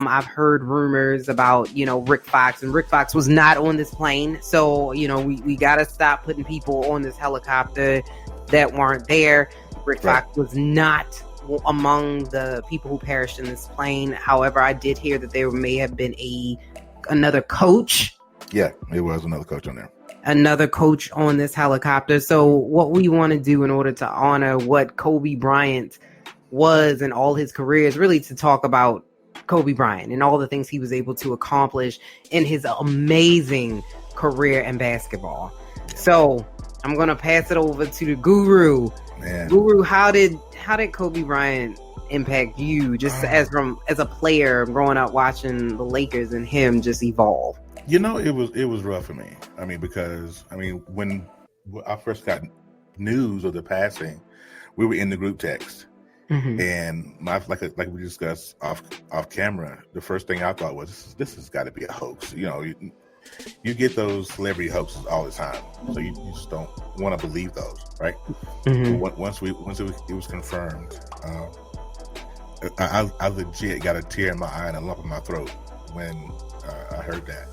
I've heard rumors about, Rick Fox, and Rick Fox was not on this plane. So, we got to stop putting people on this helicopter that weren't there. Rick Fox was not among the people who perished in this plane. However, I did hear that there may have been another coach. Yeah, it was another coach on there. Another coach on this helicopter. So what we want to do in order to honor what Kobe Bryant was in all his career is really to talk about Kobe Bryant and all the things he was able to accomplish in his amazing career in basketball. So I'm going to pass it over to the guru. Man. Guru, how did Kobe Bryant impact you just as a player growing up watching the Lakers and him just evolve? It was rough for me. Because when I first got news of the passing, we were in the group text. Mm-hmm. And like we discussed off camera, the first thing I thought was, this has got to be a hoax. You get those celebrity hoaxes all the time, so you just don't want to believe those, right? Mm-hmm. Once it was confirmed, I legit got a tear in my eye and a lump in my throat when I heard that.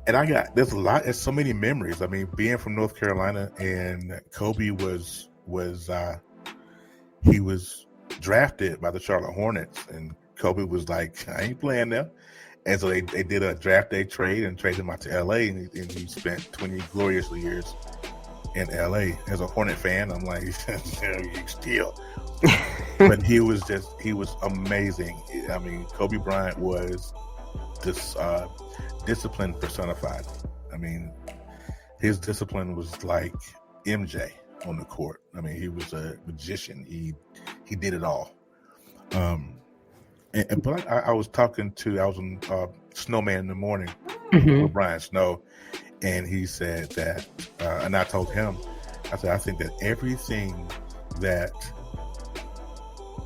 And there's so many memories. Being from North Carolina, and Kobe was he was drafted by the Charlotte Hornets, and Kobe was like, I ain't playing them. And so they did a draft day trade and traded him out to LA, and he spent 20 glorious years in LA. As a Hornet fan, I'm like, you steal. But he was amazing. Kobe Bryant was this discipline personified. His discipline was like MJ on the court. He was a magician. He did it all. But I was on Snowman in the Morning with Brian Snow, and he said that, and I told him, I think that everything that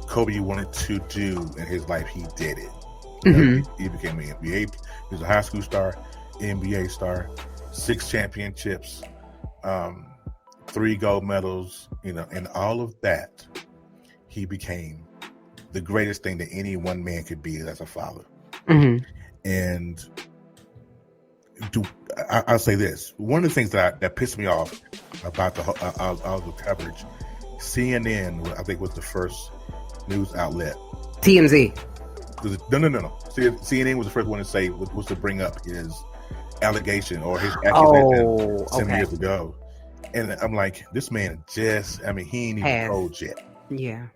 Kobe wanted to do in his life, he did it. He became an NBA. He was a high school star, NBA star, 6 championships, 3 gold medals, and all of that, he became the greatest thing that any one man could be as a father. Mm-hmm. And I'll say this: one of the things that pissed me off about all the coverage, CNN, I think, was the first news outlet. TMZ. No. CNN was the first one to say was to bring up his allegation or his accusation 7 years ago. And I'm like, this man he ain't even old yet. Yeah.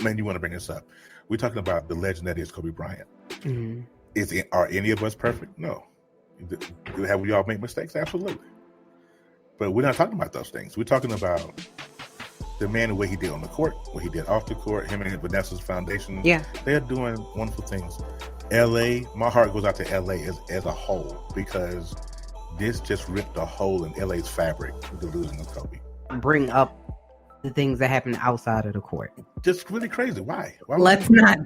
Man, you want to bring this up? We're talking about the legend that is Kobe Bryant. Mm-hmm. Are any of us perfect? No. Have we all made mistakes? Absolutely. But we're not talking about those things. We're talking about the man and what he did on the court, what he did off the court, him and Vanessa's foundation. Yeah. They're doing wonderful things. LA, my heart goes out to LA as a whole, because this just ripped a hole in LA's fabric with the losing of Kobe. Bring up the things that happen outside of the court. Just really crazy. Why let's not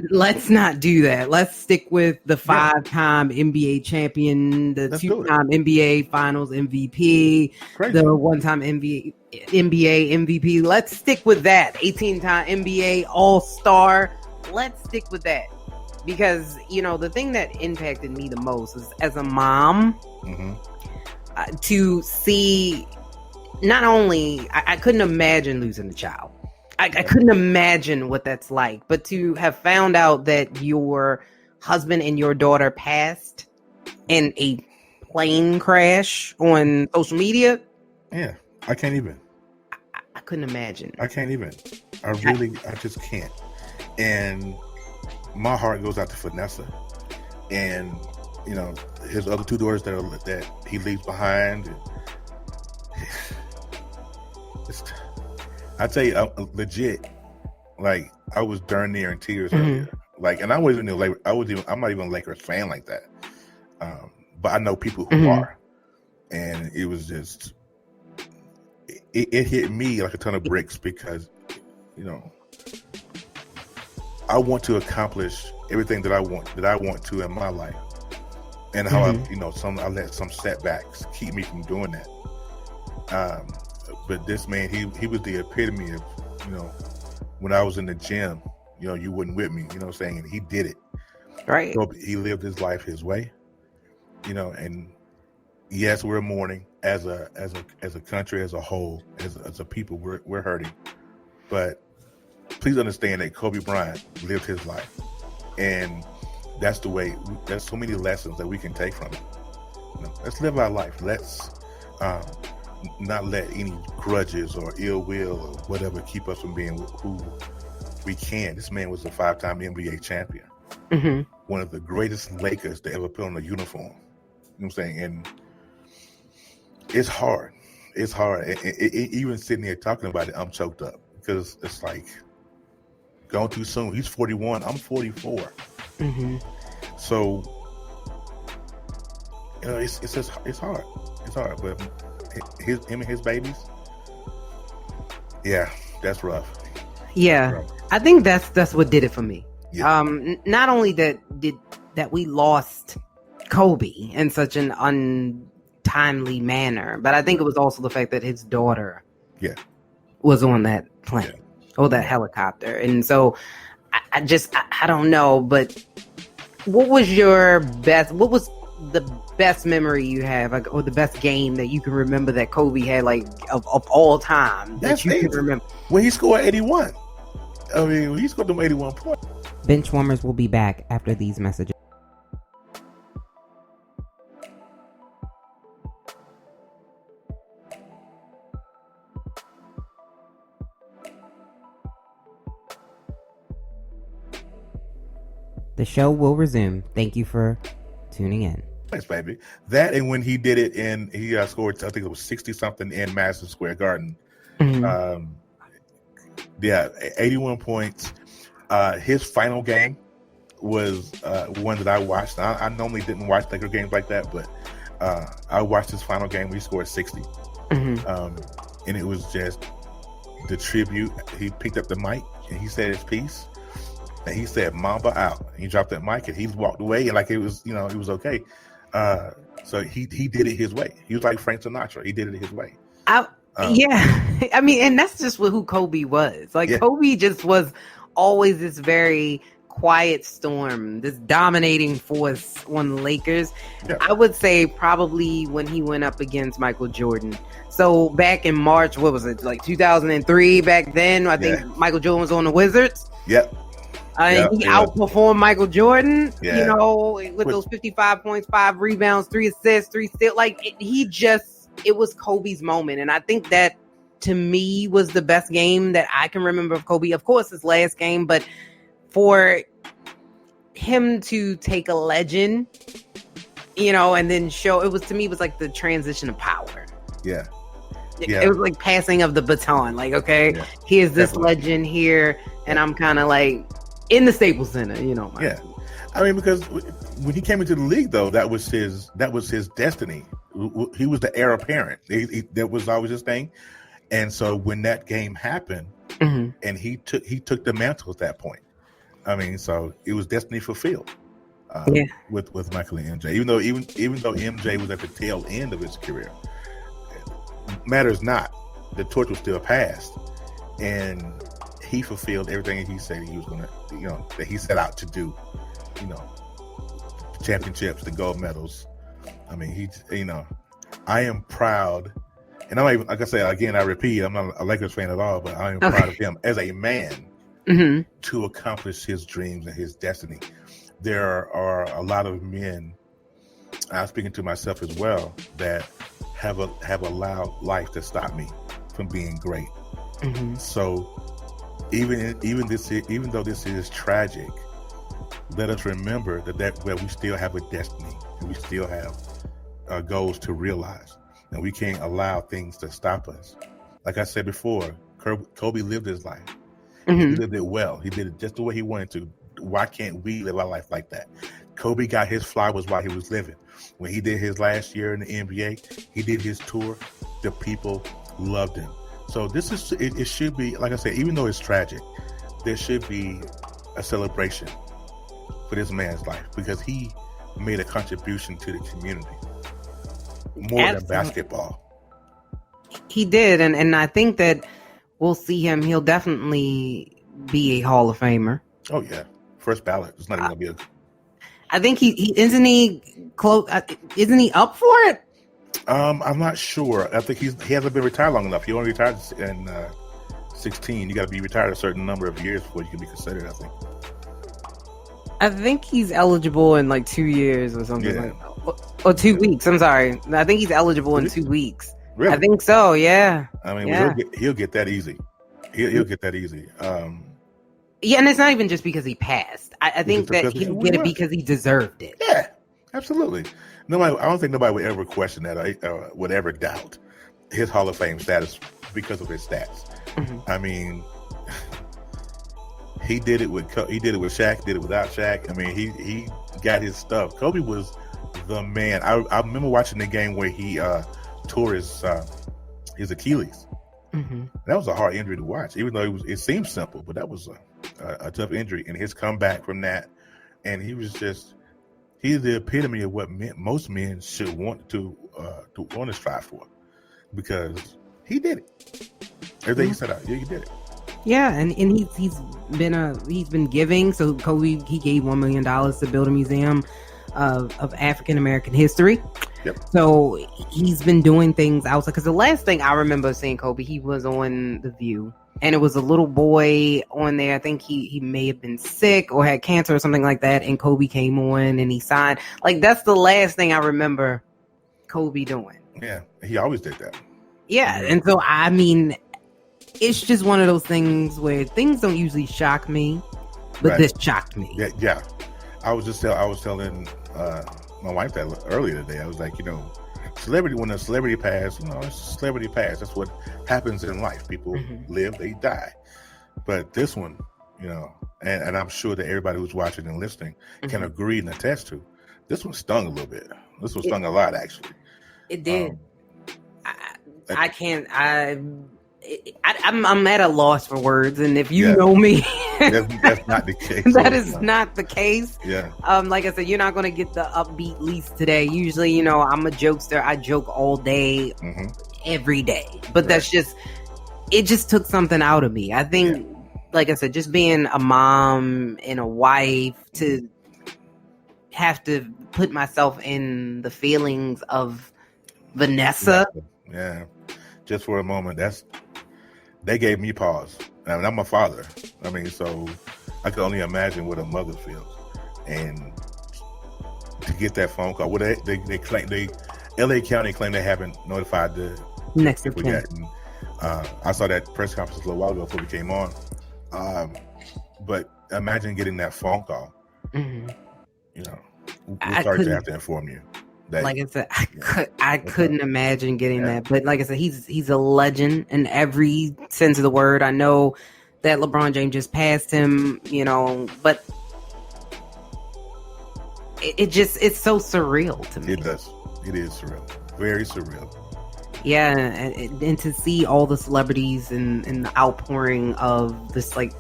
do that. Let's stick with the 5-time NBA champion, the 2-time NBA Finals MVP, the 1-time NBA MVP. Let's stick with that. 18-time NBA All-Star. Let's stick with that. Because, the thing that impacted me the most is, as a mom, to see, not only, I couldn't imagine losing a child. I couldn't imagine what that's like. But to have found out that your husband and your daughter passed in a plane crash on social media. Yeah, I can't even. I couldn't imagine. I can't even. I just can't. And my heart goes out to Vanessa, and his other 2 daughters that he leaves behind. I tell you, legit, like, I was darn near in tears earlier. Like, and I wasn't even I'm not even a Lakers fan like that. But I know people who are, and it was just it hit me like a ton of bricks, because I want to accomplish everything that I want to in my life, and how I let some setbacks keep me from doing that. But this man, he was the epitome of, when I was in the gym, you wasn't with me, saying, and he did it. Right. Kobe, he lived his life his way, and yes, we're mourning as a country as a whole, as a people, we're hurting. But please understand that Kobe Bryant lived his life, and that's the way. There's so many lessons that we can take from it. Let's live our life. Let's not let any grudges or ill will or whatever keep us from being who we can. This man was a 5-time NBA champion, one of the greatest Lakers to ever put on a uniform. You know what I'm saying? And it's hard. It's hard. Even sitting here talking about it, I'm choked up because it's like gone too soon. He's 41. I'm 44. So it's hard. It's hard. But him and his babies, yeah, that's rough. Yeah, that's rough. I think that's what did it for me. Yeah. Not only that we lost Kobe in such an untimely manner, but I think it was also the fact that his daughter, was on that plane or that helicopter, and so I don't know. But what was the best memory you have, like, or the best game that you can remember that Kobe had, like, of all time that you can remember? When he scored 81. I mean, when he scored them 81 points. Benchwarmers will be back after these messages. The show will resume. Thank you for tuning in. Thanks, baby. That, and when he did it, and he scored, I think it was 60-something in Madison Square Garden. 81 points. His final game was one that I watched. I normally didn't watch Laker games like that, but I watched his final game where he scored 60. And it was just the tribute. He picked up the mic and he said his piece. And he said, "Mamba out." And he dropped that mic and he walked away, and like it was, it was okay. So he did it his way. He was like Frank Sinatra. He did it his way. I mean, and that's just who Kobe was. Like, Kobe just was always this very quiet storm, this dominating force on the Lakers. I would say probably when he went up against Michael Jordan. So back in March, what was it, like 2003? Back then, I think Michael Jordan was on the Wizards. He outperformed Michael Jordan, with those 55 points, 5 rebounds, 3 assists, 3 steals. Like, it was Kobe's moment. And I think that, to me, was the best game that I can remember of Kobe. Of course, his last game, but for him to take a legend, and then show, it was like the transition of power. It was like passing of the baton. Like, okay, here's this legend here, and I'm kind of like in the Staples Center, I mean, because when he came into the league, though, that was his destiny. He was the heir apparent. That was always his thing. And so when that game happened, and he took the mantle at that point. I mean, so it was destiny fulfilled with Michael and MJ. Even though MJ was at the tail end of his career, matters not. The torch was still passed, and he fulfilled everything he said he was going to, that he set out to do. The championships, the gold medals. I mean, I am proud. And I'm even, like I said, again, I repeat, I'm not a Lakers fan at all, but I am proud of him as a man to accomplish his dreams and his destiny. There are a lot of men, I'm speaking to myself as well, that have allowed life to stop me from being great. So even though this is tragic, let us remember that we still have a destiny and we still have goals to realize. And we can't allow things to stop us. Like I said before, Kobe lived his life. He lived it well. He did it just the way he wanted to. Why can't we live our life like that? Kobe got his flowers while he was living. When he did his last year in the NBA, he did his tour. The people loved him. So it should be, like I said, even though it's tragic, there should be a celebration for this man's life because he made a contribution to the community. More than basketball. He did, and I think that we'll see him. He'll definitely be a Hall of Famer. Oh yeah, first ballot. It's not even gonna be I think he isn't he close. Isn't he up for it? I'm not sure. I think he hasn't been retired long enough. He only retired in 16. You got to be retired a certain number of years before you can be considered, I think. I think he's eligible in like 2 years or something like that. Or 2 weeks. I'm sorry. I think he's eligible in 2 weeks. Really? I think so, yeah. I mean, yeah. He'll get that easy. He'll get that easy. Yeah, and it's not even just because he passed. I think that he'll get it because he deserved it. Yeah, absolutely. I don't think nobody would ever question that or would ever doubt his Hall of Fame status because of his stats. Mm-hmm. I mean, he did it with Shaq, did it without Shaq. I mean, he got his stuff. Kobe was the man. I remember watching the game where he tore his Achilles. Mm-hmm. That was a hard injury to watch, even though it seemed simple, but that was a tough injury. And his comeback from that, and he's the epitome of what most men should want to strive for, because he did it. Everything he set out, he did it. Yeah, and he's been giving. So Kobe, he gave $1 million to build a museum of African American history. Yep. So he's been doing things outside. Because the last thing I remember seeing Kobe, he was on The View, and it was a little boy on there. I think he may have been sick or had cancer or something like that. And Kobe came on and he signed. Like, that's the last thing I remember Kobe doing. Yeah, he always did that. Yeah, and so I mean, it's just one of those things where things don't usually shock me, but this shocked me. Yeah. I was telling my wife that earlier today. I was like, when a celebrity pass, it's a celebrity pass. That's what happens in life. People live, they die. But this one, and I'm sure that everybody who's watching and listening can agree and attest to, this one stung a little bit. This one stung a lot, actually. It did. I'm at a loss for words, and if you know me, that's not the case. That is not the case. Yeah. Like I said, you're not going to get the upbeat least today. Usually, I'm a jokester. I joke all day, every day. But that's just, it just took something out of me. I think, like I said, just being a mom and a wife, to have to put myself in the feelings of Vanessa. Yeah. Just for a moment, they gave me pause. I mean, I'm a father. I mean, so I can only imagine what a mother feels. And to get that phone call, they claim, LA County claim they haven't notified the next of kin yet. I saw that press conference a little while ago before we came on. But imagine getting that phone call. Mm-hmm. We're sorry to have to inform you. Like I said, I couldn't imagine getting that. But like I said, he's a legend in every sense of the word. I know that LeBron James just passed him, but it's so surreal to me. It does. It is surreal. Very surreal. Yeah, and to see all the celebrities and the outpouring of this, like,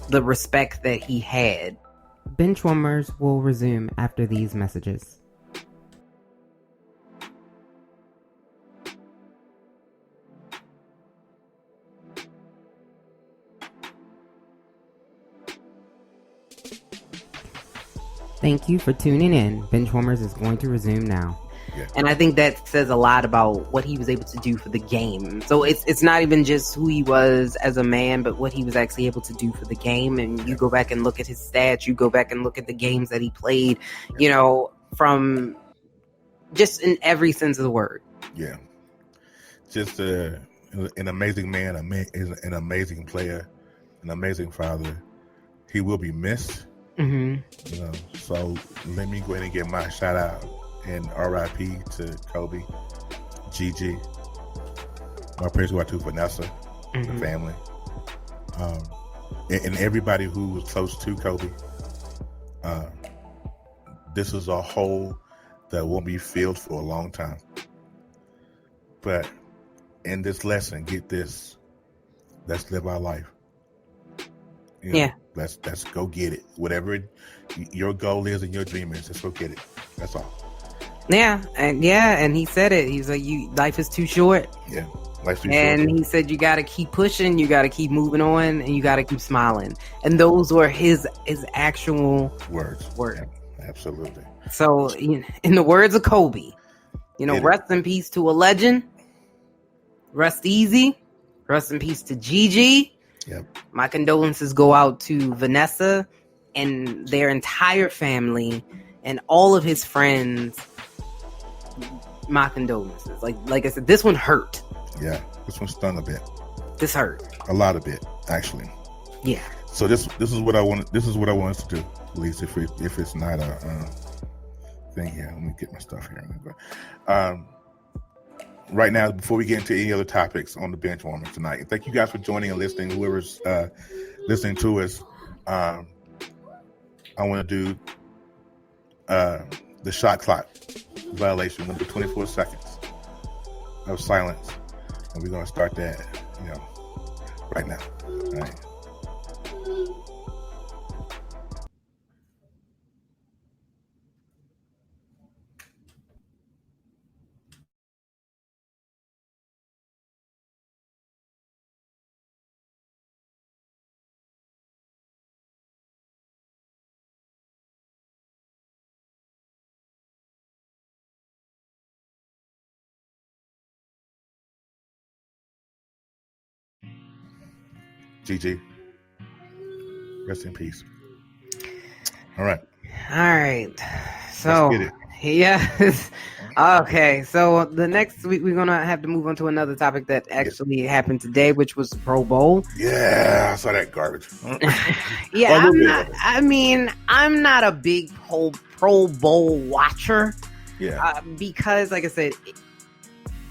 the respect that he had. Benchwarmers will resume after these messages. Thank you for tuning in. Benchwarmers is going to resume now. Yeah. And I think that says a lot about what he was able to do for the game. So it's not even just who he was as a man, but what he was actually able to do for the game. And you go back and look at his stats, you go back and look at the games that he played, from just in every sense of the word. Yeah. Just an amazing man, an amazing player, an amazing father. He will be missed. Mm-hmm. So let me go ahead and give my shout out and RIP to Kobe, Gigi. My prayers go out to Vanessa, the family, and everybody who was close to Kobe. This is a hole that won't be filled for a long time. But in this lesson, get this: let's live our life. Let's go get it. Whatever your goal is and your dream is, let's go get it. That's all. And he said it. He's like, life is too short. Yeah, life's too short. And he said you got to keep pushing, you got to keep moving on, and you got to keep smiling. And those were his actual words. Yeah, Absolutely. So, in the words of Kobe, rest in peace to a legend. Rest easy. Rest in peace to Gigi. Yep. My condolences go out to Vanessa and their entire family and all of his friends. My condolences. Like I said, this one hurt. Yeah, this one stung a bit. This hurt a lot of it, actually. Yeah. So this is what I want. This is what I want us to do. At least if it's not a thing here. Let me get my stuff here. Right now, before we get into any other topics on the bench warming tonight, thank you guys for joining and listening. Whoever's listening to us, I want to do the shot clock violation. We'll do 24 seconds of silence, and we're going to start that, right now. All right. GG. Rest in peace. All right. So, let's get it. Yes. Okay. So the next week we're gonna have to move on to another topic that actually happened today, which was the Pro Bowl. Yeah, I saw that garbage. Yeah, I'm not a big Pro Bowl watcher. Yeah. Because, like I said,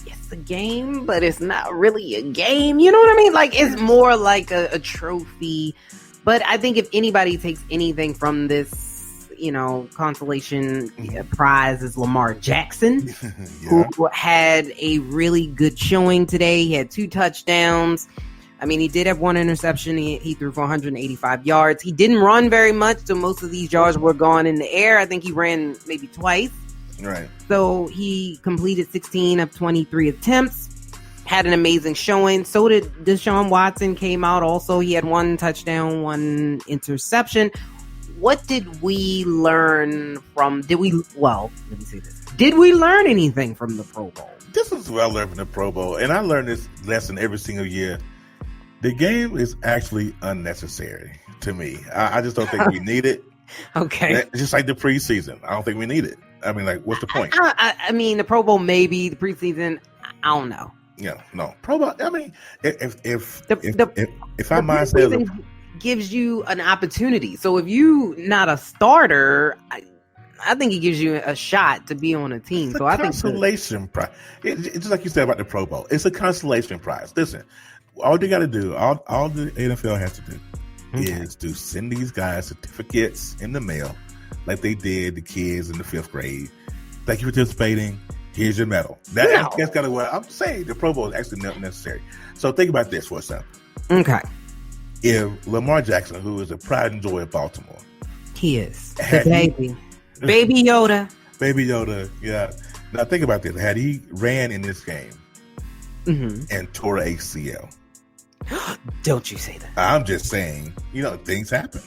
it's a game, but it's not really a game. You know what I mean? Like, it's more like a trophy. But I think if anybody takes anything from this, consolation prize, is Lamar Jackson, who had a really good showing today. He had 2 touchdowns. I mean, he did have 1 interception. He threw for 185 yards. He didn't run very much, so most of these yards were gone in the air. I think he ran maybe twice. Right. So he completed 16 of 23 attempts. Had an amazing showing. So did Deshaun Watson. Came out also. He had 1 touchdown, 1 interception. What did we learn from? Let me say this. Did we learn anything from the Pro Bowl? This is what I learned from the Pro Bowl, and I learned this lesson every single year. The game is actually unnecessary to me. I just don't think we need it. Okay. Just like the preseason. I don't think we need it. I mean, like, what's the point? I mean, the Pro Bowl maybe, the preseason, I don't know. Yeah, no. Pro Bowl, I mean, if I myself gives you an opportunity. So if you not a starter, I think it gives you a shot to be on a team. It's so I think consolation prize. It's just like you said about the Pro Bowl. It's a consolation prize. Listen, all you got to do, all the NFL has to do, is to send these guys certificates in the mail, like they did the kids in the 5th grade. Thank you for participating. Here's your medal. That's kind of what I'm saying. The Pro Bowl is actually not necessary. So think about this for a second. Okay. If Lamar Jackson, who is a pride and joy of Baltimore, he is the baby Yoda. Baby Yoda, yeah. Now think about this. Had he ran in this game and tore ACL, don't you say that? I'm just saying, things happen.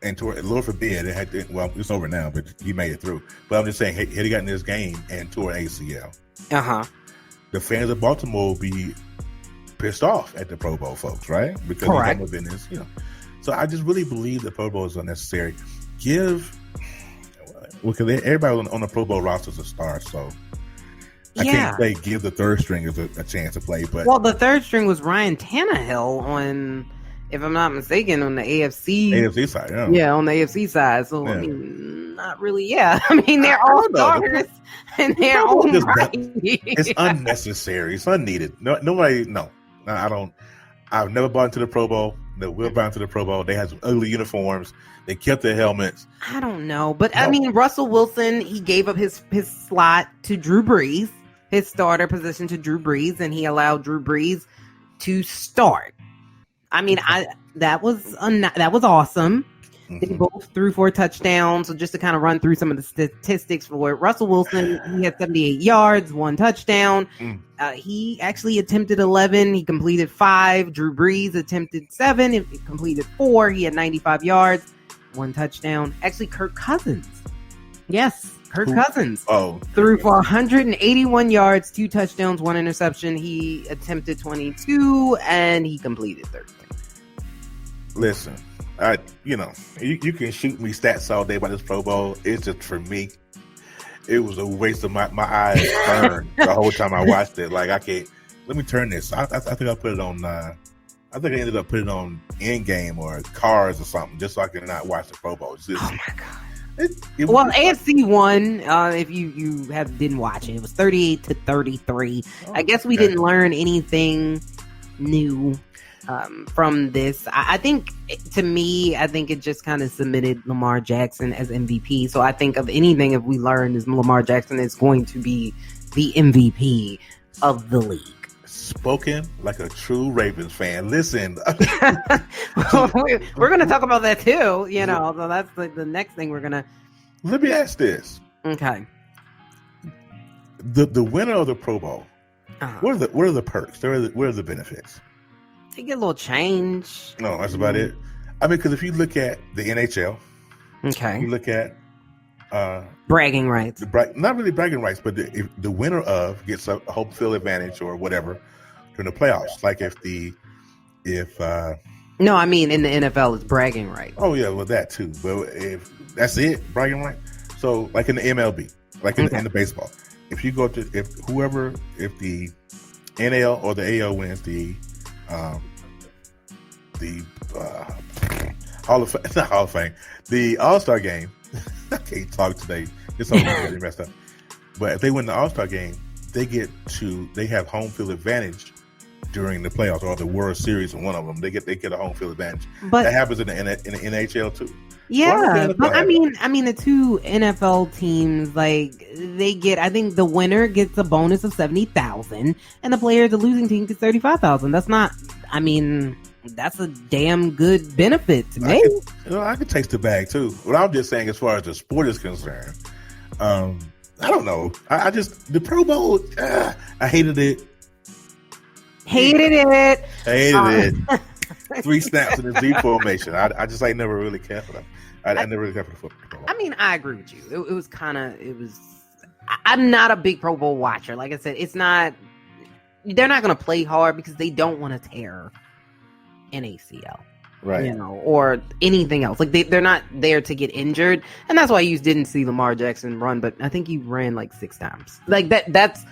And tore, Lord forbid, it's over now, but he made it through. But I'm just saying, had he gotten in this game and tore ACL, the fans of Baltimore will be pissed off at the Pro Bowl folks, right? Because of business, So I just really believe the Pro Bowl is unnecessary. Because everybody on the Pro Bowl roster is a star, so I can't say give the third stringers a chance to play. But the third string was Ryan Tannehill on, if I'm not mistaken, on the AFC side. Yeah, on the AFC side. So I mean, not really. Yeah, I mean they're all starters and they're all right. It's unnecessary. It's unneeded. Nobody. No, I don't. I've never bought into the Pro Bowl. We'll buy into the Pro Bowl. They had some ugly uniforms. They kept their helmets. I don't know, but I mean, Russell Wilson, he gave up his slot to Drew Brees, his starter position to Drew Brees, and he allowed Drew Brees to start. I mean, that was awesome. They both threw 4 touchdowns. So just to kind of run through some of the statistics for Russell Wilson, he had 78 yards, 1 touchdown. He actually attempted 11. He completed 5. Drew Brees attempted 7. He completed 4. He had 95 yards. 1 touchdown. Actually, Kirk Cousins. Yes, Kirk Cousins. Oh, threw for 181 yards, 2 touchdowns, 1 interception. He attempted 22 and he completed 13. Listen, you can shoot me stats all day about this Pro Bowl. It's just, for me, it was a waste of my eyes burned the whole time I watched it. Like, I can't. Let me turn this. I think I put it on. I think I ended up putting it on Endgame or Cars or something, just so I could not watch the Pro Bowl. Just, oh my god. Well, AFC won. If you didn't watch it, it was 38-33. I guess we didn't learn anything new from this. I think, to me, it just kind of cemented Lamar Jackson as MVP. So I think, of anything, if we learn, is Lamar Jackson is going to be the MVP of the league. Spoken like a true Ravens fan. Listen, we're going to talk about that too. So that's the next thing we're going to. Let me ask this. Okay. The winner of the Pro Bowl. What are the perks? What are the benefits? They get a little change. No, that's about it. I mean, because if you look at the NHL, okay, you look at bragging rights. Not really bragging rights, but if the winner of gets a home field advantage or whatever during the playoffs. Like no, I mean in the NFL it's bragging rights. Oh yeah, well that too. But if that's it, bragging rights. So like in the MLB, like in the baseball, if you go to if the NL or the AL wins the Hall of Fame, not Hall of Fame, the All-Star game. I can't talk today. It's all really messed up. But if they win the All-Star game, they have home field advantage during the playoffs or the World Series. And one of them, they get a home field advantage. But that happens in the NHL too. Yeah, but I mean, the 2 NFL teams, like, they get. I think the winner gets a bonus of $70,000, and the losing team gets $35,000. That's not. I mean, that's a damn good benefit to me. I could taste the bag too. What I'm just saying, as far as the sport is concerned, I don't know. I just the Pro Bowl. I hated it. Hated it. 3 snaps in the Z formation. I just ain't never really cared for them. I never really cared for the football. I mean, I agree with you. It was kind of. I'm not a big Pro Bowl watcher. Like I said, it's not. They're not going to play hard because they don't want to tear an ACL, right? Or anything else. Like they're not there to get injured, and that's why you didn't see Lamar Jackson run. But I think he ran like 6 times. Like that's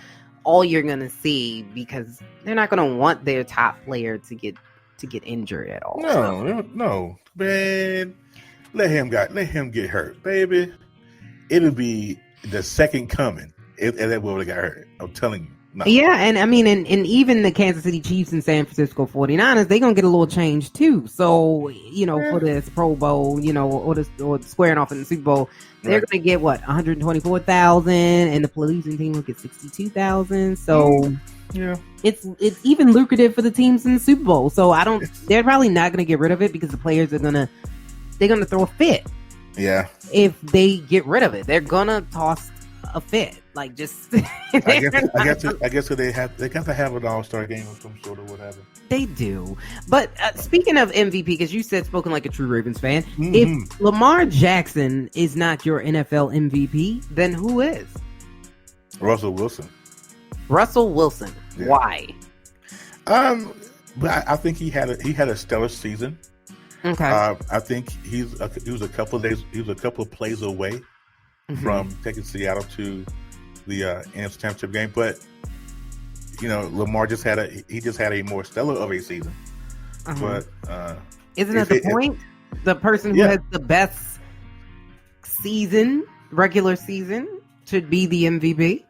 all you're going to see because they're not going to want their top player to get injured at all. No, man. Let him get hurt, baby. It'll be the second coming if that boy got hurt. I'm telling you. No. Yeah, and I mean, and even the Kansas City Chiefs and San Francisco 49ers, they're going to get a little change too. So, for this Pro Bowl, or squaring off in the Super Bowl, they're going to get what, 124,000, and the losing team will get 62,000. So, yeah, it's even lucrative for the teams in the Super Bowl. So they're probably not going to get rid of it because the players are they're going to throw a fit. Yeah. If they get rid of it, they're going to toss a fit. Like, just I guess they got to have an all-star game of some sort or whatever. They do. But speaking of MVP, because you said spoken like a true Ravens fan, if Lamar Jackson is not your NFL MVP, then who is? Russell Wilson. Yeah. Why? But I think he had a stellar season. Okay. I think he was a couple of plays away from taking Seattle to the NFC Championship game, but Lamar just had a more stellar of a season. But isn't that the point? The person who has the best regular season, should be the MVP.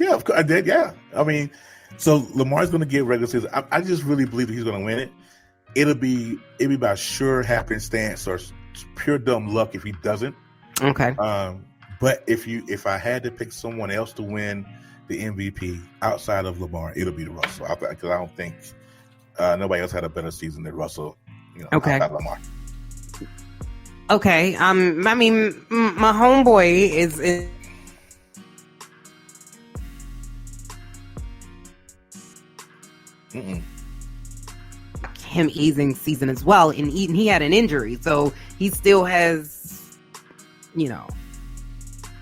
Yeah, of course. Yeah, I mean, so Lamar's going to get regular season. I just really believe that he's going to win it. It'll be by sure happenstance or pure dumb luck if he doesn't. Okay. But if I had to pick someone else to win the MVP outside of Lamar, it'll be Russell. Because I don't think nobody else had a better season than Russell. Outside of Lamar. Okay. I mean, my homeboy is. him easing season as well. And he had an injury, so he still has,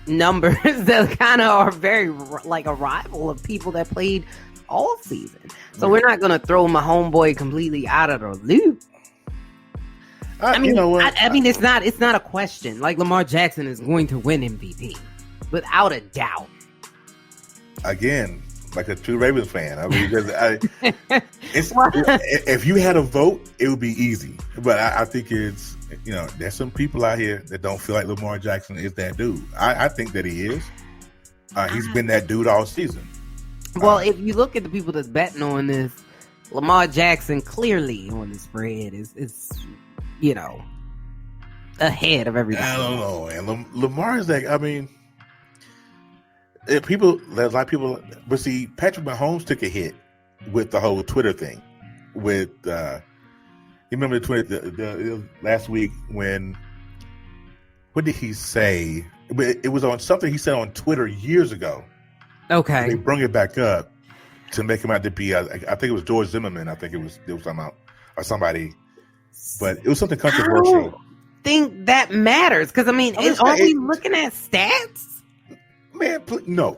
numbers that kind of are very like a rival of people that played all season. So we're not going to throw my homeboy completely out of the loop. You know what? I mean, it's not a question. Like, Lamar Jackson is going to win MVP without a doubt. Again, like a true Ravens fan. I mean, if you had a vote, it would be easy. But I think it's, there's some people out here that don't feel like Lamar Jackson is that dude. I think that he is. He's been that dude all season. Well, if you look at the people that's betting on this, Lamar Jackson clearly on the spread is ahead of everybody. I don't know, and Lamar is like, I mean, there's a lot of people, but see, Patrick Mahomes took a hit with the whole Twitter thing. With you remember the Twitter the last week when, what did he say? It was on something he said on Twitter years ago. Okay, they bring it back up to make him out to be. I think it was George Zimmerman. I think it was somebody, but it was something controversial. I don't think that matters because are we looking at stats? Man, no.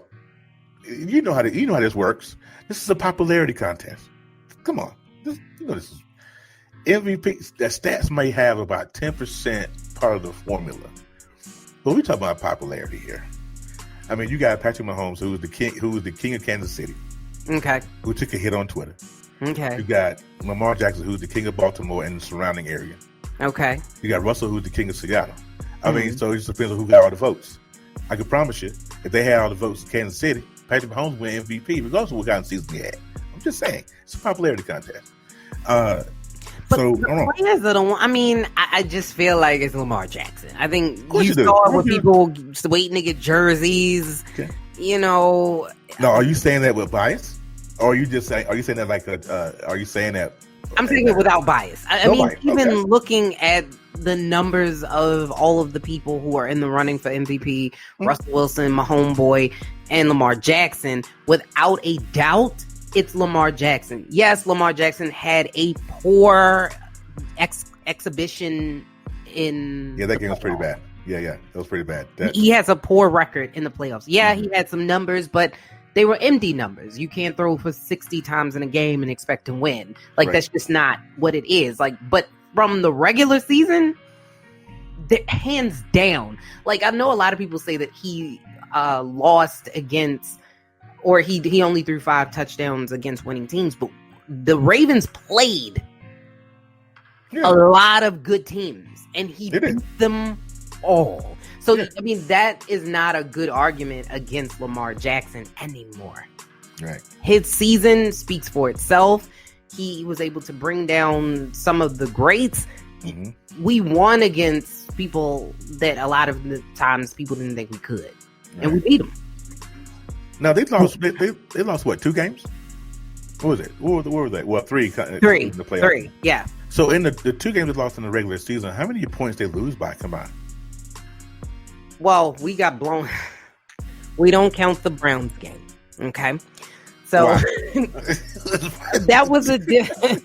You know how this works. This is a popularity contest. Come on, this is MVP. The stats may have about 10% part of the formula, but we talk about popularity here. I mean, you got Patrick Mahomes, who was the king of Kansas City. Okay. Who took a hit on Twitter. Okay. You got Lamar Jackson, who's the king of Baltimore and the surrounding area. Okay. You got Russell, who's the king of Seattle. I mean, so it just depends on who got all the votes. I can promise you, if they had all the votes in Kansas City, Patrick Mahomes win MVP, regardless of what kind of season he had. I'm just saying, it's a popularity contest. But the players that don't. I just feel like it's Lamar Jackson. I think you saw it with people waiting to get jerseys. Okay. No, are you saying that with bias, or are you just saying? Are you saying that like are you saying that? I'm saying it without bias. Looking at the numbers of all of the people who are in the running for MVP, Russell Wilson, my homeboy, and Lamar Jackson, without a doubt, it's Lamar Jackson. Yes, Lamar Jackson had a poor exhibition in. Yeah, that game was pretty bad. Yeah, it was pretty bad. He has a poor record in the playoffs. Yeah, he had some numbers, but they were empty numbers. You can't throw for 60 times in a game and expect to win. That's just not what it is. But from the regular season, hands down. I know a lot of people say that he lost against, or he only threw 5 touchdowns against winning teams, but the Ravens played a lot of good teams, and he beat them all. So, that is not a good argument against Lamar Jackson anymore. Right. His season speaks for itself. He was able to bring down some of the greats. Mm-hmm. We won against people that a lot of the times people didn't think we could. Right. And we beat them. Now, they lost what, 2 games? What was it? What were they? Well, 3. 3. In the playoffs. 3, yeah. So, in the 2 games they lost in the regular season, how many points they lose by combined? Well, we got blown. We don't count the Browns game, okay? So that was a different.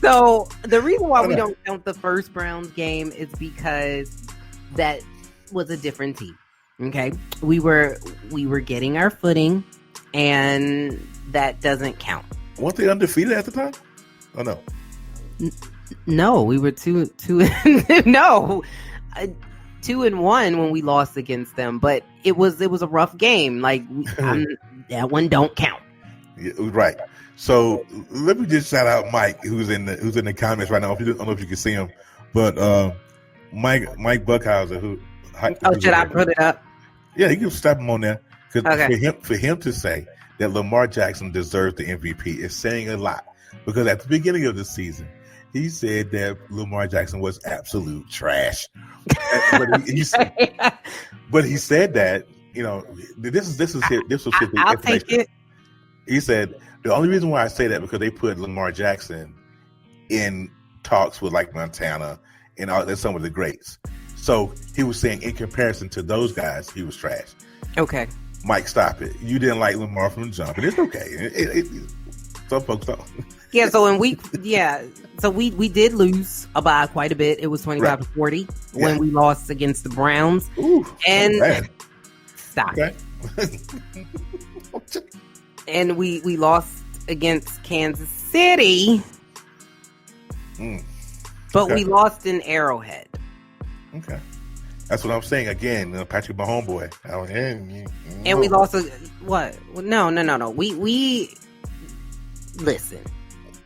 So the reason why we don't count the first Browns game is because that was a different team. Okay, we were getting our footing, and that doesn't count. Weren't they undefeated at the time? Oh no, no, we were 2-2. No. 2-1 when we lost against them, but it was a rough game. That one don't count. Yeah, right. So let me just shout out Mike, who's in the comments right now. I don't know if you can see him, but Mike Buckhauser, who should I put it up? Yeah, you can stop him on there because for him to say that Lamar Jackson deserves the MVP is saying a lot, because at the beginning of the season he said that Lamar Jackson was absolute trash. But he said that, this was his I'll take it. He said the only reason why I say that because they put Lamar Jackson in talks with Montana and some of the greats. So he was saying in comparison to those guys, he was trash. Okay. Mike, stop it. You didn't like Lamar from the jump, and it's okay. Some folks don't. Yeah, so we did lose by quite a bit. It was 25-40 when we lost against the Browns. Ooh, and stop. Okay. And we lost against Kansas City. But we lost in Arrowhead. Okay. That's what I'm saying again. Patrick, my homeboy. And we lost what? No. We listen.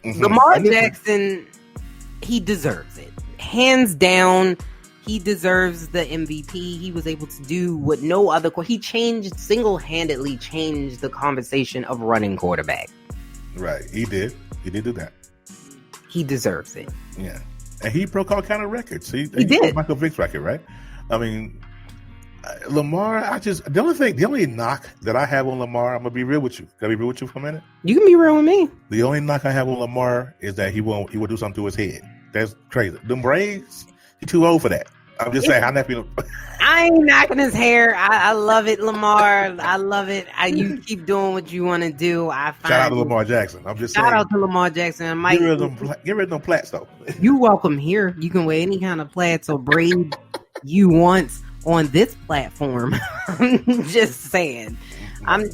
Lamar Jackson, he deserves it. Hands down, he deserves the MVP. He was able to do what no other. He single-handedly changed the conversation of running quarterback. Right. He did. He did do that. He deserves it. Yeah. And he broke all kind of records. He did. Broke Michael Vick's record, right? I mean, Lamar, the only knock that I have on Lamar, I'm going to be real with you. Can I be real with you for a minute? You can be real with me. The only knock I have on Lamar is that he will do something to his head. That's crazy. Them braids, he's too old for that. I'm just saying, I ain't knocking his hair. I love it, Lamar. I love it. You keep doing what you want to do. Shout out to Lamar Jackson. I'm just saying. Shout out to Lamar Jackson. Mike, get rid of them plaits, though. You welcome here. You can wear any kind of plaits or braid you want on this platform. I'm just saying. Even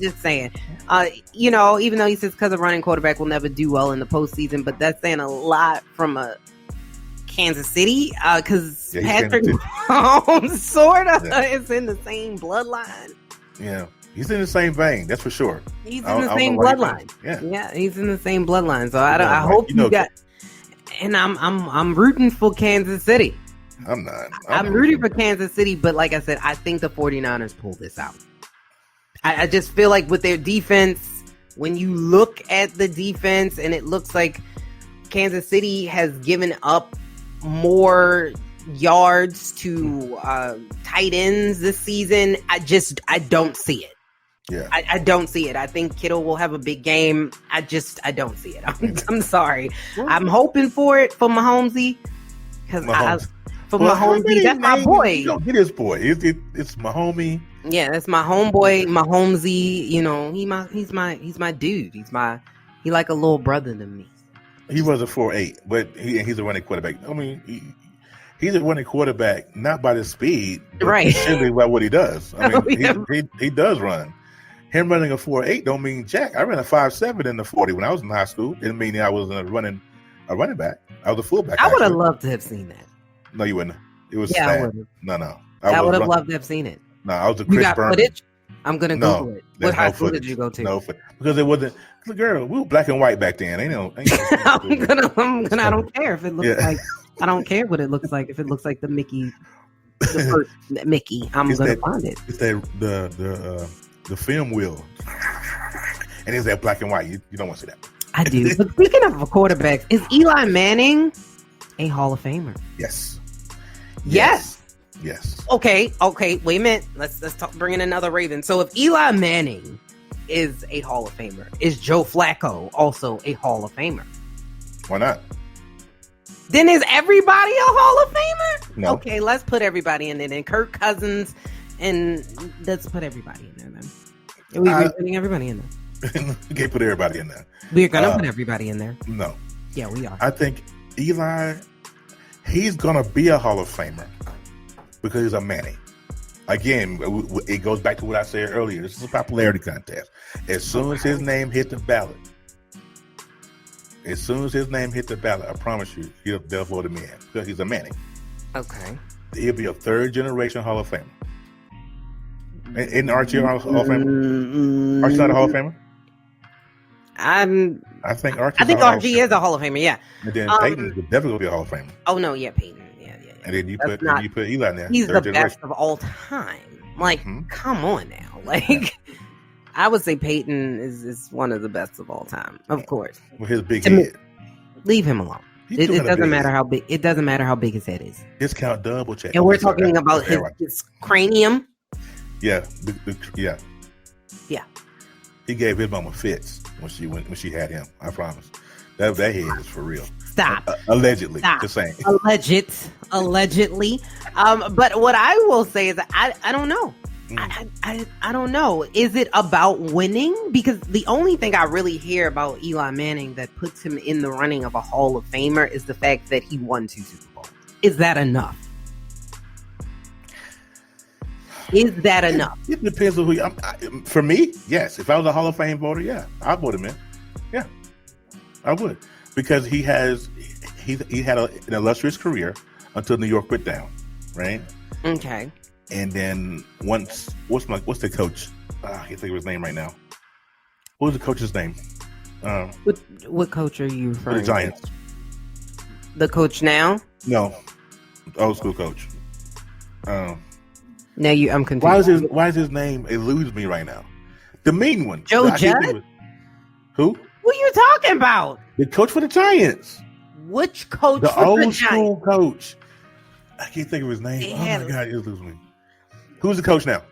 though he says because a running quarterback will never do well in the postseason, but that's saying a lot from a Kansas City, because Patrick Mahomes sort of is in the same bloodline. Yeah, he's in the same vein. That's for sure. He's in the same bloodline. Yeah, he's in the same bloodline. So I hope you got. And I'm rooting for Kansas City. I'm not. I'm rooting for Kansas City, but like I said, I think the 49ers pull this out. I just feel like with their defense, when you look at the defense, and it looks like Kansas City has given up more yards to tight ends this season. I don't see it. Yeah, I don't see it. I think Kittle will have a big game. I don't see it. I'm sorry. I'm hoping for it for Mahomesy, because Mahomesy, that's my boy. You don't get his boy. It's my homie. Yeah, that's my homeboy, Mahomesy. He's my dude. He like a little brother to me. He was a 4.8, but he's a running quarterback. I mean, he's a running quarterback not by the speed, but right? Simply by what he does. I mean, he does run. Him running a 4.8 don't mean jack. I ran a 5.7 in the 40 when I was in high school. Didn't mean I was a running back. I was a fullback. I would have loved to have seen that. No, you wouldn't. It was sad. No. I would have loved to have seen it. No, I was a Chris Berman. Footage? I'm gonna Google it. What high school did you go to? No, because it wasn't. Girl, we were black and white back then. I don't care if it looks like. I don't care what it looks like. If it looks like the Mickey, the first Mickey, I'm gonna find it. It's that the film wheel, and it's that black and white. You don't want to see that. I do. But speaking of a quarterback, is Eli Manning a Hall of Famer? Yes. Okay. Wait a minute. Let's talk. Bring in another Raven. So if Eli Manning is a Hall of Famer, is Joe Flacco also a Hall of Famer? Why not? Then is everybody a Hall of Famer? No. Okay, let's put everybody in there. Then Kirk Cousins, and let's put everybody in there. Then we're putting everybody in there. We can't put everybody in there. We're gonna put everybody in there. No. Yeah, we are. I think Eli, he's gonna be a Hall of Famer because he's a Manning. Again, it goes back to what I said earlier. This is a popularity contest. As soon as his name hit the ballot, I promise you, they'll vote him in because he's a Manning. Okay. He'll be a third-generation Hall of Famer. Isn't Archie a Hall of Famer? Archie's not a Hall of Famer? I think Archie is a Hall of Famer, yeah. And then Peyton would definitely be a Hall of Famer. Oh, no, yeah, Peyton. And then you put Eli in there. He's the best of all time. Like, come on now. Like, I would say Peyton is one of the best of all time, of course. With his big head. Leave him alone. It doesn't matter how big. It doesn't matter how big his head is. Discount double check. And we're talking about his cranium. Yeah, yeah. Yeah. He gave his mama fits when she had him. I promise. That head is for real. Stop. Allegedly. Stop. Just saying. Allegedly. But what I will say is that I don't know. I don't know. Is it about winning? Because the only thing I really hear about Eli Manning that puts him in the running of a Hall of Famer is the fact that he won 2 Super Bowls. Is that enough? Is that enough? It depends on who you. For me, yes. If I was a Hall of Fame voter, yeah, I'd vote him in. Yeah, I would, because he had an illustrious career until New York went down, right? Okay. And then once, what's the coach? I can't think of his name right now. What was the coach's name? What coach are you referring to? The Giants. The coach now? No, old school coach. I'm confused. Why is his name eludes me right now? The mean one. Joe Judd? Who? What are you talking about? The coach for the Giants. Which coach? The old school coach. I can't think of his name. Yeah. Oh my God, it eludes me. Who's the coach now?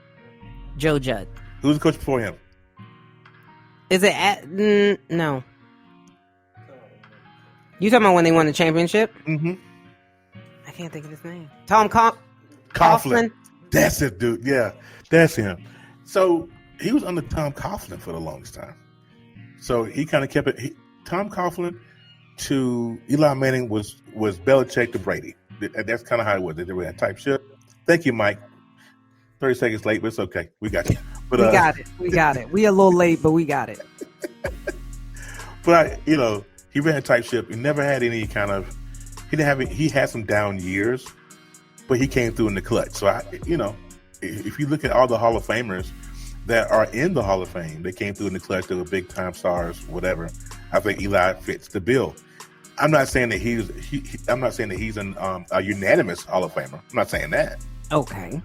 Joe Judd. Who's the coach before him? Is it no? You talking about when they won the championship? Mm-hmm. I can't think of his name. Tom Coughlin. That's it, dude. Yeah, that's him. So he was under Tom Coughlin for the longest time. So he kind of kept it. Tom Coughlin to Eli Manning was Belichick to Brady. That's kind of how it was. They were that type shit. Thank you, Mike. 30 seconds late, but it's okay. We got you. But, We got it. We a little late, but we got it. But he ran a type ship. He never had any kind of. He had some down years, but he came through in the clutch. So if you look at all the Hall of Famers that are in the Hall of Fame, they came through in the clutch. They were big time stars, whatever. I think Eli fits the bill. I'm not saying that he's a unanimous Hall of Famer. I'm not saying that. Okay.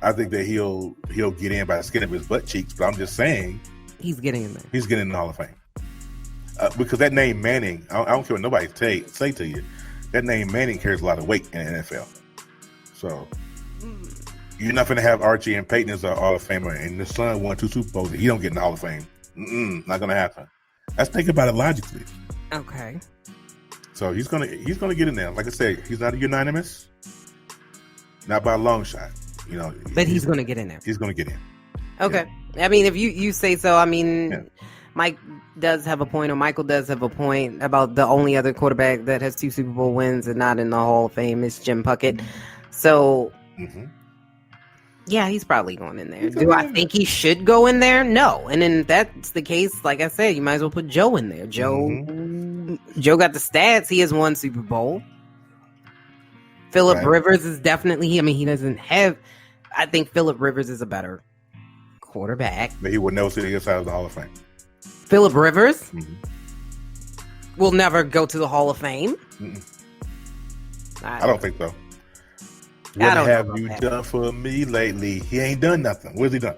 I think that he'll get in by the skin of his butt cheeks, but I'm just saying he's getting in there. He's getting in the Hall of Fame because that name Manning. I don't care what nobody say to you. That name Manning carries a lot of weight in the NFL. So you're not going to have Archie and Peyton as a Hall of Famer, and the son won 2 Super Bowls. He don't get in the Hall of Fame. Not going to happen. Let's think about it logically. Okay. So he's gonna get in there. Like I said, he's not a unanimous, not by a long shot. But he's going to get in there. He's going to get in. Okay. Yeah. I mean, if you say so, I mean, yeah. Mike does have a point, or Michael does have a point about the only other quarterback that has 2 Super Bowl wins and not in the Hall of Fame is Jim Puckett. So, yeah, he's probably going in there. Do I think he should go in there? No. And then if that's the case, like I said, you might as well put Joe in there. Joe got the stats. He has 1 Super Bowl. Phillip Rivers is definitely, he doesn't have, I think Phillip Rivers is a better quarterback. But he would never sit inside of the Hall of Fame. Phillip Rivers will never go to the Hall of Fame. I don't think so. What have you done for me lately? He ain't done nothing. What has he done?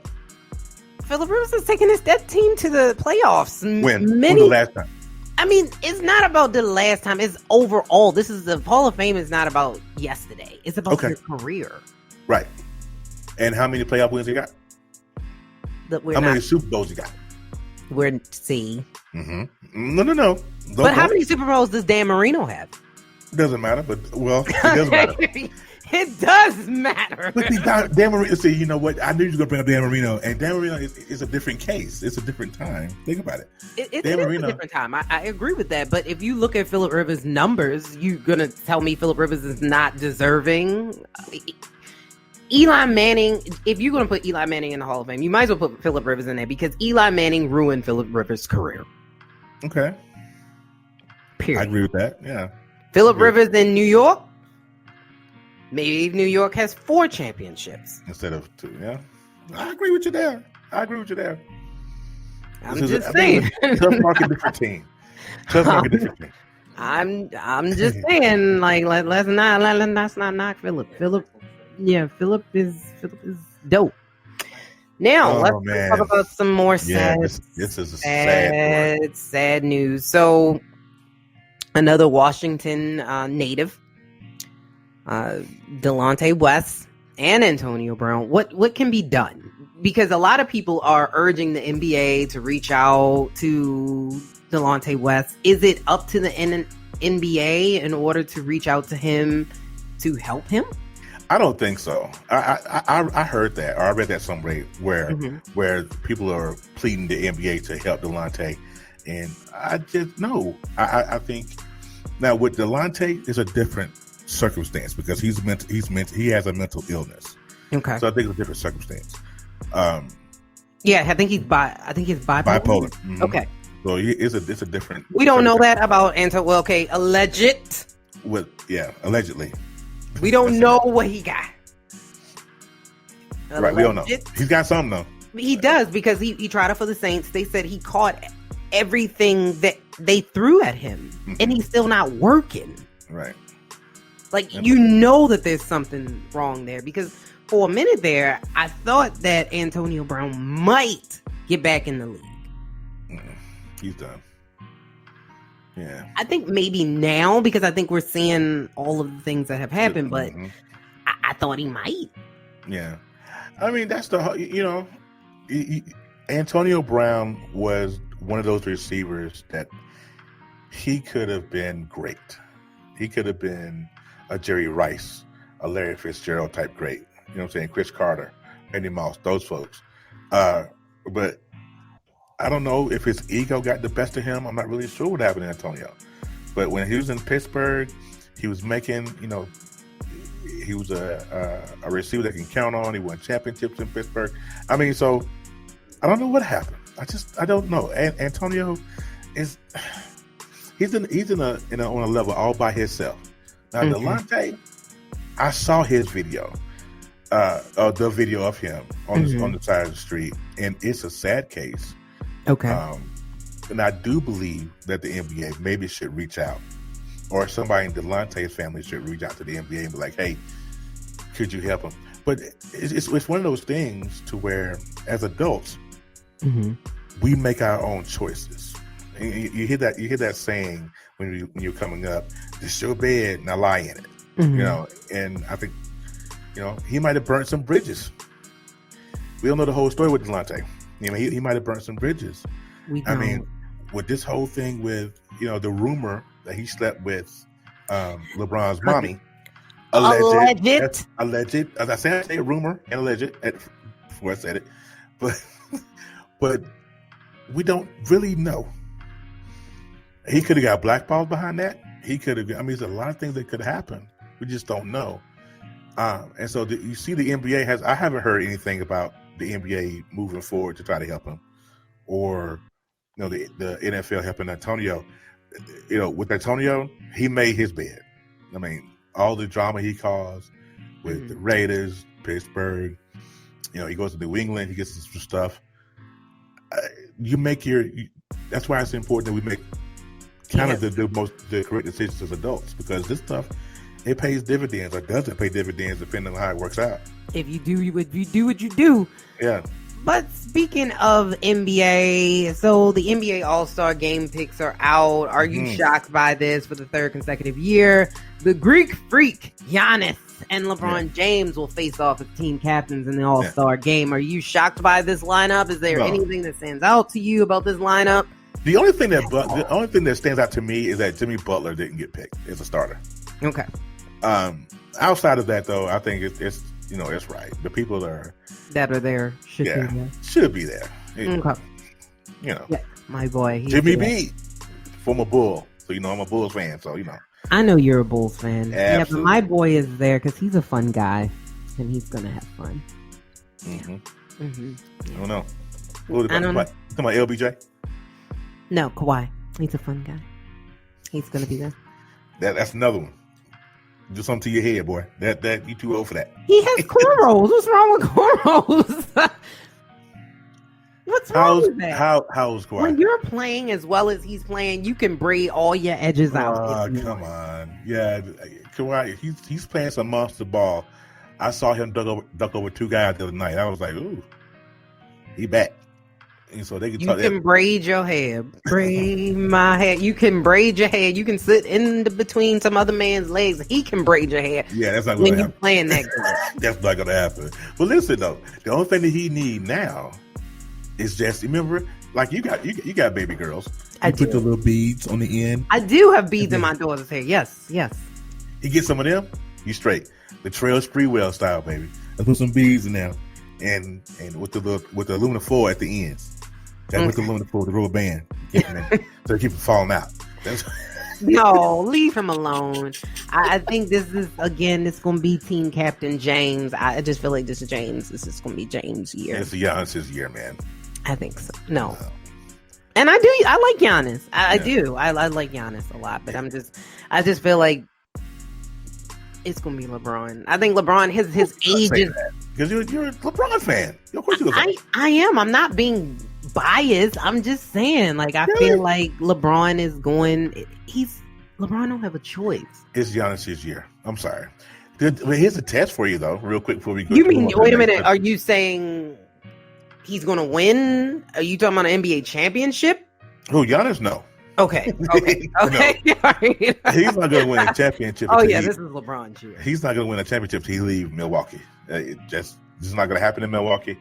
Phillip Rivers has taken that team to the playoffs. When the last time? I mean, it's not about the last time. It's overall. This is the Hall of Fame is not about yesterday. It's about your career. Right. And how many playoff wins he got? How many Super Bowls he got? We're C. No. But how many Super Bowls does Dan Marino have? Doesn't matter, but it does matter. It does matter. But Dan Marino. See, you know what? I knew you were going to bring up Dan Marino, and Dan Marino is a different case. It's a different time. Think about it. It's a different time. I agree with that. But if you look at Phillip Rivers' numbers, you're going to tell me Phillip Rivers is not deserving. Eli Manning, if you're going to put Eli Manning in the Hall of Fame, you might as well put Phillip Rivers in there because Eli Manning ruined Phillip Rivers' career. Okay. Period. I agree with that. Yeah. Phillip Rivers in New York. Maybe New York has 4 championships instead of 2. Yeah, I agree with you there. I'm just saying. Tough market, different team. I'm just saying. Like, let's not knock Phillip. Phillip is dope. Now let's talk about some more sad. This is a sad news. So, another Washington native. Delonte West and Antonio Brown. What can be done? Because a lot of people are urging the NBA to reach out to Delonte West. Is it up to the NBA in order to reach out to him to help him? I don't think so. I heard that, or I read that somewhere where people are pleading the NBA to help Delonte, and I just no. I think now with Delonte is a different circumstance because he has a mental illness. Okay, so I think it's a different circumstance. Yeah, I think he's bipolar. Bipolar. Mm-hmm. Okay, so it's a different. We don't know that about Anto. Well, okay, alleged. Allegedly. We don't know what he got. Right, we don't know. He's got something though. He does because he tried it for the Saints. They said he caught everything that they threw at him, and he's still not working. Right. Like you know that there's something wrong there because for a minute there, I thought that Antonio Brown might get back in the league. He's done. Yeah. I think maybe now because I think we're seeing all of the things that have happened, but I thought he might. Yeah. I mean, that's Antonio Brown was one of those receivers that he could have been great. He could have been a Jerry Rice, a Larry Fitzgerald type great. You know what I'm saying? Chris Carter, Randy Moss, those folks. But I don't know if his ego got the best of him. I'm not really sure what happened to Antonio. But when he was in Pittsburgh, he was making, he was a receiver that can count on. He won championships in Pittsburgh. I mean, so I don't know what happened. I don't know. Antonio is he's on a level all by himself. Now Delonte, I saw his video, the video of him on the side of the street, and it's a sad case. Okay. And I do believe that the NBA maybe should reach out, or somebody in Delonte's family should reach out to the NBA and be like, "Hey, could you help him?" But it's one of those things to where, as adults, we make our own choices. And you hear that saying when you're coming up, "This your bed, now lie in it." And I think he might have burnt some bridges. We don't know the whole story with Delonte. He might have burnt some bridges. I mean, with this whole thing with the rumor that he slept with LeBron's mommy, alleged. As I say rumor and alleged before I said it, but we don't really know. He could have got blackballed behind that. He could have. I mean, there's a lot of things that could happen. We just don't know. And so you see, the NBA I haven't heard anything about the NBA moving forward to try to help him, or the NFL helping Antonio. With Antonio, he made his bed. I mean, all the drama he caused with the Raiders, Pittsburgh. He goes to New England. He gets some stuff. You make that's why it's important that we make kind of the correct decisions as adults, because this stuff, it pays dividends or doesn't pay dividends depending on how it works out. If you do what you do. Yeah. But speaking of NBA, so the NBA All-Star Game picks are out. Are you shocked by this for the third consecutive year? The Greek Freak, Giannis, and LeBron James will face off as team captains in the All-Star Game. Are you shocked by this lineup? Is there anything that stands out to you about this lineup? The only thing that stands out to me is that Jimmy Butler didn't get picked as a starter. Okay. Outside of that, though, I think it's it's right. The people that are there should be there. Okay. My boy, Jimmy B, former Bull. So I'm a Bulls fan. So I know you're a Bulls fan. Absolutely. Yeah, but my boy is there because he's a fun guy, and he's gonna have fun. I don't know. I don't know. Talking about LBJ? No, Kawhi. He's a fun guy. He's gonna be there. That's another one. Do something to your head, boy. That you too old for that. He has cornrows. What's wrong with cornrows? What's wrong with that? How's Kawhi? When you're playing as well as he's playing, you can braid all your edges out. Come on. Yeah, Kawhi, he's playing some monster ball. I saw him duck over two guys the other night. I was like, ooh, he back. And so they can braid your hair. Braid my hair. You can braid your hair. You can sit in between some other man's legs. He can braid your hair. Yeah, that's not going to happen. When you playing that game. That's not going to happen. But listen, though, the only thing that he need now is just, remember, like you got baby girls. I do. Put the little beads on the end. I do have beads in my daughter's hair. Yes. He gets some of them, you straight. the Trail Sprewell style, baby. Let's put some beads in there, and with the aluminum foil at the ends. With the aluminum foil, the rubber band, so keep it falling out. No, leave him alone. I think this is going to be team captain James. I just feel like this is going to be James' year. It's Giannis' year, man. I think so. No. And I like Giannis. I do. I like Giannis a lot, but I just feel like it's going to be LeBron. I think LeBron, his age is... Because you're a LeBron fan. Of course you I am. I'm not being biased. I'm just saying, like, I feel like LeBron is going... LeBron don't have a choice. It's Giannis' year. I'm sorry. Here's a test for you, though, real quick before we go. You mean, wait a minute. Are you saying he's going to win? Are you talking about an NBA championship? Oh, Giannis? No. Okay. No. Right. He's not going to win a championship. This is LeBron's year. He's not going to win a championship till he leaves Milwaukee. This is not going to happen in Milwaukee.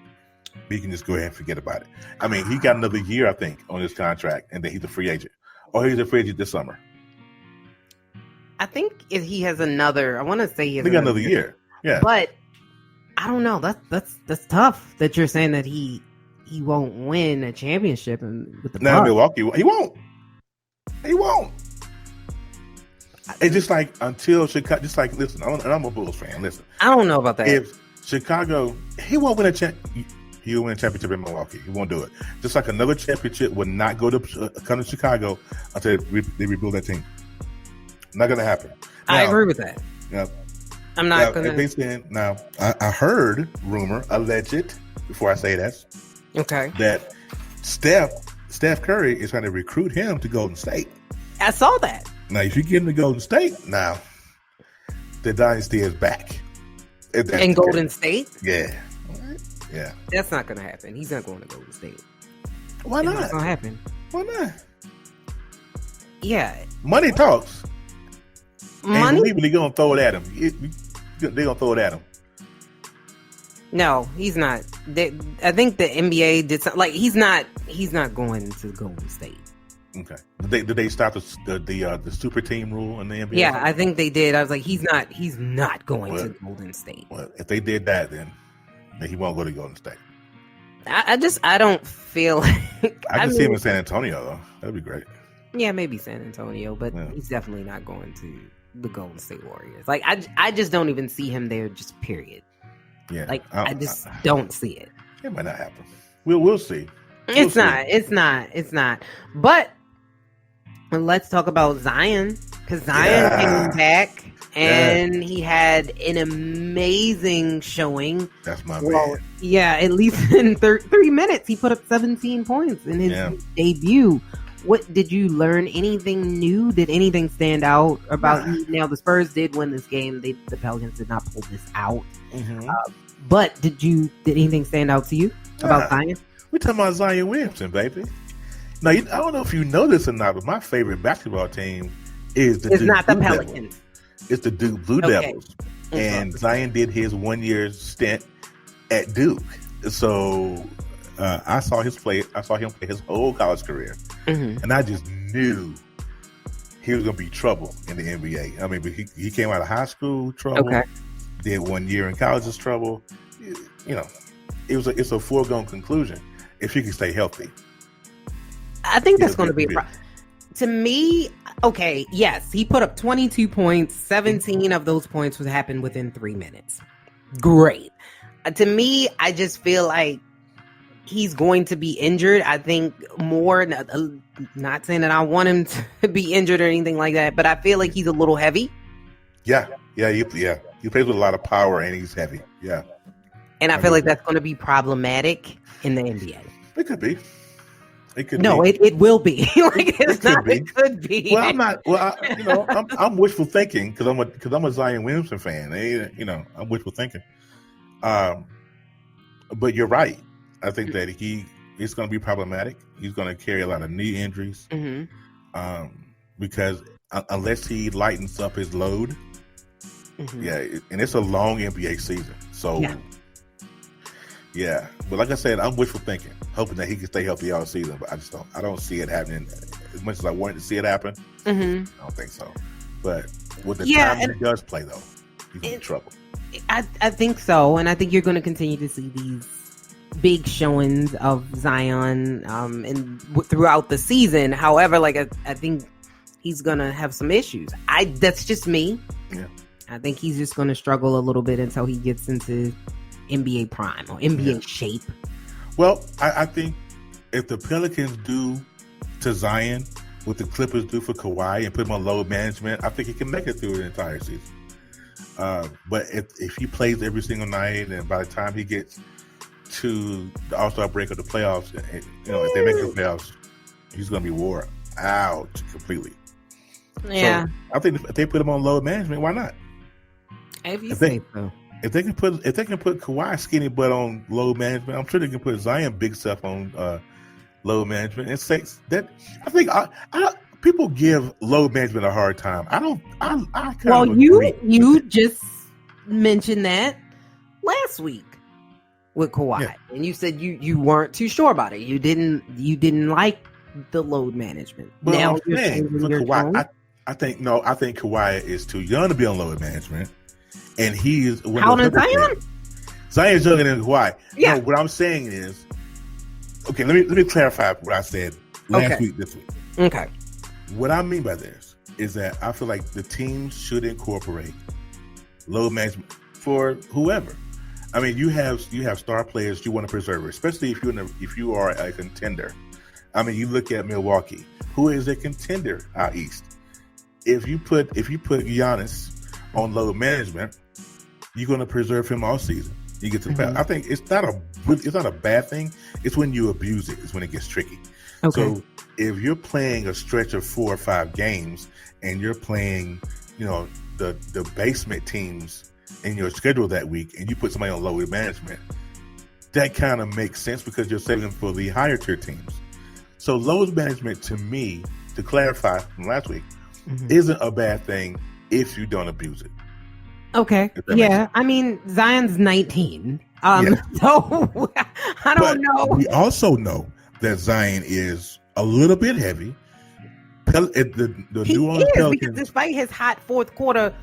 We can just go ahead and forget about it. I mean, he got another year, I think, on his contract, and then he's a free agent. Or he's a free agent this summer. I think if he has another, I want to say he has another year. Yeah, but I don't know. That's tough that you're saying that he won't win a championship with the now Milwaukee. He won't. It's just like until Chicago. Just like listen, I'm a Bulls fan. Listen, I don't know about that. If Chicago, he won't win a championship. He'll win a championship in Milwaukee. He won't do it. Just like another championship would not come to Chicago until they rebuild that team. Not going to happen. Now, I agree with that. Yeah. I'm not going to. Now, I heard rumor, alleged, before I say that. Okay. That Steph Curry is trying to recruit him to Golden State. I saw that. Now, if you get him to Golden State, now the dynasty is back. In Golden State? Yeah. Yeah. That's not going to happen. He's not going to Golden State. Why not? It's not going to happen. Why not? Yeah. Money talks. Money? And they're going to throw it at him. They're going to throw it at him. No, he's not. I think the NBA did something. Like, he's not going to Golden State. Okay. Did they stop the super team rule in the NBA? Yeah, I think they did. I was like, he's not going to Golden State. Well, if they did that, then he won't go to Golden State. I don't feel like... I can see him in San Antonio, though. That'd be great. Yeah, maybe San Antonio, but he's definitely not going to the Golden State Warriors. Like, I just don't even see him there, just period. Yeah. Like, I just don't see it. It might not happen. We'll see. It's not. But let's talk about Zion, because Zion came back and he had an amazing showing. That's my man. Yeah, at least in 3 minutes, he put up 17 points in his debut. What did you learn? Anything new? Did anything stand out about you? Now, the Spurs did win this game. The Pelicans did not pull this out. Mm-hmm. But did anything stand out to you about Zion? We're talking about Zion Williamson, baby. Now, I don't know if you know this or not, but my favorite basketball team is the Duke Blue Pelicans. Devils. It's the Duke Blue Devils. And Zion did his 1 year stint at Duke. So I saw him play his whole college career. Mm-hmm. And I just knew he was going to be trouble in the NBA. I mean, but he came out of high school trouble. Okay. Did 1 year in college as trouble. You know, it's a foregone conclusion if he can stay healthy. I think that's going to be to me. Okay, yes, he put up 22 points. 17 of those points would happen within 3 minutes. Great. To me, I just feel like he's going to be injured. I think more. Not saying that I want him to be injured or anything like that, but I feel like he's a little heavy. Yeah. He plays with a lot of power and he's heavy. Yeah. And I feel like that's going to be problematic in the NBA. It could be. It could. No, be. It will be. Like it's not. It could be. Well, I'm not. Well, I'm wishful thinking because I'm a Zion Williamson fan. I'm wishful thinking. But you're right. I think that it's going to be problematic. He's going to carry a lot of knee injuries. Mm-hmm. Because unless he lightens up his load, mm-hmm. And it's a long NBA season. So. Yeah, but like I said, I'm wishful thinking, hoping that he can stay healthy all season. But I don't see it happening as much as I wanted to see it happen. Mm-hmm. I don't think so. But with the time he does play, though, he's in trouble. I think so, and I think you're going to continue to see these big showings of Zion and throughout the season. However, like I think he's going to have some issues. That's just me. Yeah. I think he's just going to struggle a little bit until he gets into NBA prime or NBA shape. Well, I think if the Pelicans do to Zion what the Clippers do for Kawhi and put him on load management, I think he can make it through the entire season. But if he plays every single night, and by the time he gets to the All-Star break or the playoffs, if they make the playoffs, he's going to be wore out completely. Yeah. So I think if they put him on load management, why not? If they can put Kawhi skinny butt on load management, I'm sure they can put Zion big stuff on load management. And say that I think people give load management a hard time. You just mentioned that last week with Kawhi, and you said you weren't too sure about it. You didn't like the load management. Well, now for Kawhi, I think Kawhi is too young to be on load management. And he is. How old is Zion? Zion is younger than Kawhi. Yeah. No, what I'm saying is, okay. Let me clarify what I said last week. This week. Okay. What I mean by this is that I feel like the teams should incorporate load management for whoever. I mean, you have star players you want to preserve, especially if you are a contender. I mean, you look at Milwaukee, who is a contender out east. If you put Giannis on load management, you're going to preserve him all season. You get to the playoffs. I think it's not a bad thing. It's when you abuse it. It's when it gets tricky. Okay. So if you're playing a stretch of 4 or 5 games and you're playing, the basement teams in your schedule that week, and you put somebody on load management, that kind of makes sense because you're saving for the higher tier teams. So load management, to me, to clarify from last week, isn't a bad thing if you don't abuse it. Okay. Yeah. I mean, Zion's 19. So I don't know. We also know that Zion is a little bit heavy. The New Orleans Pelicans, because despite his hot fourth quarter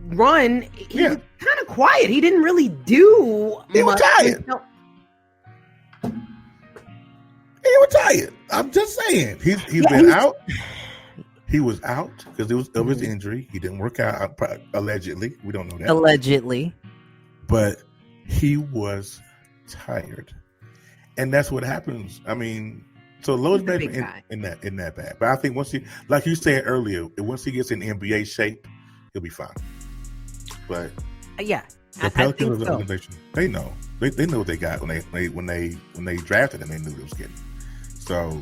run, he was kind of quiet. He didn't really do much. He was tired. He was tired. I'm just saying. He's been out. He was out because of his injury. He didn't work out, allegedly. We don't know that. Allegedly. But he was tired. And that's what happens. I mean, so load management in that bad. But I think once he, like you said earlier, once he gets in NBA shape, he'll be fine. But the Pelicans organization, they know. They know what they got when they drafted him, they knew what they was getting. So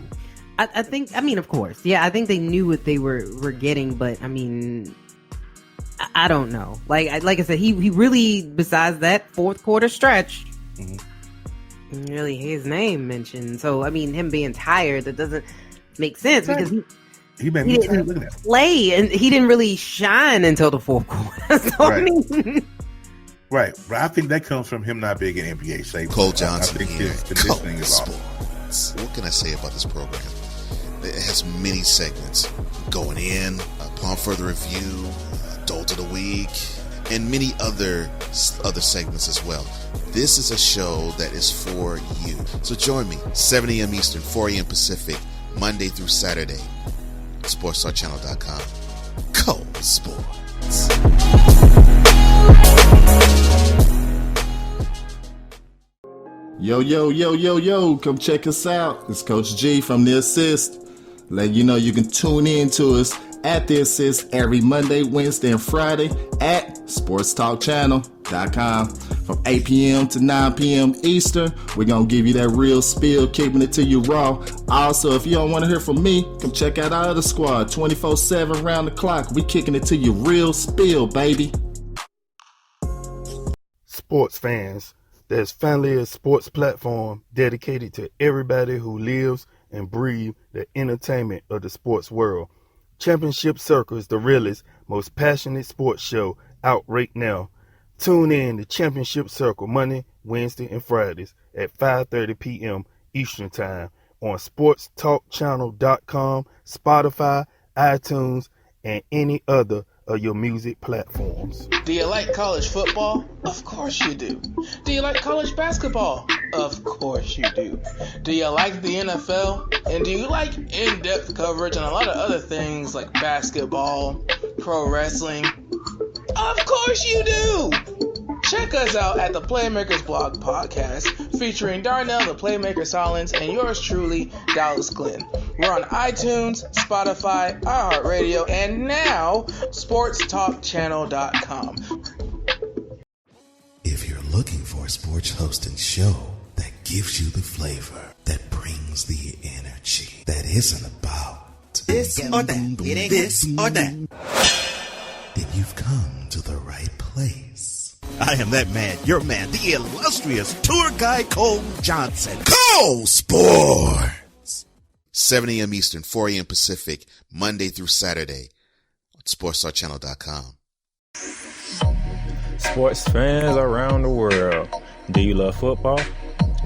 I think, of course. Yeah, I think they knew what they were getting, but I mean, I don't know. Like I said, he really, besides that fourth quarter stretch, really his name mentioned. So, I mean, him being tired, that doesn't make sense because he didn't play and he didn't really shine until the fourth quarter. So, right. I mean... Right. But I think that comes from him not being in NBA shape. Cole Johnson I think his conditioning is off. What can I say about this program? It has many segments. Going in, upon further review, adult of the week, and many other segments as well. This is a show that is for you. So join me, 7 a.m. Eastern, 4 a.m. Pacific, Monday through Saturday. SportsStarChannel.com. Cole Sports. Yo, come check us out. It's Coach G from The Assist. Let you know you can tune in to us at The Assist every Monday, Wednesday, and Friday at SportsTalkChannel.com from 8 p.m. to 9 p.m. Eastern. We're going to give you that real spill, keeping it to you raw. Also, if you don't want to hear from me, come check out our other squad, 24/7 round the clock. We kicking it to you real spill, baby. Sports fans, there's finally a sports platform dedicated to everybody who lives and breathes the entertainment of the sports world. Championship Circle is the realest, most passionate sports show out right now. Tune in to Championship Circle Monday, Wednesday, and Fridays at 5:30 p.m. Eastern Time on SportsTalkChannel.com, Spotify, iTunes, and any other of your music platforms. Do you like college football? Of course you do. Do you like college basketball? Of course you do. Do you like the NFL? And do you like in-depth coverage and a lot of other things like basketball, pro wrestling? Of course you do! Check us out at the Playmakers Blog Podcast, featuring Darnell the Playmaker Solins and yours truly, Dallas Glenn. We're on iTunes, Spotify, iHeartRadio, and now SportsTalkChannel.com. If you're looking for a sports hosting show that gives you the flavor, that brings the energy, that isn't about this or that, it ain't this or that, then you've come to the right place. I am that man, your man, the illustrious tour guide Cole Johnson. Cole Sports! 7 a.m. Eastern, 4 a.m. Pacific, Monday through Saturday on SportsTalkChannel.com. Sports fans around the world, do you love football?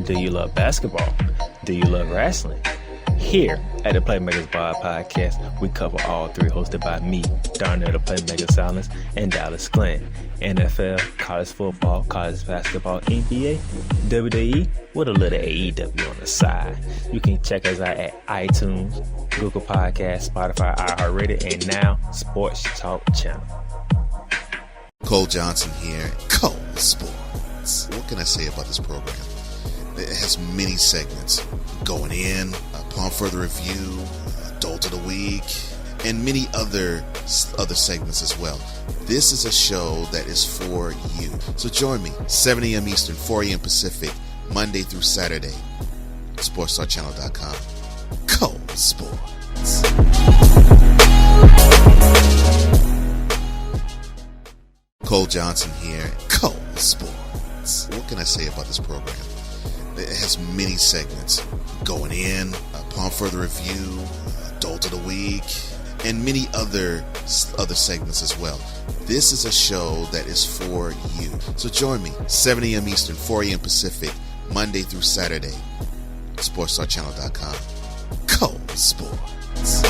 Do you love basketball? Do you love wrestling? Here at the Playmakers Bar Podcast, we cover all three, hosted by me, Darnell the Playmaker Silence, and Dallas Glenn. NFL, college football, college basketball, NBA, WWE, with a little AEW on the side. You can check us out at iTunes, Google Podcasts, Spotify, iHeartRadio, and now Sports Talk Channel. Cole Johnson here, Cole Sports. What can I say about this program? It has many segments going in, upon further review, Adult of the Week, and many other segments as well. This is a show that is for you. So join me, 7 a.m. Eastern, 4 a.m. Pacific, Monday through Saturday, SportsStarChannel.com. Cole Sports. Cole Johnson here, Cole Sports. What can I say about this program? It has many segments going in, upon further review, Adult of the Week, and many other segments as well. This is a show that is for you. So join me, 7 a.m. Eastern, 4 a.m. Pacific, Monday through Saturday, SportsStarChannel.com. Cole Sports.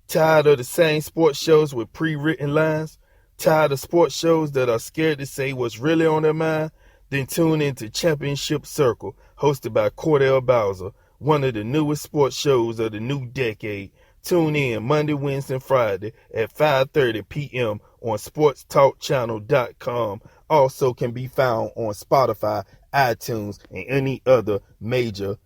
Tired of the same sports shows with pre-written lines? Tired of sports shows that are scared to say what's really on their mind? Then tune into Championship Circle, hosted by Cordell Bowser, one of the newest sports shows of the new decade. Tune in Monday, Wednesday, and Friday at 5:30 p.m. on SportsTalkChannel.com. Also can be found on Spotify, iTunes, and any other major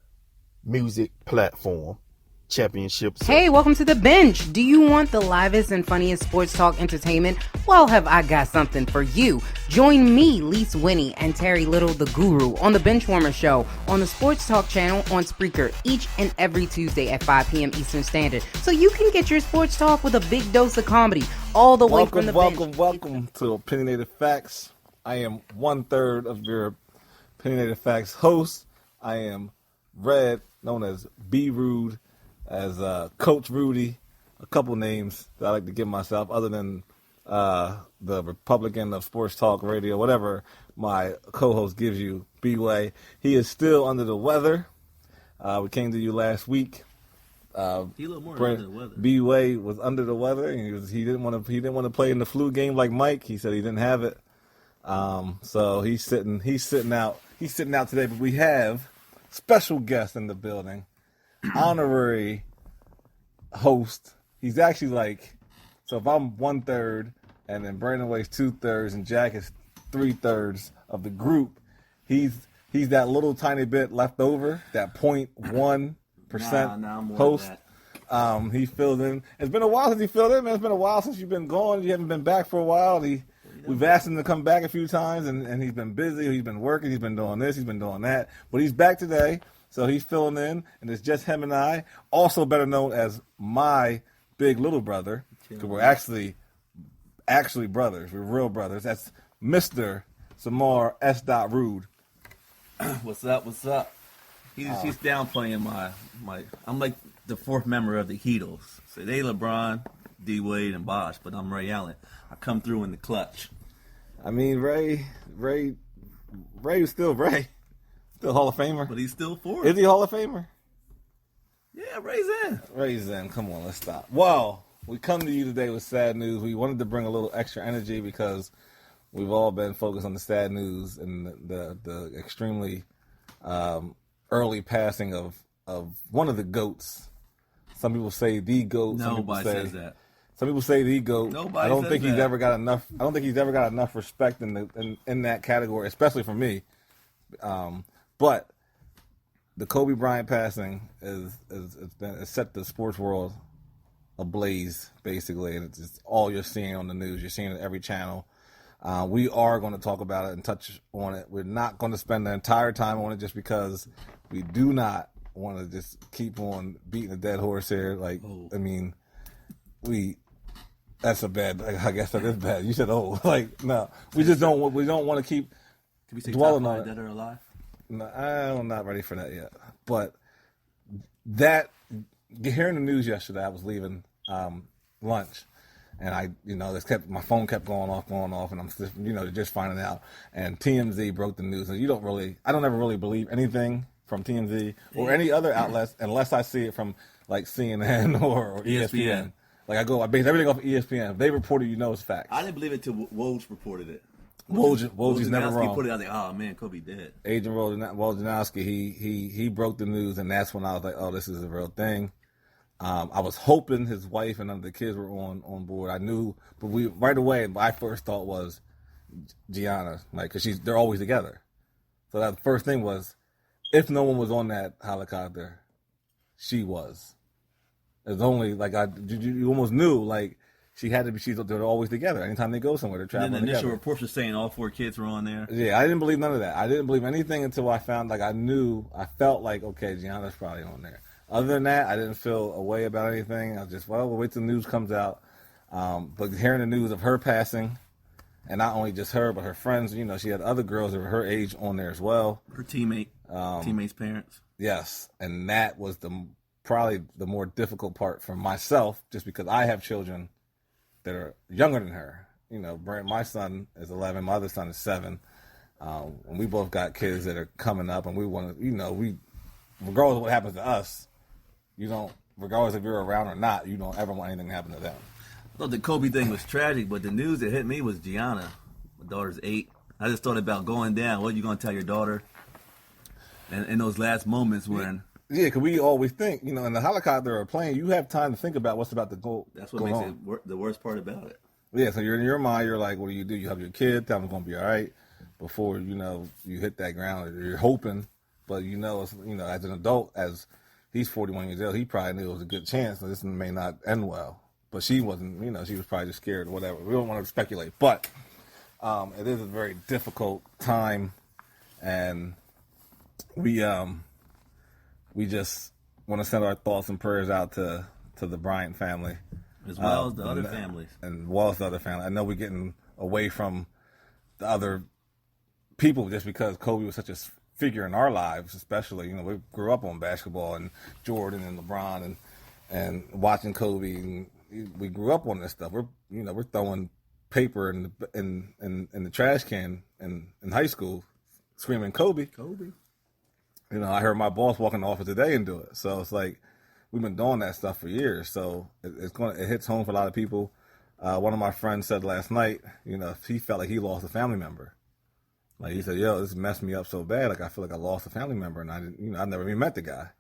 music platform. Championship Circle. Hey, welcome to The Bench. Do you want the livest and funniest sports talk entertainment? Well, have I got something for you. Join me, Lise Winnie, and Terry Little, the Guru, on The Benchwarmer Show on the Sports Talk channel on Spreaker each and every Tuesday at 5 p.m. Eastern Standard, so you can get your sports talk with a big dose of comedy all the way from the bench. Welcome to Opinionated Facts. I am 1/3 of your Opinionated Facts host. I am Red, known as B Rude, as Coach Rudy, a couple names that I like to give myself other than the Republican of Sports Talk Radio, whatever my co-host gives you, B-Way. He is still under the weather. We came to you last week. He a little more under the weather. B-Way was under the weather, and he didn't want to play in the flu game like Mike. He said he didn't have it. So he's sitting out today, but we have special guest in the building. Honorary host. He's actually so if I'm 1/3 and then Brandon Way's 2/3 and Jack is 3/3 of the group, he's that little tiny bit left over, that 0.1% host. He filled in. It's been a while since he filled in, man. It's been a while since you've been gone. You haven't been back for a while. We've asked him to come back a few times, and he's been busy. He's been working. He's been doing this. He's been doing that. But he's back today. So he's filling in, and it's just him and I, also better known as my big little brother, because we're actually brothers. We're real brothers. That's Mr. Samar S. Rude. What's up? He's downplaying my. I'm like the fourth member of the Heatles. So they LeBron, D Wade, and Bosh, but I'm Ray Allen. I come through in the clutch. I mean, Ray is still Ray. Still Hall of Famer. But he's still fourth. Is he Hall of Famer? Yeah, raise in. Come on, let's stop. Well, we come to you today with sad news. We wanted to bring a little extra energy because we've all been focused on the sad news and the extremely early passing of one of the GOATs. Some people say the GOAT. Nobody says that. Some people say the GOAT. Nobody I don't says think he's that. ever got enough. I don't think he's ever got enough respect in that category, especially for me. But the Kobe Bryant passing is set the sports world ablaze, basically, and it's just all you're seeing on the news. You're seeing it every channel. We are going to talk about it and touch on it. We're not going to spend the entire time on it just because we do not want to just keep on beating a dead horse here. I mean, that's a bad. I guess that is bad. You said, no, we just don't. We don't want to keep Can we say dwelling top on five it. dead or alive? No, I'm not ready for that yet. But that hearing the news yesterday, I was leaving lunch, and my phone kept going off, and I'm just, just finding out. And TMZ broke the news, and I don't ever really believe anything from TMZ or any other outlets unless I see it from like CNN or ESPN. I base everything off of ESPN. If they reported, it's fact. I didn't believe it until Woj reported it. Woj's never wrong. Put it out there. Oh man, Kobe dead. Agent Wojnarowski, he broke the news, and that's when I was like, oh, this is a real thing. I was hoping his wife and the kids were on board. I knew, but right away, my first thought was Gianna, because they're always together. So that first thing was, if no one was on that helicopter, she was. It's only you almost knew she had to be. They're always together. Anytime they go somewhere, they're traveling together. And the initial together. reports were saying all 4 kids were on there. Yeah, I didn't believe none of that. I didn't believe anything until I found I felt like, okay, Gianna's probably on there. Other than that, I didn't feel a way about anything. I was just, we'll wait till the news comes out. But hearing the news of her passing, and not only just her, but her friends, she had other girls that were her age on there as well. Her teammates' parents. Yes, and that was probably the more difficult part for myself, just because I have children that are younger than her. My son is 11, my other son is 7. And we both got kids that are coming up, and we want to, regardless of what happens to us, regardless if you're around or not, you don't ever want anything to happen to them. I thought the Kobe thing was tragic, but the news that hit me was Gianna. My daughter's 8. I just thought about going down. What are you going to tell your daughter? And in those last moments when... Yeah, because we always think, in the helicopter or plane, you have time to think about what's about to go. That's what makes it the worst part about it. Yeah, so you're in your mind, you're like, what do? You have your kid, tell them it's going to be all right before, you hit that ground. You're hoping, but as an adult, as he's 41 years old, he probably knew it was a good chance that this may not end well. But she wasn't, she was probably just scared or whatever. We don't want to speculate, but it is a very difficult time, and we just want to send our thoughts and prayers out to the Bryant family. As well as the other families. And well as the other family. I know we're getting away from the other people just because Kobe was such a figure in our lives, especially. We grew up on basketball and Jordan and LeBron and watching Kobe. And we grew up on this stuff. We're throwing paper in the trash can in high school screaming Kobe. Kobe. I heard my boss walk in the office today and do it. So it's like we've been doing that stuff for years. So it hits home for a lot of people. One of my friends said last night, he felt like he lost a family member. He said, "Yo, this messed me up so bad. I feel like I lost a family member, and I never even met the guy."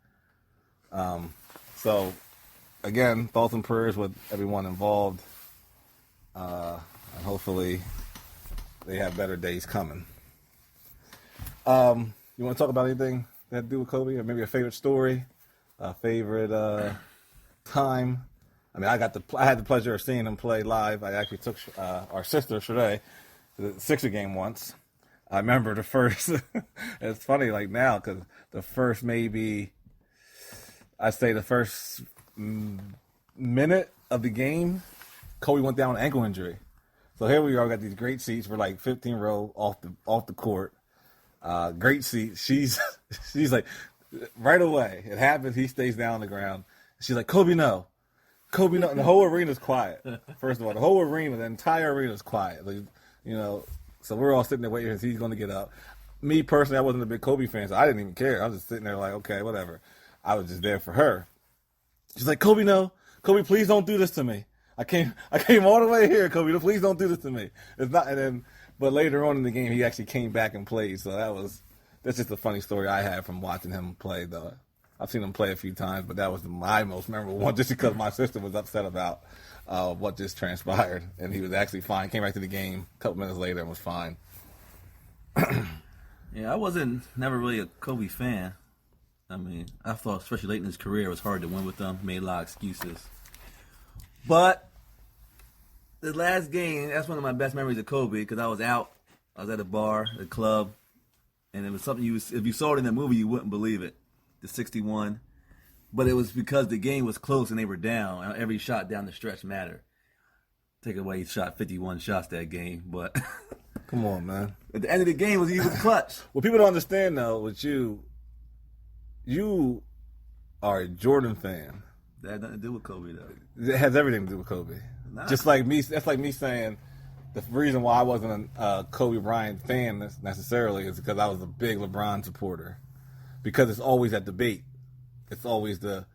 So again, thoughts and prayers with everyone involved, and hopefully they have better days coming. You want to talk about anything that had to do with Kobe, or maybe a favorite story, a favorite time? I mean, I had the pleasure of seeing him play live. I actually took our sister Sheree to the Sixer game once. I remember the first. It's funny now because the first I'd say the first minute of the game, Kobe went down with an ankle injury. So here we are, got these great seats. We're 15 row off the court. Great seat. She's like, right away, it happens. He stays down on the ground. She's like, Kobe, no. And the whole arena's quiet. First of all, the entire arena's quiet. So we're all sitting there waiting. He's going to get up. Me personally, I wasn't a big Kobe fan, so I didn't even care. I was just sitting there like, okay, whatever. I was just there for her. She's like, Kobe, no. Kobe, please don't do this to me. I came all the way here, Kobe. Please don't do this to me. It's not. And then, but later on in the game, he actually came back and played. So that's just a funny story I had from watching him play. Though I've seen him play a few times, but that was my most memorable one, just because my sister was upset about what just transpired, and he was actually fine. Came back to the game a couple minutes later and was fine. Yeah, I wasn't never really a Kobe fan. I mean, I thought, especially late in his career, it was hard to win with him. Made a lot of excuses. But the last game, that's one of my best memories of Kobe because I was out. I was at a bar, a club, and it was something if you saw it in the movie, you wouldn't believe it. The 61. But it was because the game was close and they were down. Every shot down the stretch mattered. Take away, he shot 51 shots that game, but come on, man. At the end of the game, he was clutch. What people don't understand, though, with you are a Jordan fan. That had nothing to do with Kobe, though. It has everything to do with Kobe. Nah. Just like me, that's like me saying the reason why I wasn't a Kobe Bryant fan necessarily is because I was a big LeBron supporter. Because it's always that debate. It's always the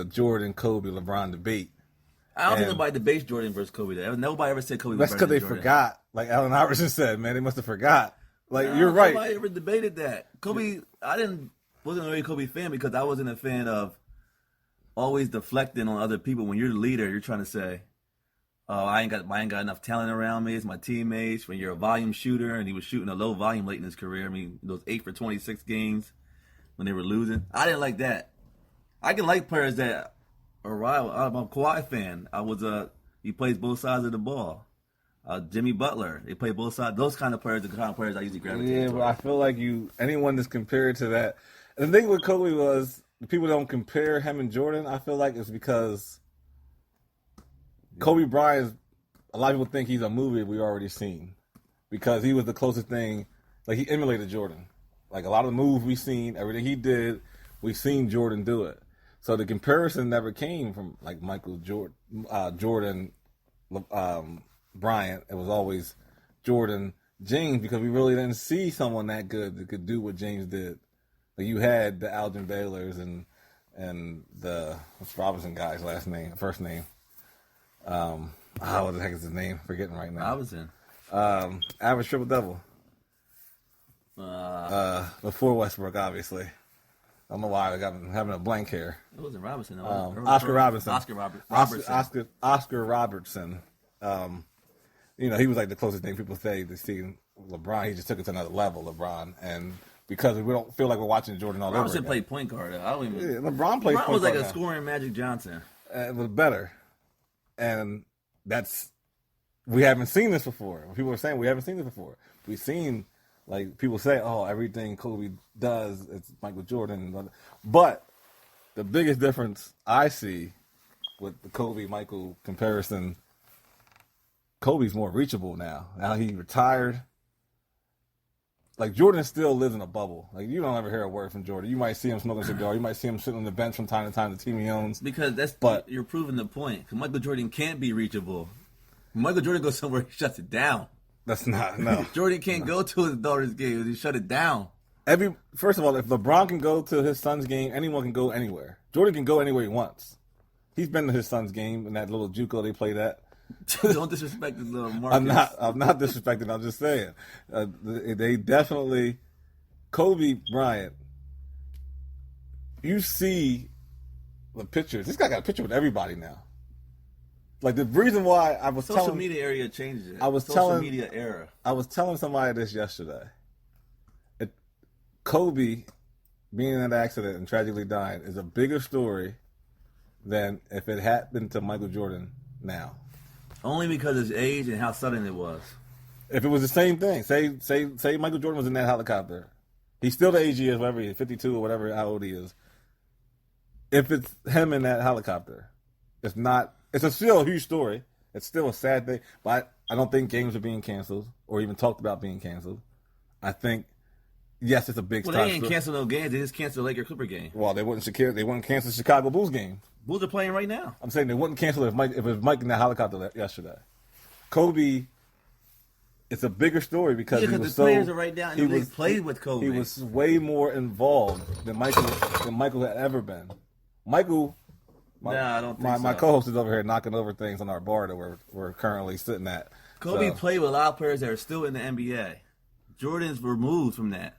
Jordan, Kobe, LeBron debate. I don't think nobody debates Jordan versus Kobe. Nobody ever said Kobe was better than Jordan. That's because they forgot. Like Allen Iverson said, man, they must have forgot. You're right. Nobody ever debated that. Kobe, wasn't really a Kobe fan because I wasn't a fan of always deflecting on other people. When you're the leader, you're trying to say, "Oh, I ain't got enough talent around me. It's my teammates." When you're a volume shooter, and he was shooting a low volume late in his career. I mean, those 8 for 26 games when they were losing. I didn't like that. I can like players that are rival. I'm a Kawhi fan. He plays both sides of the ball. Jimmy Butler, they play both sides. Those kind of players are the kind of players I usually gravitate towards. But I feel like anyone that's compared to that. And the thing with Kobe was people don't compare him and Jordan. I feel like it's because Kobe Bryant. A lot of people think he's a movie we already seen because he was the closest thing. Like he emulated Jordan. Like a lot of the moves we've seen, everything he did, we've seen Jordan do it. So the comparison never came from like Michael Jordan, Bryant. It was always Jordan, James, because we really didn't see someone that good that could do what James did. Like you had the Alvin Baylors and the what's Robinson guy's first name. What the heck is his name? Forgetting right now. Robinson. Average triple double. Before Westbrook, obviously. I don't know why I'm having a blank here. It wasn't Robinson. Oscar Robertson. Oscar Robertson. He was like the closest thing people say to seeing LeBron. He just took it to another level, LeBron. And because we don't feel like we're watching Jordan all over again. Robertson played point guard. LeBron played point guard. Was like a scoring Magic Johnson. It was better. And we haven't seen this before. People are saying we haven't seen this before. We've seen, like, people say, oh, everything Kobe does, it's Michael Jordan. But the biggest difference I see with the Kobe-Michael comparison, Kobe's more reachable now. Now he retired. Like, Jordan still lives in a bubble. Like, you don't ever hear a word from Jordan. You might see him smoking a cigar. You might see him sitting on the bench from time to time, the team he owns. Because you're proving the point. Because Michael Jordan can't be reachable. When Michael Jordan goes somewhere, he shuts it down. That's not, no. Jordan can't go to his daughter's game. He shut it down. First of all, if LeBron can go to his son's game, anyone can go anywhere. Jordan can go anywhere he wants. He's been to his son's game in that little JUCO they played at. Don't disrespect his little Marcus. I'm not disrespecting. I'm just saying. They definitely, Kobe Bryant, you see the pictures. This guy got a picture with everybody now. Like the reason why I was social media area changes it. Media era. I was telling somebody this yesterday. Kobe being in that accident and tragically dying is a bigger story than if it happened to Michael Jordan now. Only because of his age and how sudden it was. If it was the same thing, say Michael Jordan was in that helicopter, he's still the age he is, whatever he is, 52 or whatever, how old he is. If it's him in that helicopter, it's still a huge story. It's still a sad thing, but I don't think games are being canceled or even talked about being canceled. I think, yes, it's a big story. Well, they ain't cancel no games. They just canceled the Laker-Clipper game. Well, they wouldn't cancel the Chicago Bulls game. Bulls are playing right now. I'm saying they wouldn't cancel it if it was Mike in that helicopter yesterday. Kobe, it's a bigger story because he was the players are right down. They played with Kobe. He was way more involved than Michael had ever been. Michael My, no, I don't think my so. co-host is over here knocking over things on our bar that we're currently sitting at. Kobe played with a lot of players that are still in the NBA. Jordan's removed from that.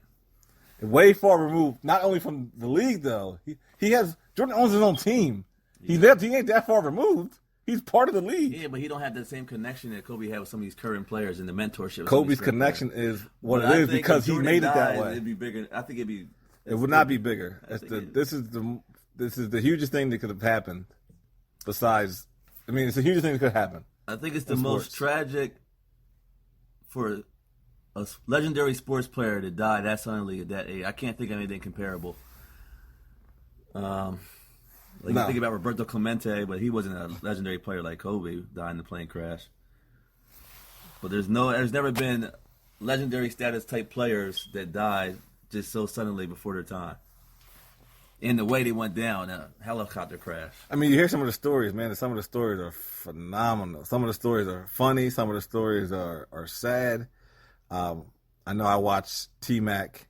Way far removed, not only from the league though. Jordan owns his own team. He ain't that far removed. He's part of the league. Yeah, but he don't have the same connection that Kobe had with some of these current players and the mentorship. Kobe's connection is what it is because he made it that way. It'd be bigger. I think it would not be bigger. This is the hugest thing that could have happened. Besides, I mean, it's the hugest thing that could happen. I think it's the most tragic for a legendary sports player to die that suddenly at that age. I can't think of anything comparable. You think about Roberto Clemente, but he wasn't a legendary player like Kobe, died in the plane crash. But there's never been legendary status type players that died just so suddenly before their time. In the way they went down, a helicopter crash. I mean, you hear some of the stories, man. Some of the stories are phenomenal. Some of the stories are funny. Some of the stories are sad. I know I watched T-Mac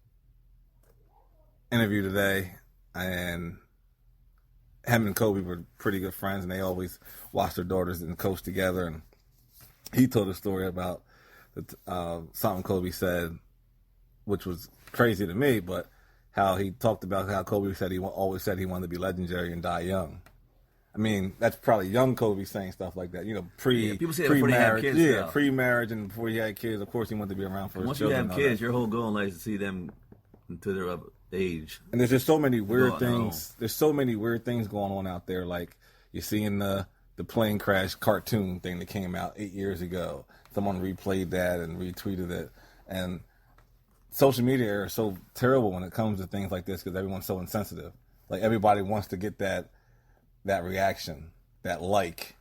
interview today, and him and Kobe were pretty good friends, and they always watched their daughters and coach together. And he told a story about something Kobe said, which was crazy to me, but how he talked about how Kobe said always said he wanted to be legendary and die young. I mean, that's probably young Kobe saying stuff like that. You know, people say before they have kids. Yeah, pre-marriage and before he had kids. Of course, he wanted to be around for his children. Once you have kids, your whole goal in life is to see them to their age. And there's just so many weird things. There's so many weird things going on out there. Like you're seeing the plane crash cartoon thing that came out 8 years ago. Someone replayed that and retweeted it. And social media are so terrible when it comes to things like this because everyone's so insensitive. Like everybody wants to get that reaction, that like,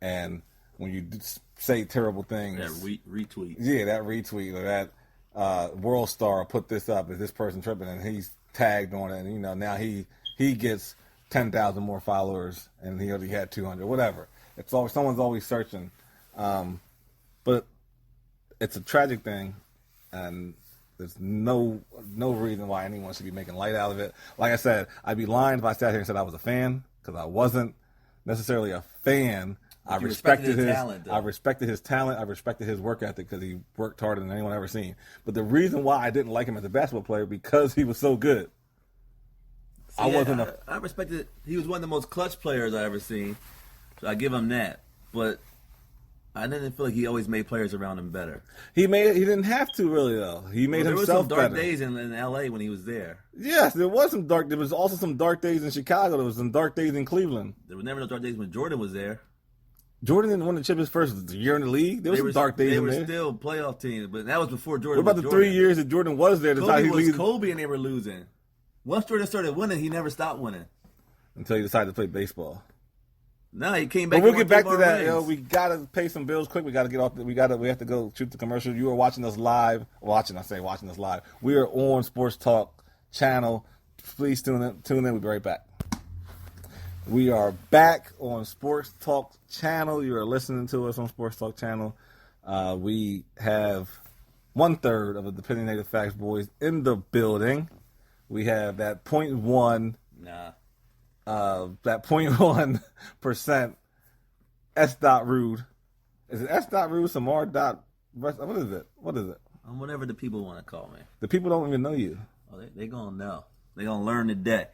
and when you say terrible things, that retweet. Yeah, that retweet or that World Star put this up. Is this person tripping? And he's tagged on it. And now he gets 10,000 more followers, and he already had 200. Whatever. It's always someone's always searching, but it's a tragic thing, and there's no reason why anyone should be making light out of it. Like I said, I'd be lying if I sat here and said I was a fan, because I wasn't necessarily a fan. I respected his talent. I respected his talent. I respected his work ethic because he worked harder than anyone I've ever seen. But the reason why I didn't like him as a basketball player because he was so good. I respected. He was one of the most clutch players I ever seen, so I give him that. But I didn't feel like he always made players around him better. He didn't have to really though. He made himself better. There were some dark days in L.A. when he was there. Yes, there was some dark. There was also some dark days in Chicago. There was some dark days in Cleveland. There were never no dark days when Jordan was there. Jordan didn't win the chip his first year in the league. There was some dark days in there. They were still playoff teams, but that was before Jordan. What about the 3 years that Jordan was there? Kobe was Kobe and they were losing. Once Jordan started winning, he never stopped winning until he decided to play baseball. No, he came back. But we'll get back to that. Yo, we gotta pay some bills quick. We gotta get off. We have to go shoot the commercial. You are watching us live. Watching us live. We are on Sports Talk channel. Please tune in. We'll be right back. We are back on Sports Talk channel. You are listening to us on Sports Talk channel. We have 1/3 of the Depending Native Facts boys in the building. We have that 0.1. That 0.1% S. Rude. Is it S. Rude? Samar. What is it? Whatever the people want to call me. The people don't even know you. Oh, they gonna know. They gonna learn today.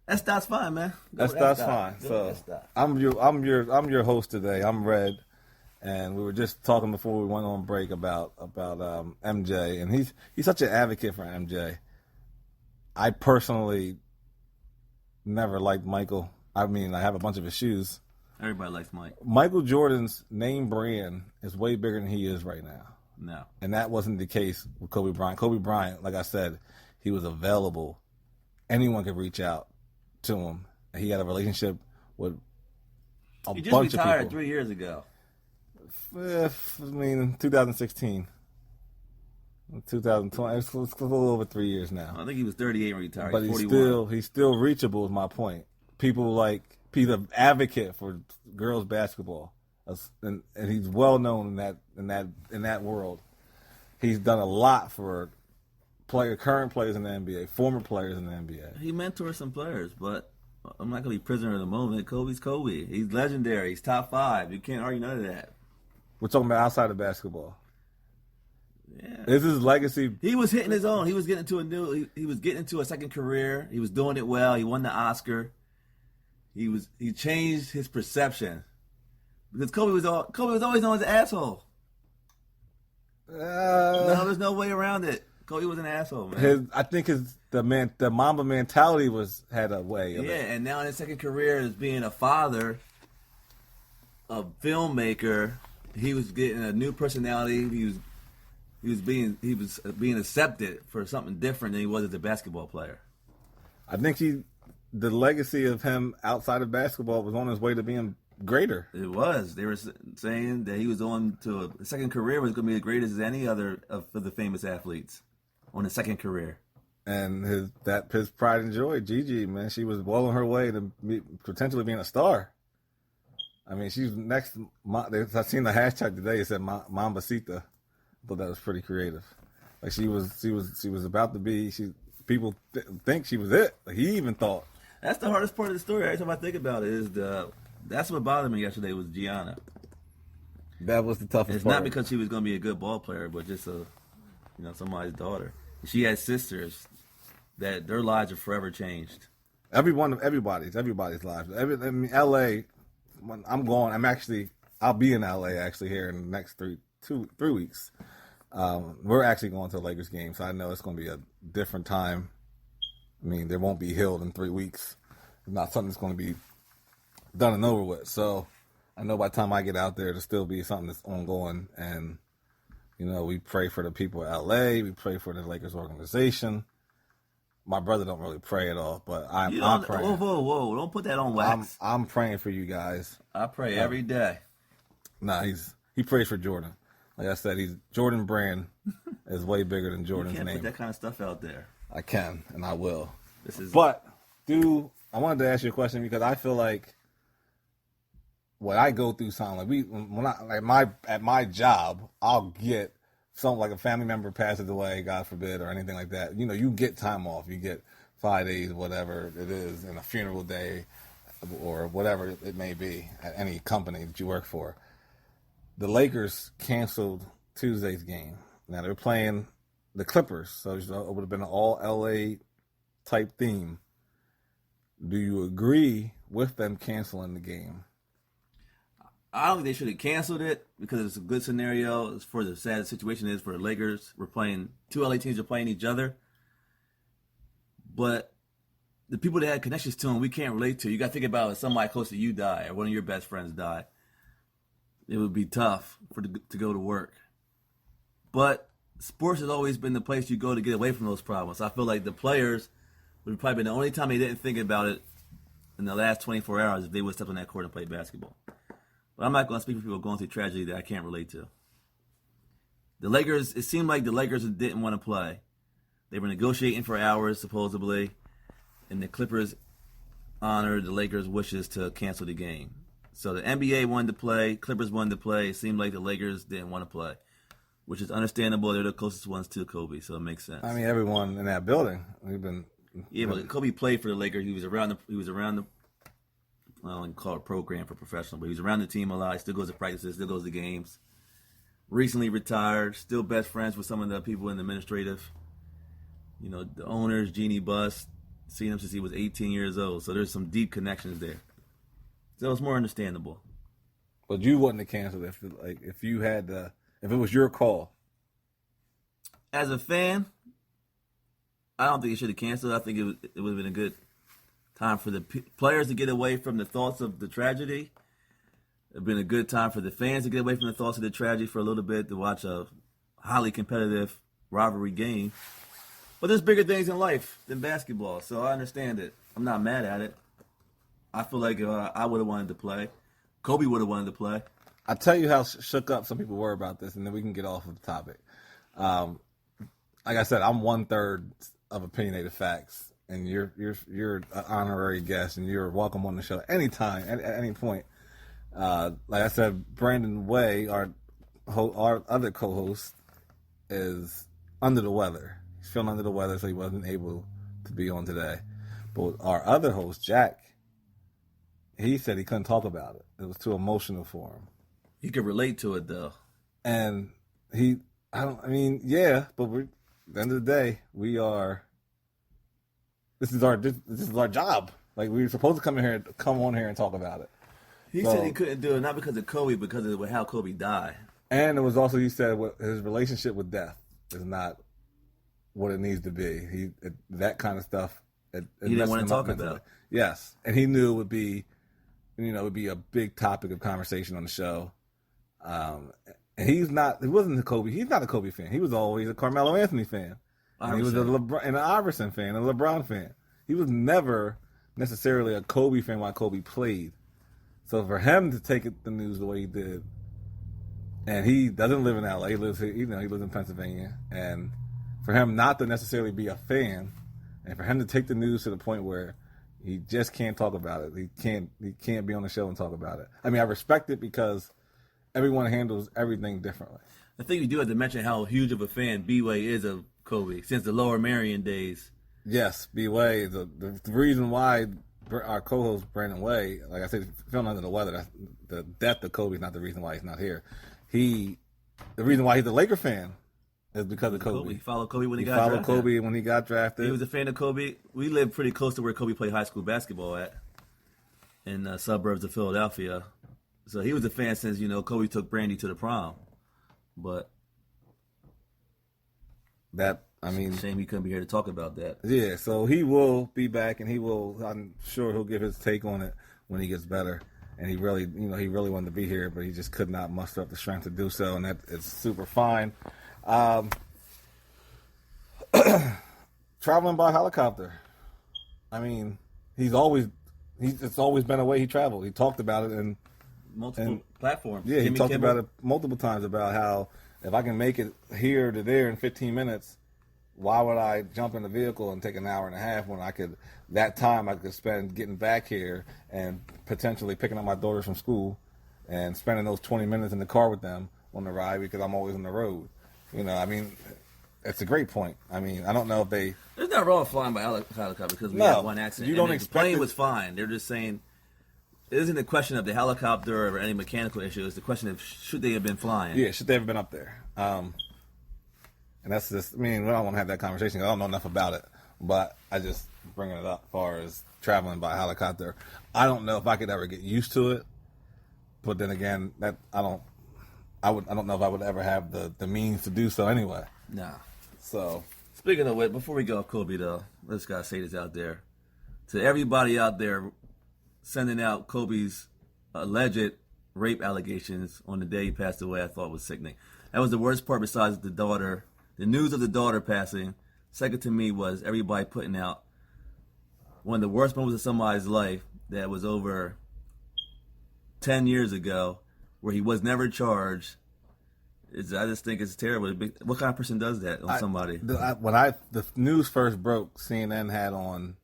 S. fine, man. S. fine. So I'm your host today. I'm Red, and we were just talking before we went on break about MJ, and he's such an advocate for MJ. I personally never liked Michael. I mean, I have a bunch of his shoes. Everybody likes Mike. Michael Jordan's name brand is way bigger than he is right now. No. And that wasn't the case with Kobe Bryant. Kobe Bryant, like I said, he was available. Anyone could reach out to him. And he had a relationship with a bunch of people. He just retired 3 years ago. 2016. 2020. It's a little over 3 years now. I think he was 38 when he retired. But he's still reachable. Is my point. He's an advocate for girls basketball, and he's well known in that world. He's done a lot for current players in the NBA, former players in the NBA. He mentors some players, but I'm not gonna be prisoner of the moment. Kobe's Kobe. He's legendary. He's top 5. You can't argue none of that. We're talking about outside of basketball. Yeah. This is his legacy. He was hitting his own. He was getting into he was getting into a second career. He was doing it well. He won the Oscar. He changed his perception. Because Kobe was always known as an asshole. No, there's no way around it. Kobe was an asshole, man. I think the Mamba mentality had a way of it. Yeah, and now in his second career as being a father, a filmmaker, he was getting a new personality. He was being accepted for something different than he was as a basketball player. I think the legacy of him outside of basketball was on his way to being greater. It was. They were saying that he was on to a second career was going to be as great as any other of the famous athletes on his second career. And his pride and joy, Gigi, man, she was well on her way to potentially being a star. I mean, she's next. I seen the hashtag today. It said Mambacita. I thought that was pretty creative. Like she was about to be. People think she was it. Like he even thought. That's the hardest part of the story. Every time I think about it, is that's what bothered me yesterday was Gianna. That was the toughest part. It's not because she was going to be a good ball player, but just somebody's daughter. She had sisters that their lives are forever changed. Everybody's lives. LA. When I'm going. I'll be in LA actually here in the next 3 weeks. We're actually going to a Lakers game, so I know it's going to be a different time. I mean, there won't be Hill in 3 weeks. It's not something that's going to be done and over with. So I know by the time I get out there, it'll still be something that's ongoing. And, we pray for the people of LA. We pray for the Lakers organization. My brother don't really pray at all, but I'm praying. Whoa. Don't put that on wax. I'm praying for you guys. I pray every day. Nah, he prays for Jordan. Like I said, Jordan brand is way bigger than Jordan's name. You can't name. put that kind of stuff out there. I can, and I will. I wanted to ask you a question because I feel like when I go through something, at my job, I'll get something like a family member passes away, God forbid, or anything like that. You get time off. You get 5 days, whatever it is, in a funeral day or whatever it may be at any company that you work for. The Lakers canceled Tuesday's game. Now they're playing the Clippers, so it would have been an all LA type theme. Do you agree with them canceling the game? I don't think they should have canceled it because it's a good scenario. It's for the sad situation is for the Lakers. Two LA teams are playing each other. But the people that had connections to them, we can't relate to. You got to think about if somebody close to you die or one of your best friends die. It would be tough to go to work. But sports has always been the place you go to get away from those problems. I feel like the players would have probably been the only time they didn't think about it in the last 24 hours if they would step on that court and play basketball. But I'm not going to speak for people going through tragedy that I can't relate to. The Lakers, it seemed like the Lakers didn't want to play. They were negotiating for hours, supposedly, and the Clippers honored the Lakers' wishes to cancel the game. So the NBA wanted to play, Clippers wanted to play. It seemed like the Lakers didn't want to play, which is understandable. They're the closest ones to Kobe, so it makes sense. I mean, everyone in that building, but Kobe played for the Lakers. He was around the I don't call it program for professional, but he was around the team a lot. He still goes to practices, still goes to games. Recently retired, still best friends with some of the people in the administrative. The owners, Jeannie Buss, seen him since he was 18 years old. So there's some deep connections there. So it's more understandable. But you wouldn't have canceled if it was your call. As a fan, I don't think it should have canceled. I think it would have been a good time for the players to get away from the thoughts of the tragedy. It would have been a good time for the fans to get away from the thoughts of the tragedy for a little bit to watch a highly competitive rivalry game. But there's bigger things in life than basketball, so I understand it. I'm not mad at it. I feel like I would have wanted to play. Kobe would have wanted to play. I'll tell you how shook up some people were about this, and then we can get off of the topic. Like I said, I'm 1/3 of Opinionated Facts, and you're an honorary guest, and you're welcome on the show anytime, at any point. Like I said, Brandon Way, our other co-host, is under the weather. He's feeling under the weather, so he wasn't able to be on today. But our other host, Jack, he said he couldn't talk about it. It was too emotional for him. He could relate to it though. And yeah, but at the end of the day, this is our job. Like, we were supposed to come on here and talk about it. He said he couldn't do it not because of Kobe, because of how Kobe died. And it was also, he said, his relationship with death is not what it needs to be. That kind of stuff. He didn't want to talk about it. Yes, and he knew it would be a big topic of conversation on the show. And he's not a Kobe fan. He was always a Carmelo Anthony fan. And he was an Iverson fan, a LeBron fan. He was never necessarily a Kobe fan while Kobe played. So for him to take the news the way he did, and he doesn't live in LA, he lives in Pennsylvania, and for him not to necessarily be a fan, and for him to take the news to the point where he just can't talk about it. He can't be on the show and talk about it. I mean, I respect it because everyone handles everything differently. I think you do have to mention how huge of a fan B-Way is of Kobe since the Lower Merion days. Yes, B-Way. The reason why our co-host Brandon Way, like I said, feeling under the weather, the death of Kobe is not the reason why he's not here. The reason why he's a Laker fan is because of Kobe. He followed Kobe when he got drafted. Kobe when he got drafted. He was a fan of Kobe. We lived pretty close to where Kobe played high school basketball at, in the suburbs of Philadelphia. So he was a fan since, Kobe took Brandy to the prom. But shame he couldn't be here to talk about that. Yeah, so he will be back, and I'm sure he'll give his take on it when he gets better. And he really wanted to be here, but he just could not muster up the strength to do so, and that is super fine. Traveling by helicopter. I mean, it's always been a way he traveled. He talked about it in multiple platforms. Yeah, he talked about it multiple times about how if I can make it here to there in 15 minutes, why would I jump in the vehicle and take an hour and a half when I could spend getting back here and potentially picking up my daughters from school and spending those 20 minutes in the car with them on the ride because I'm always on the road. It's a great point. I mean, I don't know if there's nothing wrong with flying by helicopter because we had one accident. You don't expect the plane was fine. They're just saying it isn't a question of the helicopter or any mechanical issue. It's the question of should they have been flying. Yeah, should they have been up there? And that's just, I don't want to have that conversation. I don't know enough about it, but I just bringing it up as far as traveling by helicopter. I don't know if I could ever get used to it, but then again, I don't know if I would ever have the means to do so anyway. Nah. So speaking of which, before we go off Kobe though, let's gotta say this out there to everybody out there sending out Kobe's alleged rape allegations on the day he passed away. I thought was sickening. That was the worst part besides the daughter. The news of the daughter passing, second to me, was everybody putting out one of the worst moments of somebody's life that was over 10 years ago, where he was never charged. I just think it's terrible. What kind of person does that on somebody? When the news first broke, CNN had on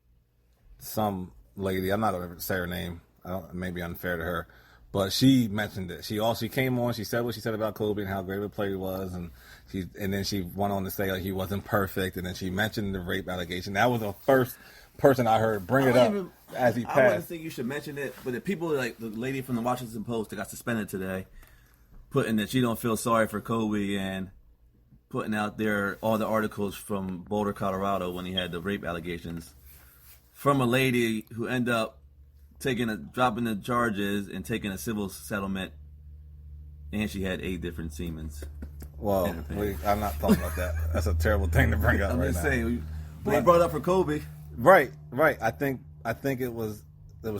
some lady. I'm not going to say her name. It may be unfair to her. But she mentioned it. She came on. She said what she said about Kobe and how great of a player he was, and then she went on to say like he wasn't perfect, and then she mentioned the rape allegation. That was the first person I heard bring it up as he passed. I wouldn't think you should mention it, but the people like the lady from the Washington Post that got suspended today, putting that she don't feel sorry for Kobe and putting out there all the articles from Boulder, Colorado when he had the rape allegations from a lady who ended up dropping the charges and taking a civil settlement, and she had 8 different semens. Well, I'm not talking about that. That's a terrible thing to bring up right now. I'm just saying, but he brought it up for Kobe. Right. I think it was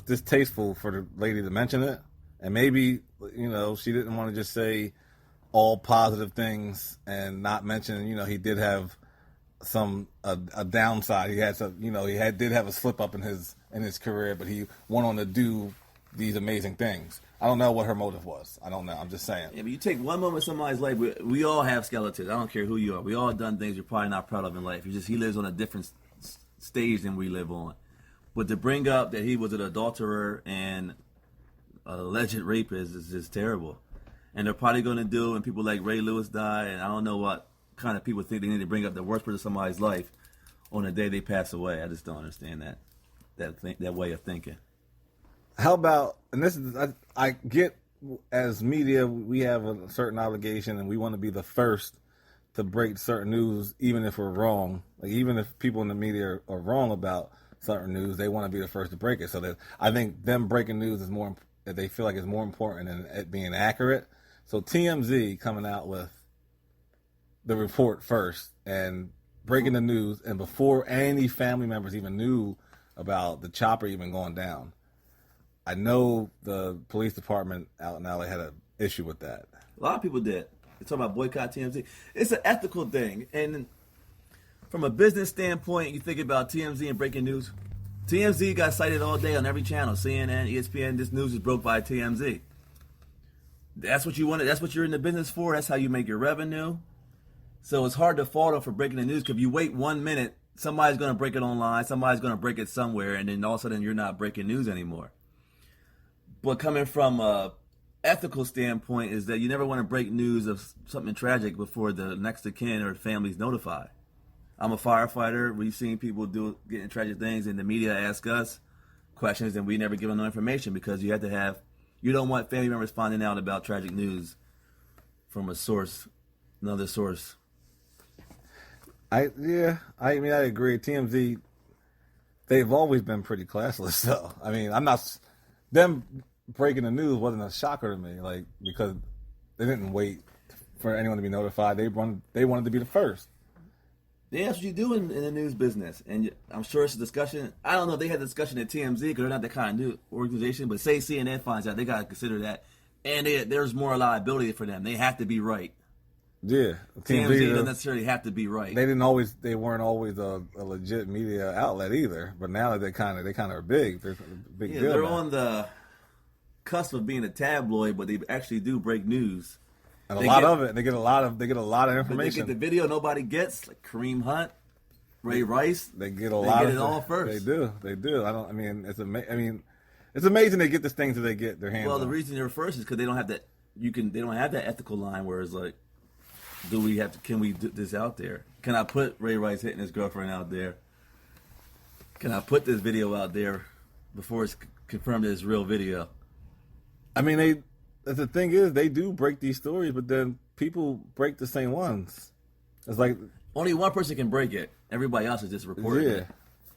distasteful for the lady to mention it, and maybe she didn't want to just say all positive things and not mention he did have a downside. He had some did have a slip up in his career, but he went on to do these amazing things. I don't know what her motive was. I don't know. I'm just saying. Yeah, but you take one moment of somebody's life. We all have skeletons. I don't care who you are. We all have done things you're probably not proud of in life. He lives on a different stage than we live on. But to bring up that he was an adulterer and an alleged rapist is just terrible. And they're probably going to do when people like Ray Lewis die, and I don't know what kind of people think they need to bring up the worst part of somebody's life on the day they pass away. I just don't understand that way of thinking. How about, and this is, I get, as media, we have a certain obligation and we want to be the first to break certain news, even if we're wrong. Like, even if people in the media are wrong about certain news, they want to be the first to break it. So that I think them breaking news is more, they feel like it's more important than it being accurate. So TMZ coming out with the report first and breaking the news, and before any family members even knew about the chopper even going down. I know the police department out in LA had an issue with that. A lot of people did. They're talking about boycott TMZ. It's an ethical thing. And from a business standpoint, you think about TMZ and breaking news. TMZ got cited all day on every channel. CNN, ESPN, this news is broke by TMZ. That's what you wanted. That's what you're in the business for. That's how you make your revenue. So it's hard to fault them for breaking the news, because if you wait 1 minute, somebody's going to break it online, somebody's going to break it somewhere, and then all of a sudden you're not breaking news anymore. But coming from a ethical standpoint is that you never want to break news of something tragic before the next of kin or family's notified. I'm a firefighter. We've seen people getting tragic things, and the media ask us questions, and we never give them no information, because you don't want family members finding out about tragic news from another source. I agree. TMZ, they've always been pretty classless, though. I mean, them breaking the news wasn't a shocker to me, like, because they didn't wait for anyone to be notified. They wanted to be the first. Yeah, that's what you do in the news business. And I'm sure it's a discussion. I don't know if they had a discussion at TMZ, because they're not that kind of new organization, but say CNN finds out, they got to consider that. And there's more liability for them. They have to be right. Yeah. TMZ doesn't necessarily have to be right. They weren't always a legit media outlet either, but now that they kind of are big. They're a big deal. They're now. on the cusp of being a tabloid, but they actually do break news. And they get a lot of information. They get the video nobody gets, like Kareem Hunt, Ray Rice. They get it all first. They do. It's amazing they get the things that they get their hands on. Well, the reason they're first is because they don't have that. They don't have that ethical line where it's like, can we do this out there? Can I put Ray Rice hitting his girlfriend out there? Can I put this video out there before it's confirmed that it's real video? I mean, the thing is, they do break these stories, but then people break the same ones. It's like only one person can break it. Everybody else is just reporting it.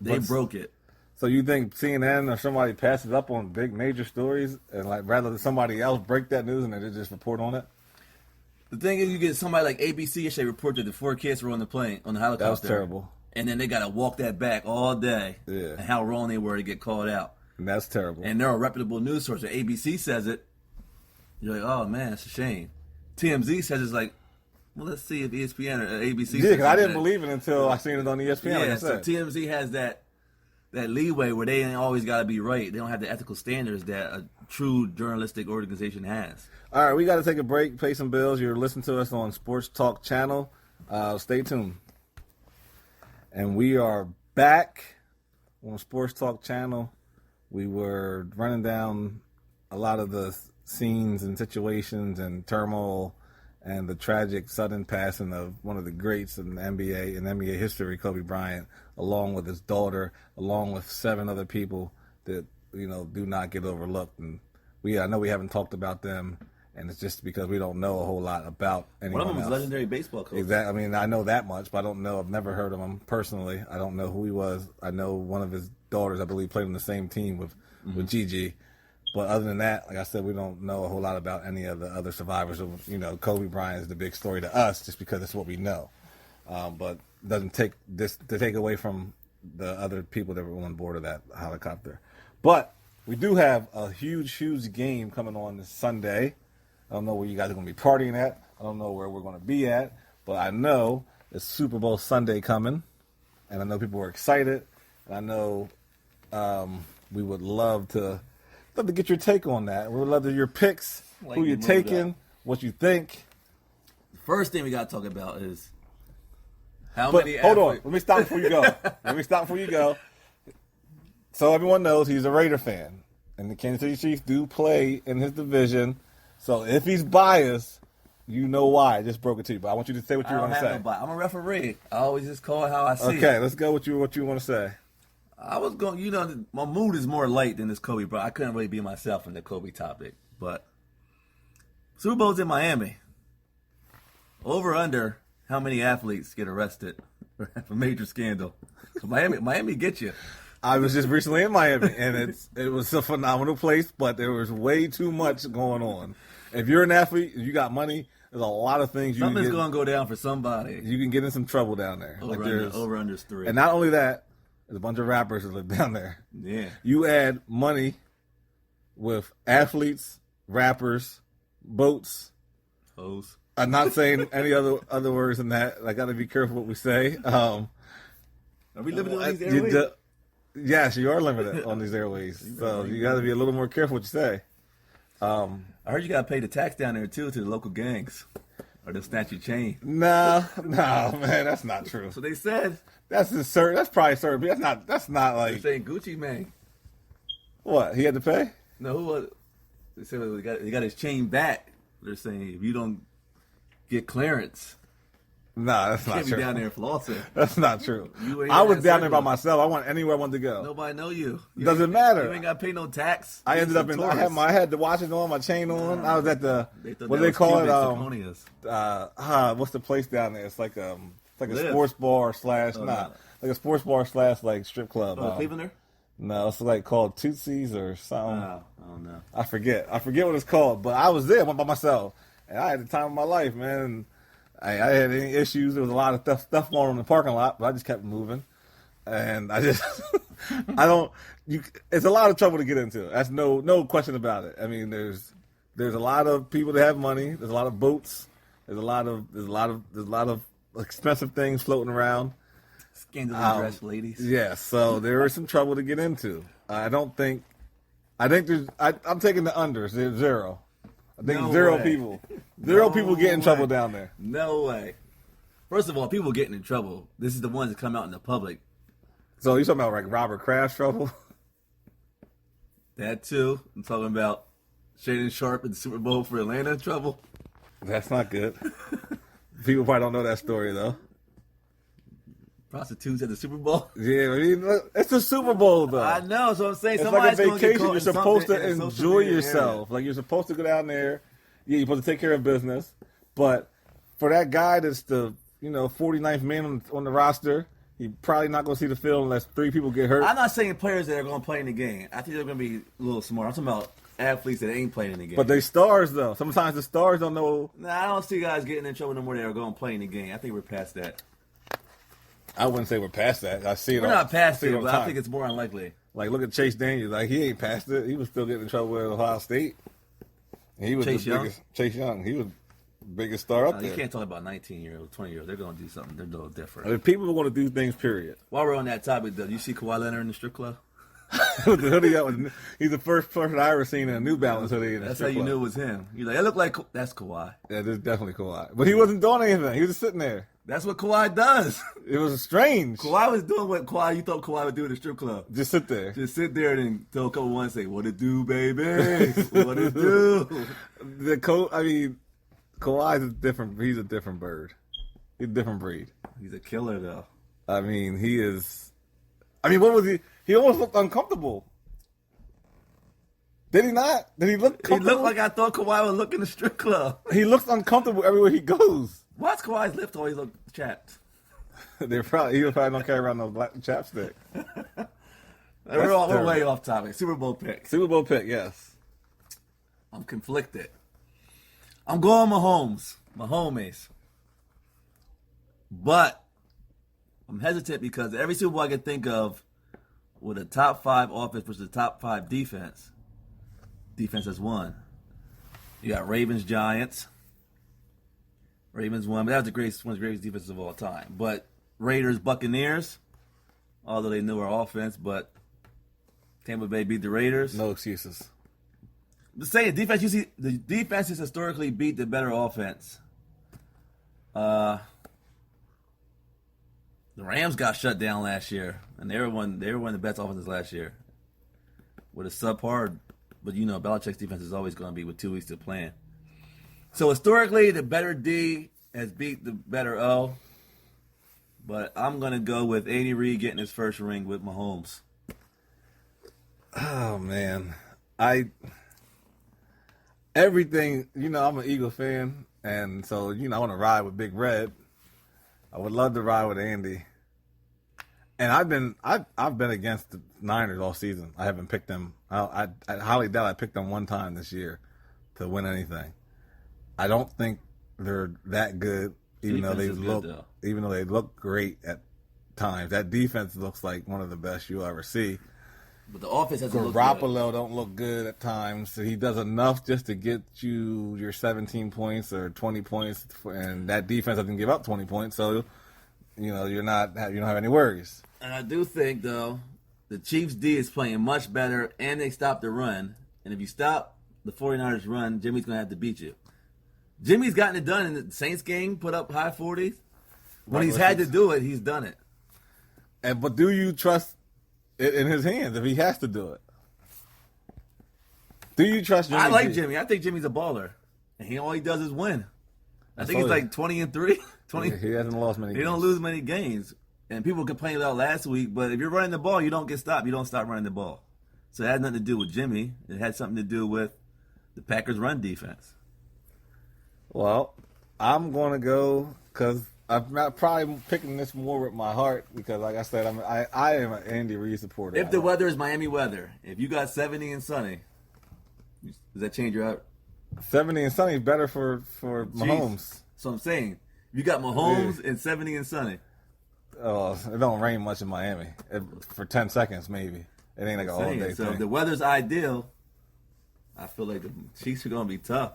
They broke it. So you think CNN or somebody passes up on big major stories, and like rather than somebody else break that news and they just report on it? The thing is, you get somebody like ABC yesterday report that the 4 kids were on the plane, on the helicopter. That was terrible. And then they got to walk that back all day. Yeah. And how wrong they were to get called out. And that's terrible. And they're a reputable news source. When ABC says it, you're like, oh, man, it's a shame. TMZ says it's like, well, let's see if ESPN or ABC says yeah, because I didn't believe it until I seen it on ESPN. Yeah, like I so said. TMZ has that leeway where they ain't always got to be right. They don't have the ethical standards that a true journalistic organization has. All right, we got to take a break, pay some bills. You're listening to us on Sports Talk Channel. Stay tuned. And we are back on Sports Talk Channel. We were running down a lot of the scenes and situations and turmoil and the tragic sudden passing of one of the greats in the NBA, in NBA history, Kobe Bryant, along with his daughter, along with 7 other people that, do not get overlooked. And I know we haven't talked about them, and it's just because we don't know a whole lot about anyone else. One of them was legendary baseball coach. Exactly. I mean, I know that much, but I don't know. I've never heard of him personally. I don't know who he was. I know one of his daughters, I believe, played on the same team with Gigi. But other than that, like I said, we don't know a whole lot about any of the other survivors. Kobe Bryant is the big story to us just because it's what we know. But it doesn't take this to take away from the other people that were on board of that helicopter. But we do have a huge, huge game coming on this Sunday. I don't know where you guys are going to be partying at. I don't know where we're going to be at. But I know it's Super Bowl Sunday coming. And I know people are excited. And I know we would love to get your take on that. We would love to hear your picks, who you're taking, what you think. The first thing we got to talk about is Hold on. Let me stop before you go. So everyone knows he's a Raider fan. And the Kansas City Chiefs do play in his division. So if he's biased, you know why. I just broke it to you. But I want you to say what you want to say. I'm a referee. I always just call it how I see it. Okay, let's go with what you want to say. I was going, my mood is more light than this Kobe, bro. I couldn't really be myself in the Kobe topic. But Super Bowl's in Miami. Over under how many athletes get arrested for a major scandal. So Miami gets you. I was just recently in Miami, and it was a phenomenal place, but there was way too much going on. If you're an athlete, if you got money, there's a lot of things something's going to go down for somebody. You can get in some trouble down there. Over under's 3. And not only that, there's a bunch of rappers that live down there. Yeah. You add money with athletes, rappers, boats, hoes. I'm not saying any other words than that. I got to be careful what we say. Are we limited on these airways? Yes, you are limited on these airways. So you got to be a little more careful what you say. I heard you got to pay the tax down there too to the local gangs, or they'll snatch your chain. No, man, that's not true. So they said. That's absurd. That's probably absurd. But that's not like. They're saying Gucci Mane. What, he had to pay? No, who was it? They said he got his chain back. They're saying if you don't get clearance. Nah, that's not true. Can't be down there flossing. That's not true. I was down there by myself. I went anywhere I wanted to go. Nobody know you. Doesn't matter. You ain't got to pay no tax. I ended up I had the watches on, my chain on. I was at the what do they call it? What's the place down there? It's like a sports bar / like a sports bar / like strip club. Cleveland there? No, it's like called Tootsie's or something. I don't know. I forget what it's called. But I was there, went by myself, and I had the time of my life, man. And I had any issues. There was a lot of stuff going on in the parking lot, but I just kept moving. And I just, it's a lot of trouble to get into. That's no question about it. I mean, there's a lot of people that have money. There's a lot of boats. There's a lot of expensive things floating around. Scandalous dressed ladies. Yeah, so there is some trouble to get into. I'm taking the unders. There's 0. I think zero people get in trouble down there. No way. First of all, people getting in trouble. This is the ones that come out in the public. So you're talking about like Robert Kraft trouble? That too. I'm talking about Shannon Sharp in the Super Bowl for Atlanta trouble. That's not good. People probably don't know that story though. Prostitutes at the Super Bowl? Yeah, I mean, it's the Super Bowl, though. I know, so I'm saying it's like a vacation. You're supposed to enjoy yourself. Like, you're supposed to go down there. Yeah, you're supposed to take care of business. But for that guy that's the 49th man on the roster, he's probably not going to see the field unless 3 people get hurt. I'm not saying players that are going to play in the game. I think they're going to be a little smart. I'm talking about athletes that ain't playing in the game. But they stars, though. Sometimes the stars don't know. Nah, I don't see guys getting in trouble no more that are going to play in the game. I think we're past that. I wouldn't say we're past that. I see it. We're not past it, but I think it's more unlikely. Like, look at Chase Daniels. Like, he ain't past it. He was still getting in trouble with Ohio State. He was Chase Young. He was the biggest star up there. You can't talk about 19-year-olds, 20-year-olds. They're going to do something. They're a little different. I mean, people are going to do things, period. While we're on that topic, though, you see Kawhi Leonard in the strip club? With the hoodie on. He's the first person I ever seen in a New Balance hoodie. That's how you knew it was him. You're like, it looked like that's Kawhi. Yeah, that's definitely Kawhi. But he wasn't doing anything. He was just sitting there. That's what Kawhi does. It was strange. Kawhi was doing what you thought Kawhi would do in the strip club. Just sit there. Just sit there and then tell a couple ones, say, what it do, baby? What it do? Kawhi's he's a different bird. He's a different breed. He's a killer, though. I mean, he is. I mean, what was he? He almost looked uncomfortable. Did he not? Did he look comfortable? He looked like I thought Kawhi would look in the strip club. He looks uncomfortable everywhere he goes. Why's Kawhi's lips always look chapped? He probably don't carry around no black chapstick. We're way off topic. Super Bowl pick. Super Bowl pick, yes. I'm conflicted. I'm going Mahomes. My homies. But I'm hesitant because every Super Bowl I can think of with a top 5 offense versus a top 5 defense, defense has won. You got Ravens, Giants. Ravens won, but that was one of the greatest defenses of all time. But Raiders, Buccaneers, although they knew our offense, but Tampa Bay beat the Raiders. No excuses. The saying defense, the defense has historically beat the better offense. The Rams got shut down last year, and they were one of the best offenses last year. With a subpar, but Belichick's defense is always going to be with 2 weeks to plan. So historically, the better D has beat the better O. But I'm going to go with Andy Reid getting his first ring with Mahomes. Oh man, everything. I'm an Eagle fan, and so I want to ride with Big Red. I would love to ride with Andy. And I've been against the Niners all season. I haven't picked them. I highly doubt I picked them one time this year to win anything. I don't think they're that good, even though they look great at times. That defense looks like one of the best you'll ever see. But the offense has Garoppolo don't look good at times. So he does enough just to get you your 17 points or 20 points, and that defense doesn't give up 20 points. So you don't have any worries. And I do think though the Chiefs D is playing much better, and they stopped the run. And if you stop the 49ers run, Jimmy's gonna have to beat you. Jimmy's gotten it done in the Saints game, put up high 40s. When he's had to do it, he's done it. But do you trust it in his hands if he has to do it? Do you trust Jimmy? I like Jimmy. I think Jimmy's a baller, and all he does is win. I think he's like 20-3. 20. He hasn't lost many. He don't lose many games, and people complained about last week. But if you're running the ball, you don't get stopped. You don't stop running the ball. So it had nothing to do with Jimmy. It had something to do with the Packers' run defense. Well, I'm going to go because I'm not probably picking this more with my heart because, like I said, I am an Andy Reid supporter. If the weather is Miami weather, if you got 70 and sunny, does that change your? 70 and sunny is better for Mahomes. So I'm saying, you got Mahomes and 70 and sunny. Oh, it don't rain much in Miami for 10 seconds maybe. It ain't like an all day thing. So if the weather's ideal, I feel like the Chiefs are going to be tough.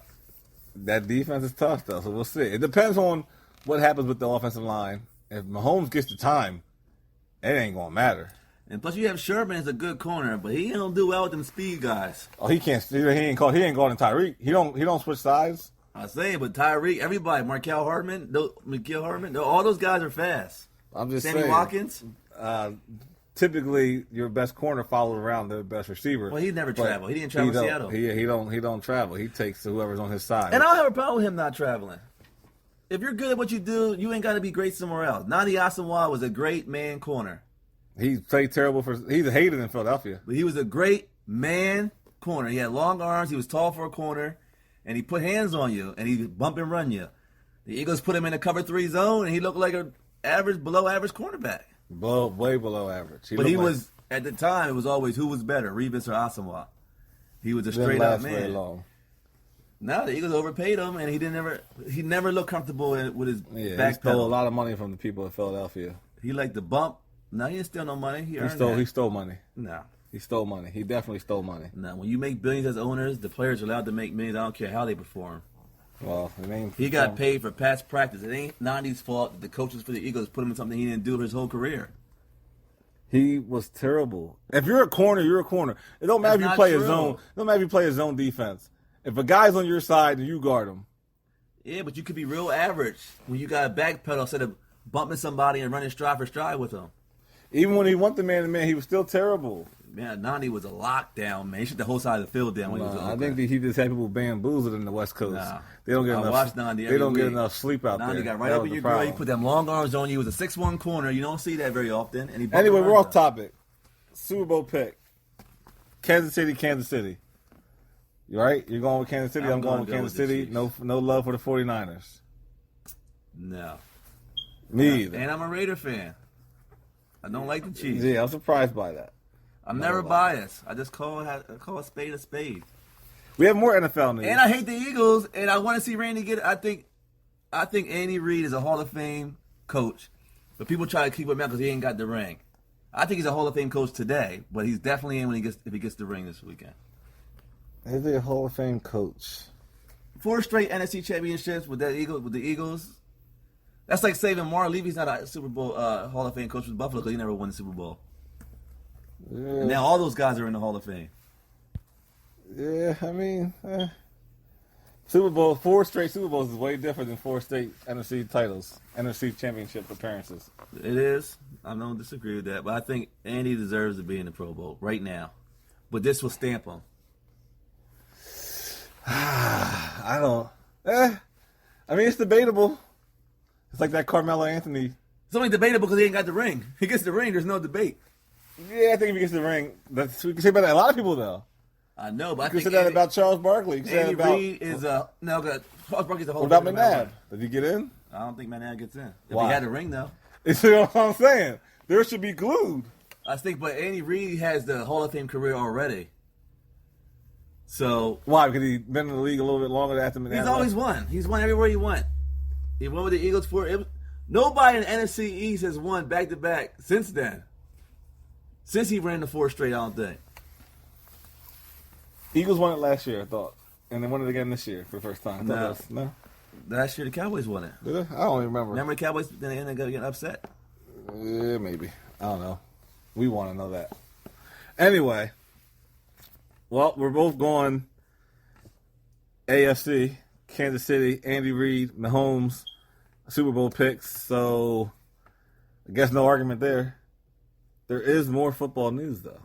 That defense is tough, though, so we'll see. It depends on what happens with the offensive line. If Mahomes gets the time, it ain't going to matter. And plus, you have Sherman as a good corner, but he don't do well with them speed guys. Oh, he can't. He ain't guarding Tyreek. He don't switch sides. I say, but Tyreek, everybody, Markel Hartman, all those guys are fast. I'm just Sammy saying. Watkins. Typically, your best corner follows around the best receiver. Well, he never traveled. He didn't travel to Seattle. He don't travel. He takes whoever's on his side. And I don't have a problem with him not traveling. If you're good at what you do, you ain't got to be great somewhere else. Nani Asamoah was a great man corner. He played terrible he's hated in Philadelphia. But he was a great man corner. He had long arms. He was tall for a corner. And he put hands on you. And he bump and run you. The Eagles put him in a cover 3 zone. And he looked like an below average cornerback. Way below average. Was, at the time, it was always who was better, Revis or Asamoah. He was a straight up man. Very long. Now the Eagles overpaid him, and he never looked comfortable with his back. He stole a lot of money from the people in Philadelphia. He liked to bump. No, he didn't steal no money. He stole money. No. He stole money. He definitely stole money. No, when you make billions as owners, the players are allowed to make millions. I don't care how they perform. Well, he got paid for past practice. It ain't Nani's fault that the coaches for the Eagles put him in something he didn't do his whole career. He was terrible. If you're a corner, you're a corner. It don't matter if you play a zone. It don't matter if you play a zone defense. If a guy's on your side, then you guard him. Yeah, but you could be real average when you got a back pedal instead of bumping somebody and running stride for stride with them. Even when he went the man-to-man, he was still terrible. Man, Nani was a lockdown, man. He shut the whole side of the field down when he was I think he just had people bamboozled in the West Coast. Nah. They don't get enough. They don't get enough sleep out there. Nani got right up in your grill. He put them long arms on you. He was a 6'1" corner. You don't see that very often. And anyway, we're off topic. Super Bowl pick. Kansas City. You right? You're going with Kansas City. I'm going with Kansas City. No love for the 49ers. No. Me either. And I'm a Raider fan. I don't like the Chiefs. Yeah, I'm surprised by that. I'm never biased. I just call a spade a spade. We have more NFL news. And I hate the Eagles, and I want to see Randy get it. I think Andy Reid is a Hall of Fame coach, but people try to keep him out because he ain't got the ring. I think he's a Hall of Fame coach today, but he's definitely in if he gets the ring this weekend. Is he a Hall of Fame coach? 4 straight NFC championships with the Eagles. That's like saving Mark Levy's not a Super Bowl Hall of Fame coach with Buffalo because he never won the Super Bowl. Yeah. And now all those guys are in the Hall of Fame. Yeah, I mean, Super Bowl, 4 straight Super Bowls is way different than 4 straight NFC titles, NFC championship appearances. It is. I don't disagree with that, but I think Andy deserves to be in the Pro Bowl right now. But this will stamp him. I don't. I mean, it's debatable. It's like that Carmelo Anthony. It's only debatable because he ain't got the ring. He gets the ring, there's no debate. Yeah, I think if he gets the ring, we can say about that. A lot of people though. I know, but You I can think say that about Charles Barkley. You can say Andy that about Reid is Charles Barkley's a whole. what about different McNabb? matter. Did he get in? I don't think McNabb gets in. If Why? he had a ring though. You see what I'm saying? There should be glued. I think, but Andy Reid has the Hall of Fame career already. So why? Because he's been in the league a little bit longer after McNabb. He's always won. He's won everywhere he went. He won with the Eagles nobody in the NFC East has won back to back since then. Since he ran the 4 straight, I don't think. Eagles won it last year, I thought, and they won it again this year for the first time. No. Last year the Cowboys won it. Did they? I don't even remember. Remember the Cowboys? Then they ended up getting upset. Yeah, maybe. I don't know. We want to know that. Anyway, well, we're both going AFC, Kansas City, Andy Reid, Mahomes, Super Bowl picks. So I guess no argument there. There is more football news, though.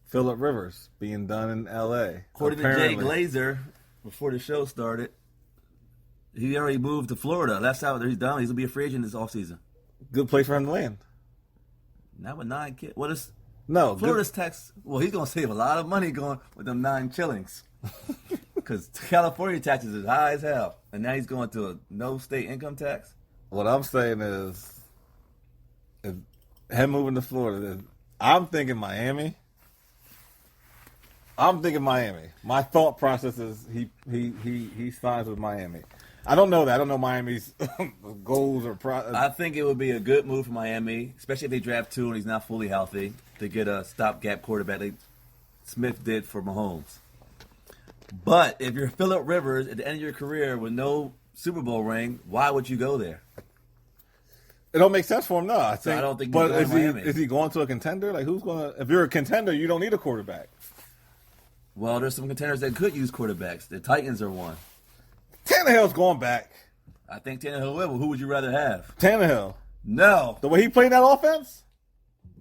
Phillip Rivers being done in L.A. According to Jay Glazer, before the show started, he already moved to Florida. That's how he's done. He's going to be a free agent this offseason. Good place for him to land. Not with 9 kids. What is... No. Florida's tax... Well, he's going to save a lot of money going with them 9 chillings. Because California taxes is high as hell. And now he's going to a no state income tax. What I'm saying is him moving to Florida. I'm thinking Miami. My thought process is he signs with Miami. I don't know that. I don't know Miami's goals or I think it would be a good move for Miami, especially if they draft 2 and he's not fully healthy, to get a stopgap quarterback like Smith did for Mahomes. But if you're Phillip Rivers at the end of your career with no Super Bowl ring, why would you go there? It don't make sense for him, no. I don't think. But is he going to a contender? Like, who's going to? If you're a contender, you don't need a quarterback. Well, there's some contenders that could use quarterbacks. The Titans are one. Tannehill's going back. I think Tannehill will. Who would you rather have? Tannehill. No. The way he played that offense?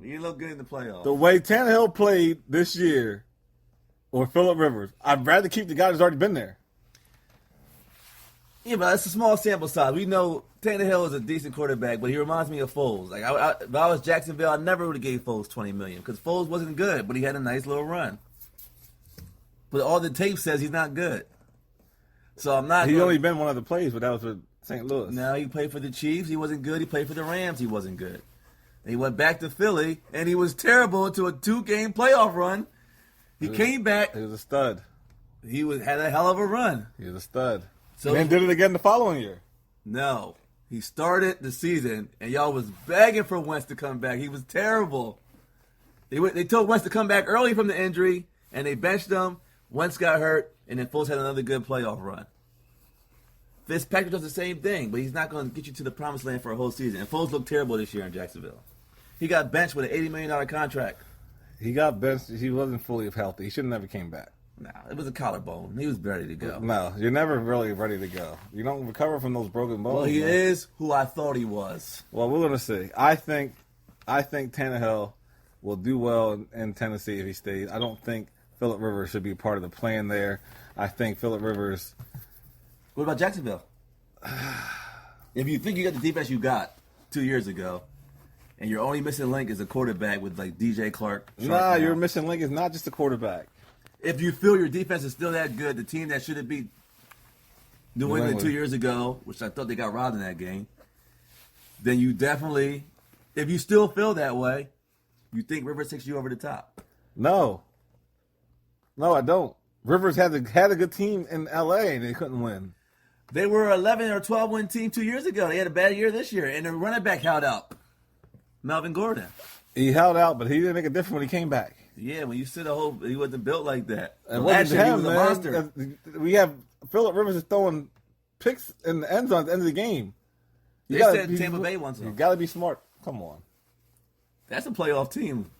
He looked good in the playoffs. The way Tannehill played this year or Phillip Rivers, I'd rather keep the guy that's already been there. Yeah, but that's a small sample size. We know Tannehill is a decent quarterback, but he reminds me of Foles. Like, if I was Jacksonville, I never would have gave Foles $20 million because Foles wasn't good, but he had a nice little run. But all the tape says he's not good. So I'm not. He only been one of the plays, but that was with St. Louis. No, he played for the Chiefs. He wasn't good. He played for the Rams. He wasn't good. And he went back to Philly, and he was terrible into a 2-game playoff run. He came back. He was a stud. He had a hell of a run. He was a stud. So and then did it again the following year. No. He started the season, and y'all was begging for Wentz to come back. He was terrible. They told Wentz to come back early from the injury, and they benched him. Wentz got hurt, and then Foles had another good playoff run. Fitzpatrick does the same thing, but he's not going to get you to the promised land for a whole season. And Foles looked terrible this year in Jacksonville. He got benched with an $80 million contract. He got benched. He wasn't fully healthy. He should have never came back. No, it was a collarbone. He was ready to go. No, you're never really ready to go. You don't recover from those broken bones. Well, he is who I thought he was. Well, we're going to see. I think Tannehill will do well in Tennessee if he stays. I don't think Phillip Rivers should be a part of the plan there. I think Phillip Rivers. What about Jacksonville? If you think you got the defense you got 2 years ago, and your only missing link is a quarterback with like DJ Clark. Nah, your missing link is not just a quarterback. If you feel your defense is still that good, the team that should have beat New England 2 years ago, which I thought they got robbed in that game, then you definitely, if you still feel that way, you think Rivers takes you over the top. No, I don't. Rivers had a good team in L.A. and they couldn't win. They were 11 or 12 win team 2 years ago. They had a bad year this year, and their running back held out, Melvin Gordon. He held out, but he didn't make a difference when he came back. Yeah, when you sit he wasn't built like that. And last year, he was man. a monster. We have Phillip Rivers is throwing picks in the end zone at the end of the game. They said Tampa Bay wants him. You got to be smart. Come on. That's a playoff team.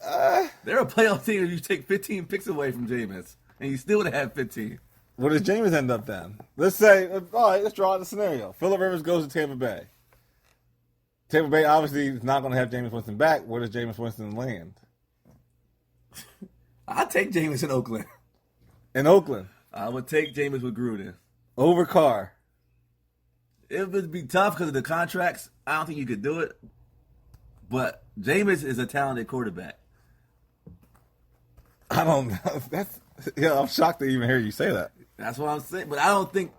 They're a playoff team if you take 15 picks away from Jameis, and you still would have had 15. Where does Jameis end up then? Let's say, all right, let's draw out the scenario. Phillip Rivers goes to Tampa Bay. Tampa Bay obviously is not going to have Jameis Winston back. Where does Jameis Winston land? I'd take Jameis in Oakland. In Oakland? I would take Jameis with Gruden. Over Carr? It would be tough because of the contracts. I don't think you could do it. But Jameis is a talented quarterback. I don't know. I'm shocked to even hear you say that. That's what I'm saying. But I don't think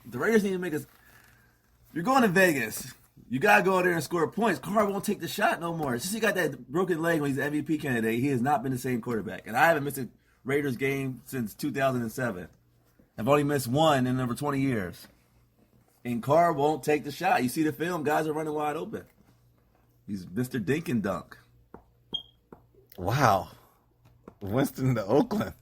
the Raiders need to make us. You're going to Vegas. You got to go out there and score points. Carr won't take the shot no more. Since he got that broken leg when he's an MVP candidate, he has not been the same quarterback. And I haven't missed a Raiders game since 2007. I've only missed one in over 20 years. And Carr won't take the shot. You see the film, guys are running wide open. He's Mr. Dink and Dunk. Wow. Winston to Oakland.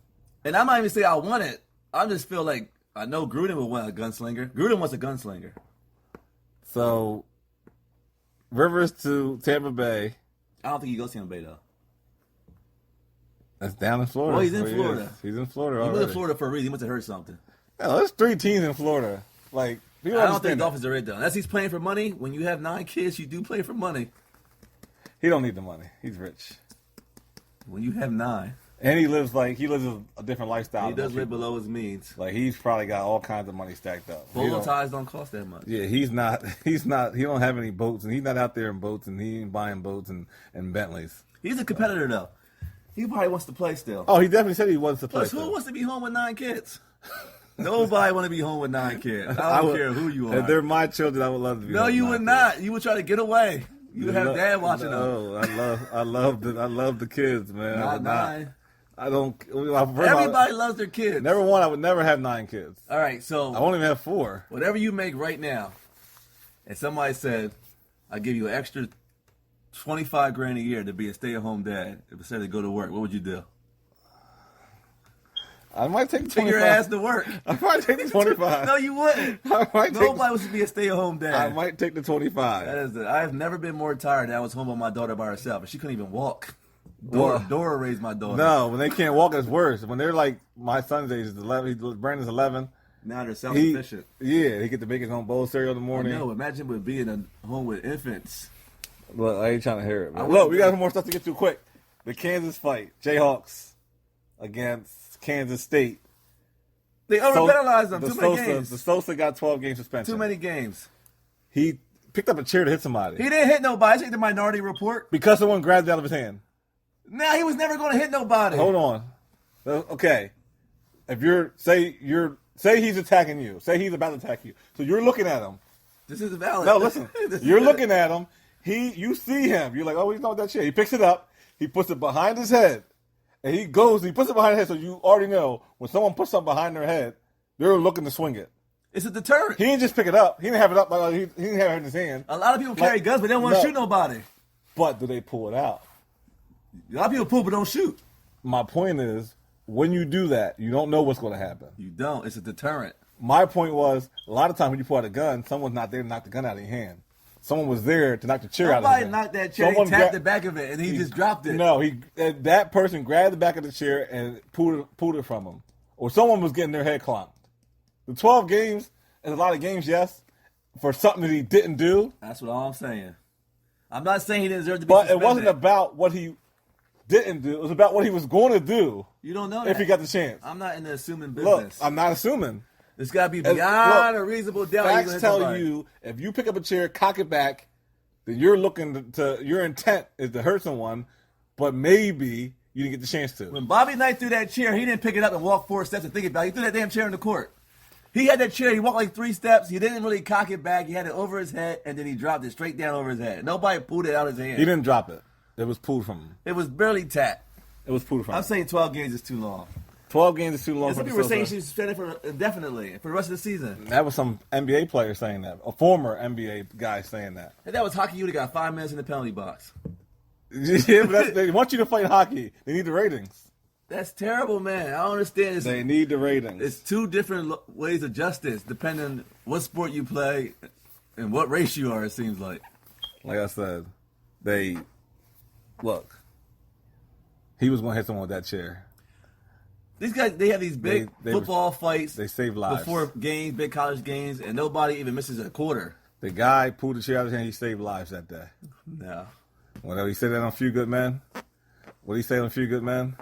And I'm not even saying I want it. I just feel like I know Gruden would want a gunslinger. Gruden wants a gunslinger. So, Rivers to Tampa Bay. I don't think he goes to Tampa Bay, though. That's down in Florida. Well, he's in Florida. He's in Florida already. He went to Florida for a reason. He must have heard something. No, there's 3 teams in Florida. Like, I don't think Dolphins are it, though. Unless he's playing for money. When you have 9 kids, you do play for money. He don't need the money. He's rich. When you have 9. And he lives a different lifestyle. He does live below his means. Like, he's probably got all kinds of money stacked up. Polo ties don't cost that much. Yeah, he don't have any boats, and he's not out there in boats, and he ain't buying boats and Bentleys. He's a competitor, though. He probably wants to play still. Oh, he definitely said he wants to play. Plus, who wants to be home with 9 kids? Nobody want to be home with 9 kids. I don't care who you are. If they're my children, I would love to be. No, you would not. You would try to get away. You would have dad watching them. No, I love the kids, man. Not 9. I don't. Everybody loves their kids. I would never have 9 kids. All right, so I won't even have 4. Whatever you make right now, and somebody said, "I give you an extra $25,000 a year to be a stay-at-home dad instead of go to work," what would you do? I might take the 25. Take your ass to work. I might take the 25. No, you wouldn't. Nobody wants to be a stay-at-home dad. I might take the 25. I have never been more tired than I was home with my daughter by herself, and she couldn't even walk. Dora raised my daughter. No, when they can't walk, it's worse. When they're like my son's age is 11. Brandon's 11. Now they're self-sufficient. He get to make his own bowl of cereal in the morning. No, imagine with being at home with infants. Look, I ain't trying to hear it. Look, we got some more stuff to get to quick. The Kansas fight. Jayhawks against Kansas State. They over-penalized them. Too many games. The Sosa got 12 game suspension. Too many games. He picked up a chair to hit somebody. He didn't hit nobody. Check the Minority Report. Because someone grabbed it out of his hand. Nah, he was never going to hit nobody. Hold on. Okay. If say he's attacking you. Say he's about to attack you. So you're looking at him. This is valid. No, listen. You're looking at him. You see him. You're like, oh, he's not with that chair. He picks it up. He puts it behind his head. And he puts it behind his head, so you already know when someone puts something behind their head, they're looking to swing it. It's a deterrent. He didn't just pick it up. He didn't have it up. He didn't have it in his hand. A lot of people carry guns, but they don't want to shoot nobody. But do they pull it out? A lot of people pull, but don't shoot. My point is, when you do that, you don't know what's going to happen. You don't. It's a deterrent. My point was, a lot of times when you pull out a gun, someone's not there to knock the gun out of your hand. Someone was there to knock the chair out of his hand. Somebody knocked that chair, he tapped the back of it, and he just dropped it. No, that person grabbed the back of the chair and pulled it from him. Or someone was getting their head clonked. The 12 games is a lot of games, yes, for something that he didn't do. That's what I'm saying. I'm not saying he didn't deserve to be suspended. But it wasn't about what he didn't do. It was about what he was going to do. You don't know that. If he got the chance. I'm not in the assuming business. Look, I'm not assuming. It's got to be beyond a reasonable doubt. Facts tell you, if you pick up a chair, cock it back, then you're looking to your intent is to hurt someone, but maybe you didn't get the chance to. When Bobby Knight threw that chair, he didn't pick it up and walk 4 steps and think about it. He threw that damn chair in the court. He had that chair. He walked like 3 steps. He didn't really cock it back. He had it over his head, and then he dropped it straight down over his head. Nobody pulled it out of his hand. He didn't drop it. It was pulled from him. It was barely tapped. It was pulled from him. I'm saying 12 games is too long. 12 games is too long. Some people were saying she was suspended for indefinitely for the rest of the season. That was some NBA player saying that. A former NBA guy saying that. If that was hockey, you would have got 5 minutes in the penalty box. Yeah, but they want you to fight hockey. They need the ratings. That's terrible, man. I don't understand. They need the ratings. It's 2 different ways of justice, depending on what sport you play and what race you are, it seems like. Like I said, look, he was going to hit someone with that chair. These guys, they have these big football fights. They save lives. Before games, big college games, and nobody even misses a quarter. The guy pulled the chair out of his hand, he saved lives that day. No. Whenever he said that on A Few Good Men, what did he say on A Few Good Men?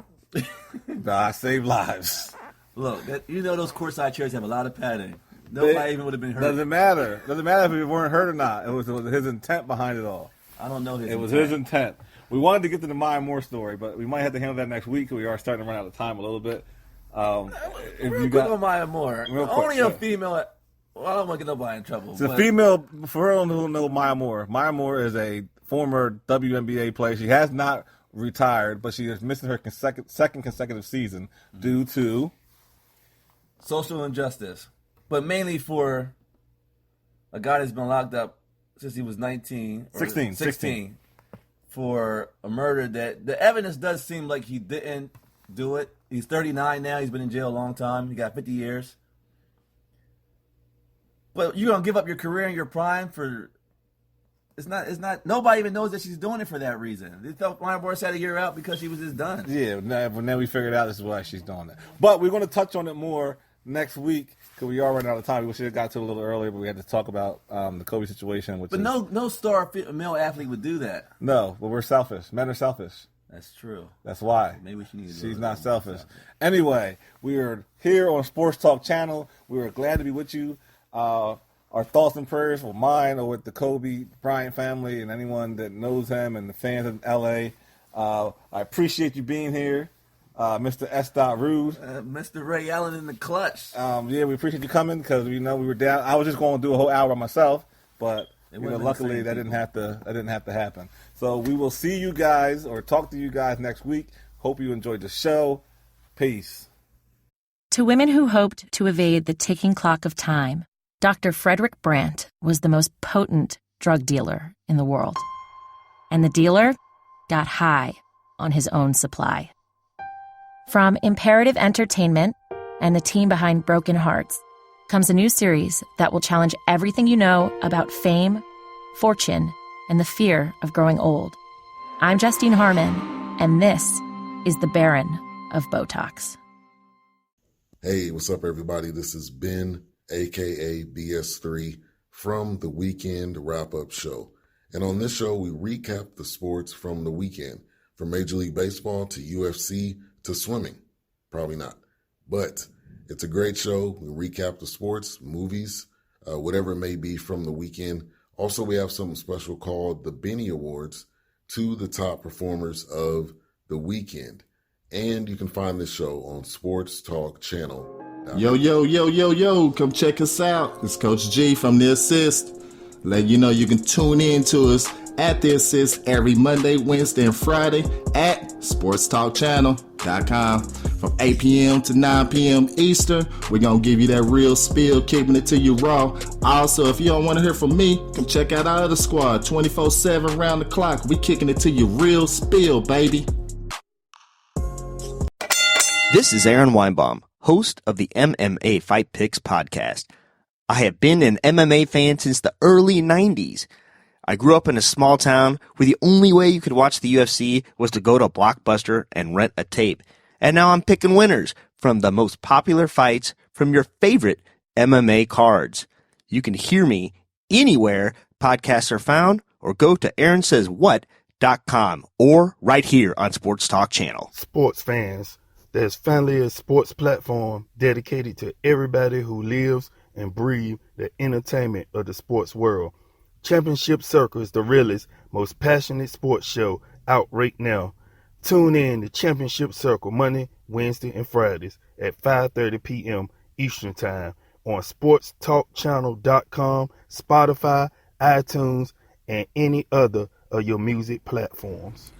I saved lives. Look, those courtside chairs have a lot of padding. Nobody even would have been hurt. Doesn't matter. Doesn't matter if we weren't hurt or not. It was his intent behind it all. I don't know his It was intent. his intent. We wanted to get to the Maya Moore story, but we might have to handle that next week because we are starting to run out of time a little bit. Real quick on Maya Moore. Only a female. Well, I don't want to get nobody in trouble. It's a female, for anyone who knows Maya Moore. Maya Moore is a former WNBA player. She has not retired, but she is missing her second consecutive season due to social injustice, but mainly for a guy that's been locked up since he was 16 for a murder that the evidence does seem like he didn't do it. He's 39 now. He's been in jail a long time. He got 50 years. But you're going to give up your career in your prime for... It's not. Nobody even knows that she's doing it for that reason. They thought Ryan Boris had a year out because she was just done. Yeah, but then we figured out this is why she's doing it. But we're going to touch on it more next week because we are running out of time. We should have got to it a little earlier, but we had to talk about the Kobe situation. But no star male athlete would do that. No, but we're selfish. Men are selfish. That's true. That's why. Maybe she needs. She's not selfish. Anyway, we are here on Sports Talk Channel. We are glad to be with you. Our thoughts and prayers with mine or with the Kobe Bryant family and anyone that knows him and the fans of L.A. I appreciate you being here, Mr. S. Rude. Mr. Ray Allen in the clutch. Yeah, we appreciate you coming because we were down. I was just going to do a whole hour by myself, but luckily that didn't have to happen. So we will see you guys or talk to you guys next week. Hope you enjoyed the show. Peace. To women who hoped to evade the ticking clock of time, Dr. Frederick Brandt was the most potent drug dealer in the world. And the dealer got high on his own supply. From Imperative Entertainment and the team behind Broken Hearts comes a new series that will challenge everything you know about fame, fortune, and the fear of growing old. I'm Justine Harmon, and this is The Baron of Botox. Hey, what's up, everybody? This is Ben, a.k.a. BS3, from the Weekend Wrap-Up Show. And on this show, we recap the sports from the weekend, from Major League Baseball to UFC to swimming. Probably not. But it's a great show. We recap the sports, movies, whatever it may be from the weekend. Also, we have something special called the Benny Awards to the top performers of the weekend. And you can find this show on Sports Talk Channel. Yo, come check us out. It's Coach G from The Assist. Let you know you can tune in to us at The Assist every Monday, Wednesday, and Friday at sportstalkchannel.com. From 8 p.m. to 9 p.m. Eastern, we're going to give you that real spill, keeping it to you raw. Also, if you don't want to hear from me, come check out our other squad, 24/7 round the clock. We kicking it to you real spill, baby. This is Aaron Weinbaum, host of the MMA Fight Picks podcast. I have been an MMA fan since the early 90s. I grew up in a small town where the only way you could watch the UFC was to go to Blockbuster and rent a tape. And now I'm picking winners from the most popular fights from your favorite MMA cards. You can hear me anywhere podcasts are found, or go to AaronSaysWhat.com, or right here on Sports Talk Channel. Sports fans, there's finally a sports platform dedicated to everybody who lives and breathes the entertainment of the sports world. Championship Circle is the realest, most passionate sports show out right now. Tune in to Championship Circle Monday, Wednesday, and Fridays at 5:30 p.m. Eastern Time on sportstalkchannel.com, Spotify, iTunes, and any other of your music platforms.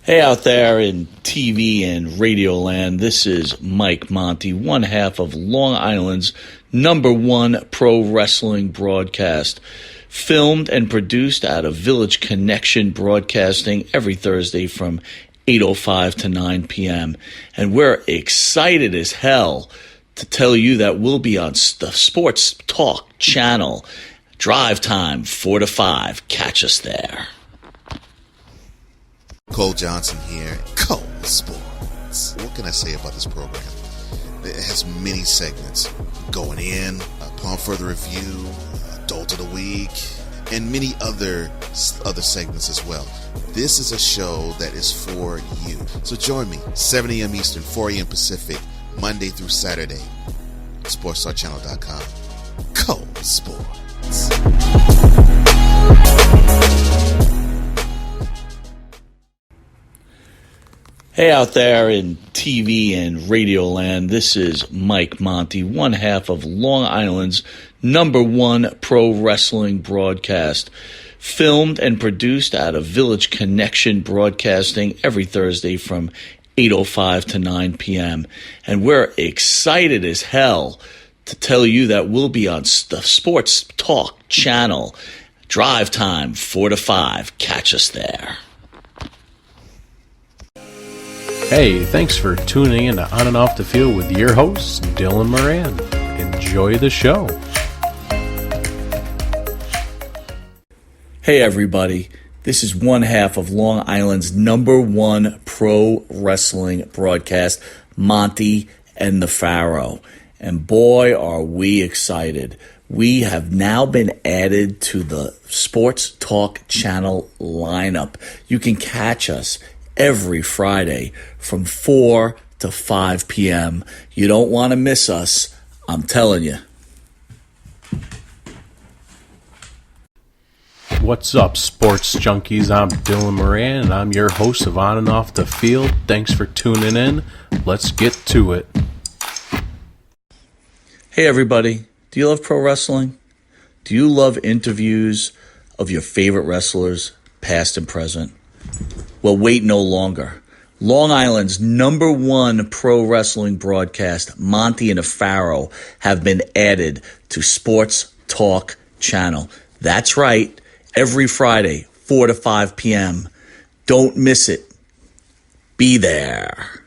Hey out there in TV and radio land, this is Mike Monty, one half of Long Island's #1 pro wrestling broadcast, filmed and produced out of Village Connection Broadcasting every Thursday from 8:05 to 9 p.m. And we're excited as hell to tell you that we'll be on the Sports Talk Channel. Drive time, 4 to 5. Catch us there. Cole Johnson here, Cole Sports. What can I say about this program? It has many segments going in, upon further review, Adult of the Week, and many other segments as well. This is a show that is for you. So join me, 7 a.m. Eastern, 4 a.m. Pacific, Monday through Saturday, SportsStarChannel.com. Cole Sports. Hey out there in TV and radio land, this is Mike Monty, one half of Long Island's #1 pro wrestling broadcast, filmed and produced out of Village Connection Broadcasting every Thursday from 8:05 to 9 p.m. And we're excited as hell to tell you that we'll be on the Sports Talk channel. Drive time, 4 to 5. Catch us there. Hey, thanks for tuning in to On and Off the Field with your host, Dylan Moran. Enjoy the show. Hey everybody, this is one half of Long Island's #1 pro wrestling broadcast, Monty and the Pharaoh. And boy, are we excited. We have now been added to the Sports Talk channel lineup. You can catch us every Friday from 4 to 5 p.m. You don't want to miss us, I'm telling you. What's up, sports junkies? I'm Dylan Moran, and I'm your host of On and Off the Field. Thanks for tuning in. Let's get to it. Hey everybody, do you love pro wrestling? Do you love interviews of your favorite wrestlers, past and present? Well, wait no longer. Long Island's #1 pro wrestling broadcast, Monty and the Pharaoh, have been added to Sports Talk channel. That's right, every Friday, 4 to 5 p.m. Don't miss it. Be there.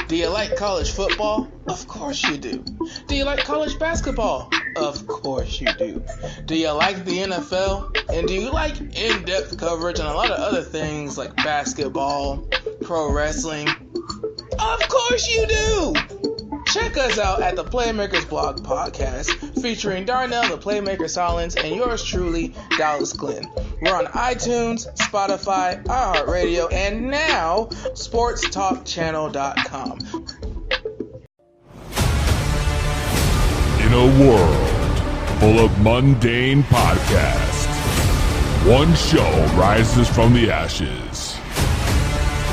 Do you like college football? Of course you do. Do you like college basketball? Of course you do. Do you like the NFL? And do you like in-depth coverage and a lot of other things like basketball, pro wrestling? Of course you do! Check us out at the Playmakers Blog Podcast, featuring Darnell the Playmaker Solins and yours truly, Dallas Glenn. We're on iTunes, Spotify, iHeartRadio, and now SportsTalkChannel.com. In a world full of mundane podcasts, one show rises from the ashes.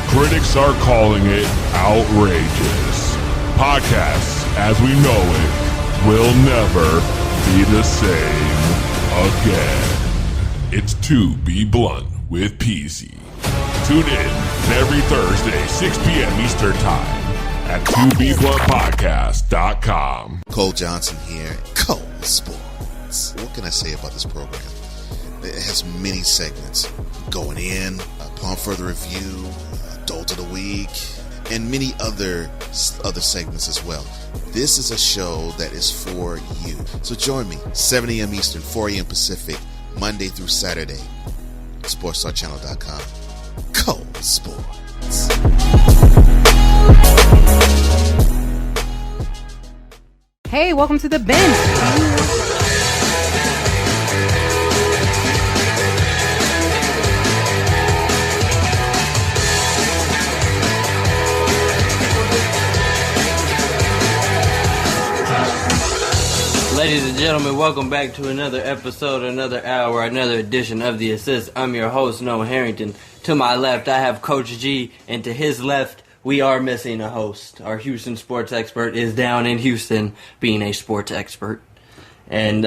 Critics are calling it outrageous. Podcasts, as we know it, will never be the same again. It's To Be Blunt with Peasy. Tune in every Thursday, 6 p.m. Eastern Time at ToBeBluntPodcast.com. Cole Johnson here, Cole Sports. What can I say about this program? It has many segments going in, upon further review, Adult of the Week, and many other segments as well. This is a show that is for you. So join me, 7 a.m. Eastern, 4 a.m. Pacific, Monday through Saturday. SportsStarChannel.com. Cole Sports. Hey, welcome to the bench. Ladies and gentlemen, welcome back to another episode, another hour, another edition of The Assist. I'm your host, Noah Harrington. To my left, I have Coach G, and to his left, we are missing a host. Our Houston sports expert is down in Houston being a sports expert. And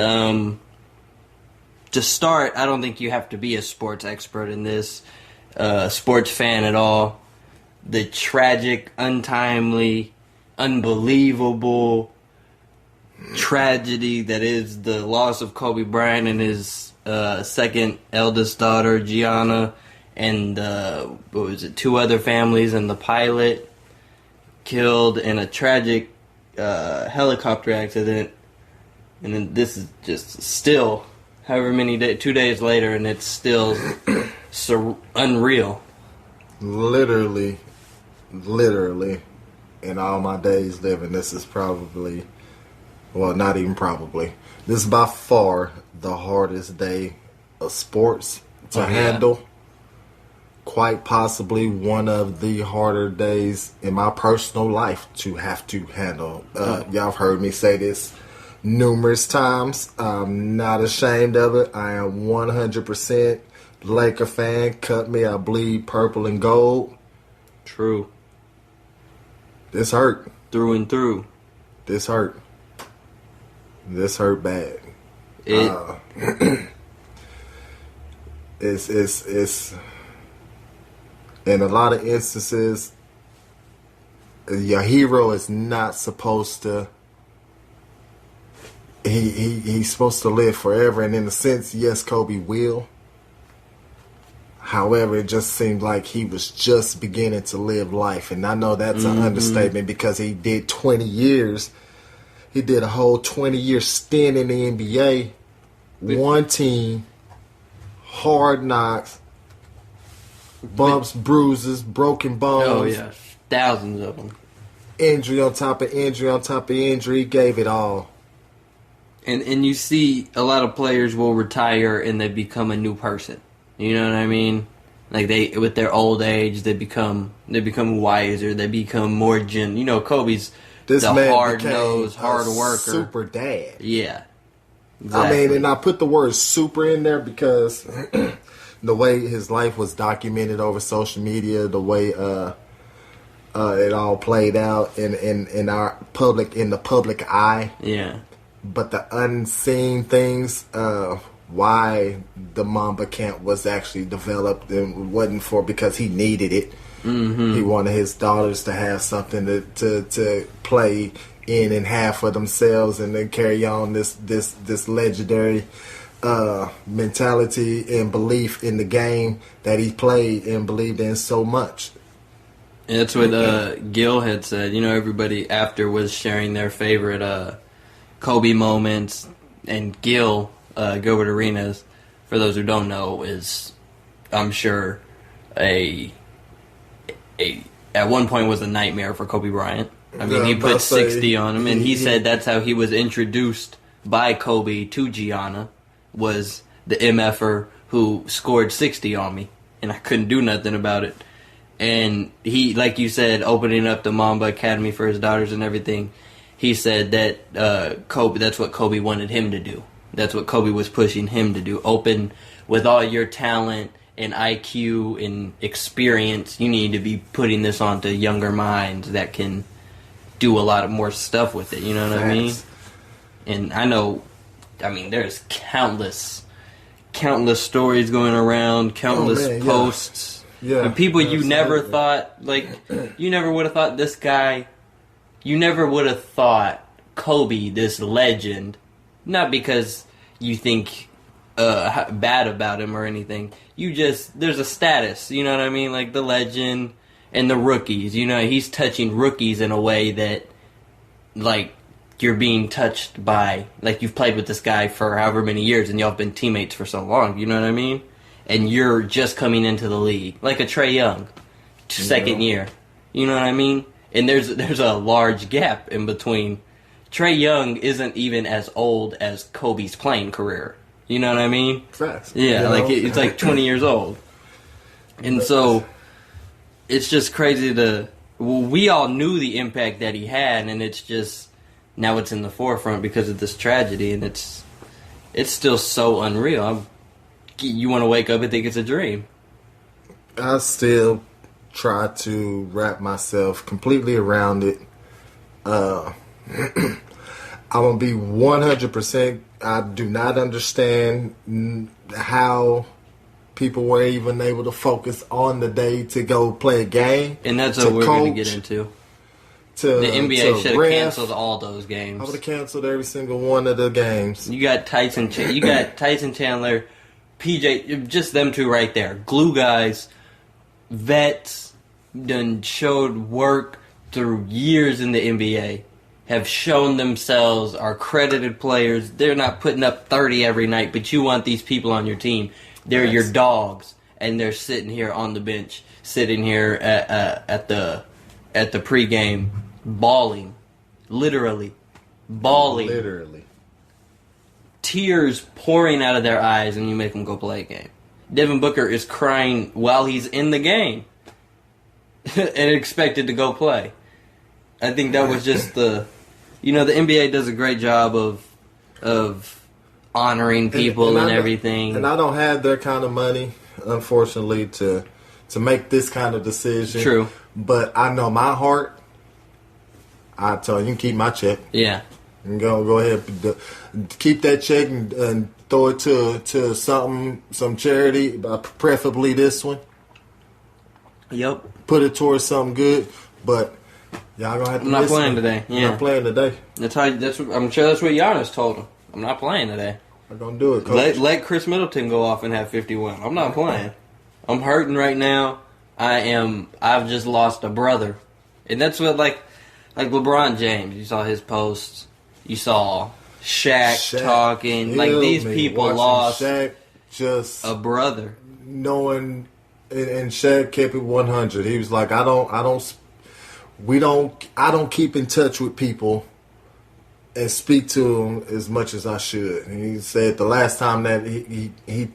to start, I don't think you have to be a sports expert in this, sports fan at all. The tragic, untimely, unbelievable tragedy that is the loss of Kobe Bryant and his second eldest daughter, Gianna, and 2 other families, and the pilot killed in a tragic helicopter accident. And then this is just still, however many days, 2 days later, and it's still unreal. Literally, in all my days living, this is probably, well, not even probably, this is by far the hardest day of sports to handle. Quite possibly one of the harder days in my personal life to have to handle. Y'all have heard me say this numerous times. I'm not ashamed of it. I am 100% Laker fan, cut me, I bleed purple and gold. True. This hurt. Through and through. This hurt. This hurt bad. It's in a lot of instances, your hero is not supposed to. He's supposed to live forever, and in a sense, yes, Kobe will. However, it just seemed like he was just beginning to live life, and I know that's an understatement because he did 20 years. He did a whole 20-year stint in the NBA, one team, hard knocks, bumps, bruises, broken bones. Oh yeah, thousands of them. Injury on top of injury on top of injury. He gave it all. And you see a lot of players will retire and they become a new person. You know what I mean? Like they, with their old age, they become wiser. They become more You know, Kobe's this the man hard-nosed, hard worker. Super dad. Yeah. Exactly. I mean, and I put the word super in there because the way his life was documented over social media, the way it all played out in the public eye. Yeah. But the unseen things, why the Mamba camp was actually developed and wasn't for because he needed it. Mm-hmm. He wanted his daughters to have something to play in and have for themselves, and then carry on this legendary mentality and belief in the game that he played and believed in so much. And that's what Gil had said. You know, everybody after was sharing their favorite Kobe moments, and Gilbert Arenas, for those who don't know, is, I'm sure, at one point was a nightmare for Kobe Bryant. I mean, he put 60 on him, and he said that's how he was introduced by Kobe to Gianna, was the MFer who scored 60 on me, and I couldn't do nothing about it. And he, like you said, opening up the Mamba Academy for his daughters and everything, he said that Kobe, that's what Kobe wanted him to do. That's what Kobe was pushing him to do. Open with all your talent and IQ and experience. You need to be putting this onto younger minds that can do a lot of more stuff with it. You know what I mean? And there's countless stories going around, countless posts. Yeah. With people you never thought, you never would have thought this guy. You never would have thought Kobe, this legend, not because you think bad about him or anything. There's a status, you know what I mean? Like the legend and the rookies. You know, he's touching rookies in a way that, like, you're being touched by, like, you've played with this guy for however many years and y'all have been teammates for so long, you know what I mean? And you're just coming into the league, like a Trae Young, second year. You know what I mean? And there's a large gap in between. Trae Young isn't even as old as Kobe's playing career. You know what I mean? Facts. Yeah, like it's like 20 years old. And so it's just crazy we all knew the impact that he had, and it's just now it's in the forefront because of this tragedy, and it's still so unreal. You want to wake up and think it's a dream. I still try to wrap myself completely around it. I'm going to be 100%. I do not understand how people were even able to focus on the day to go play a game. And that's what we're going to get into. The NBA should have canceled all those games. I would have canceled every single one of the games. You got Tyson Chandler, PJ, just them two right there. Glue guys, vets, done showed work through years in the NBA, have shown themselves, are credited players. They're not putting up 30 every night, but you want these people on your team. They're your dogs, and they're sitting here on the bench, sitting here at the pregame, bawling, literally, bawling, literally, tears pouring out of their eyes, and you make them go play a game. Devin Booker is crying while he's in the game and expected to go play. I think that was just the NBA does a great job of honoring people and everything. And I don't have their kind of money. unfortunately, to make this kind of decision. True. But I know my heart. I tell you, you can keep my check. Yeah. And go ahead, keep that check and throw it to some charity, preferably this one. Yep. Put it towards something good, but y'all gonna have to. I'm not playing today. Yeah. I'm not playing today. I'm sure that's what Giannis told him. I'm not playing today. I'm gonna do it, Coach. Let Chris Middleton go off and have 51. I'm not playing. I'm hurting right now. I've just lost a brother, and that's what like LeBron James. You saw his posts. You saw Shaq talking. Like these people lost Shaq just a brother. Knowing, and Shaq kept it 100. He was like, I don't keep in touch with people and speak to them as much as I should. And he said the last time that he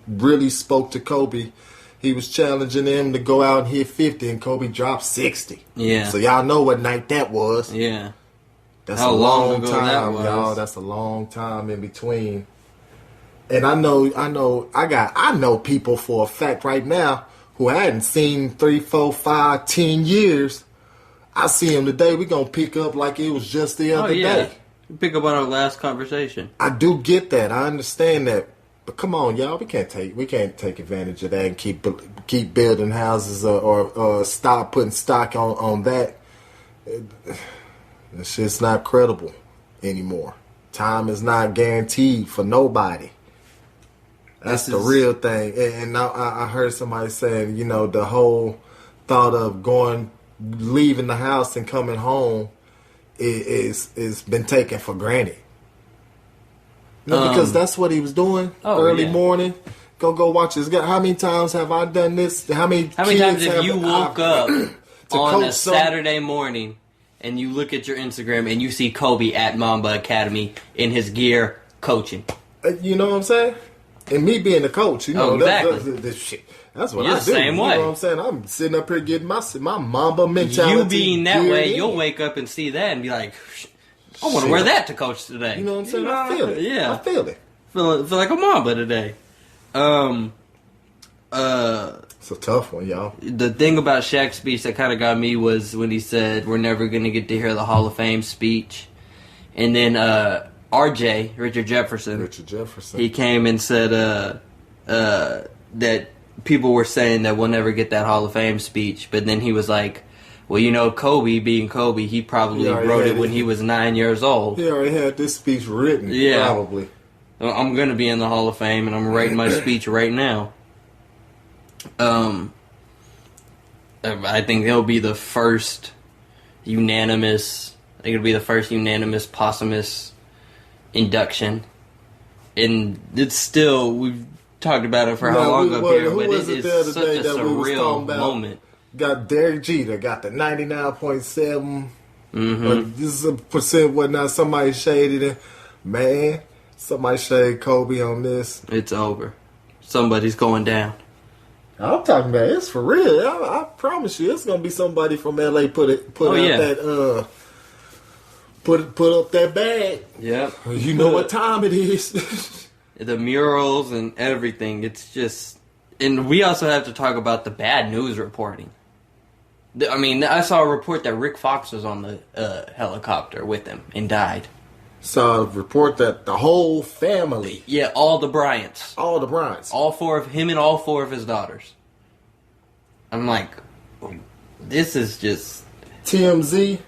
really spoke to Kobe, he was challenging him to go out and hit 50, and Kobe dropped 60. Yeah. So y'all know what night that was. Yeah. That's How a long ago time, that was. y'all. That's a long time in between. And I know people for a fact right now who I hadn't seen 3, 4, 5, 10 years. I see him today. We're gonna pick up like it was just the other day. Pick up on our last conversation. I do get that. I understand that. But come on, y'all. We can't take advantage of that and keep building houses or stop putting stock on that. It's just not credible anymore. Time is not guaranteed for nobody. That's the real thing. And I heard somebody saying, the whole thought of leaving the house and coming home is been taken for granted. Because that's what he was doing early morning. Go watch this guy. How many times have I done this? How many times have you woke up on a Saturday morning and you look at your Instagram and you see Kobe at Mamba Academy in his gear coaching? You know what I'm saying? And me being the coach, exactly. That's shit. That's what You're I do. the same way. You know what I'm saying? I'm sitting up here getting my Mamba mentality. You being that way, you'll wake up and see that and be like, I want to wear that to coach today. You know what I'm saying? I feel it. Yeah. I feel it. Feel like a Mamba today. It's a tough one, y'all. The thing about Shaq's speech that kind of got me was when he said, we're never going to get to hear the Hall of Fame speech. And then RJ, Richard Jefferson, he came and said that people were saying that we'll never get that Hall of Fame speech. But then he was like, well, Kobe being Kobe, he probably wrote it when he was 9 years old. He already had this speech written, probably. I'm going to be in the Hall of Fame, and I'm writing my speech right now. I think he'll be the first unanimous posthumous induction. And it's still, we've talked about it for how long up here, but it is such a surreal moment. Got Derek Jeter, got the 99.7. This is a percent whatnot. Somebody shaded it. Man, somebody shaded Kobe on this. It's over. Somebody's going down. I'm talking about it's for real. I promise you, it's gonna be somebody from LA put up that bag. Yep. You know what time it is. The murals and everything. It's just, and we also have to talk about the bad news reporting. I mean, I saw a report that Rick Fox was on the helicopter with him and died. Saw a report that the whole family. Yeah, all the Bryants. All the Bryants. All four of him and all four of his daughters. I'm like, this is just... TMZ.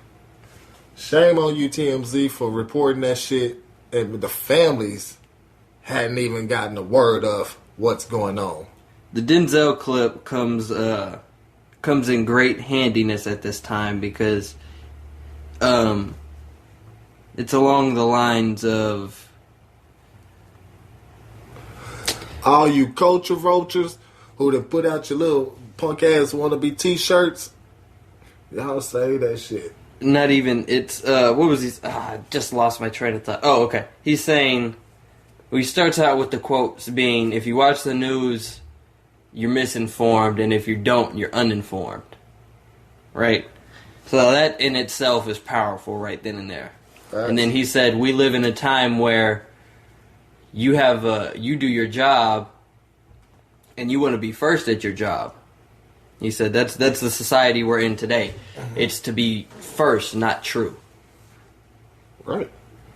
Shame on you, TMZ, for reporting that shit. And the families hadn't even gotten a word of what's going on. The Denzel clip comes in great handiness at this time because it's along the lines of all you culture vultures who done put out your little punk ass wannabe t-shirts. Y'all say that shit. Not even, it's, what was he, I just lost my train of thought. Oh, okay. He's saying, he starts out with the quotes being, if you watch the news, you're misinformed, and if you don't, you're uninformed. Right? So that in itself is powerful right then and there. Right. And then he said, we live in a time where you do your job, and you want to be first at your job. He said that's the society we're in today. It's to be first, not true. Right.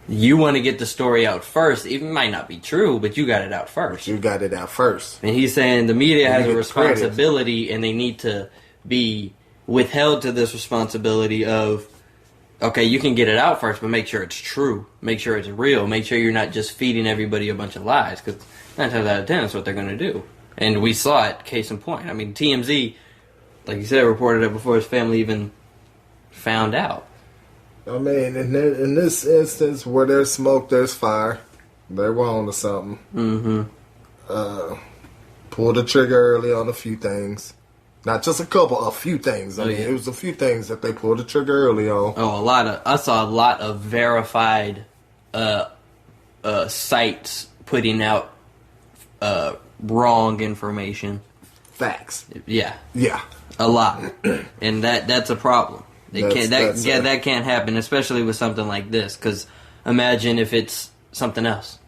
You want to get the story out first. It might not be true, but you got it out first. You got it out first. And he's saying the media has a responsibility, and they need to be withheld to this responsibility of, okay, you can get it out first, but make sure it's true. Make sure it's real. Make sure you're not just feeding everybody a bunch of lies, because 9 times out of 10, that's what they're going to do. And we saw it, case in point. I mean, TMZ, like you said, reported it before his family even found out. I mean, in this instance, where there's smoke, there's fire. They were on to something. Mm-hmm. Pulled the trigger early on a few things. Not just a few things. I mean, it was a few things that they pulled the trigger early on. I saw a lot of verified sites putting out wrong information. Facts. Yeah. Yeah. A lot. And that's a problem. That can't happen, especially with something like this, because imagine if it's something else.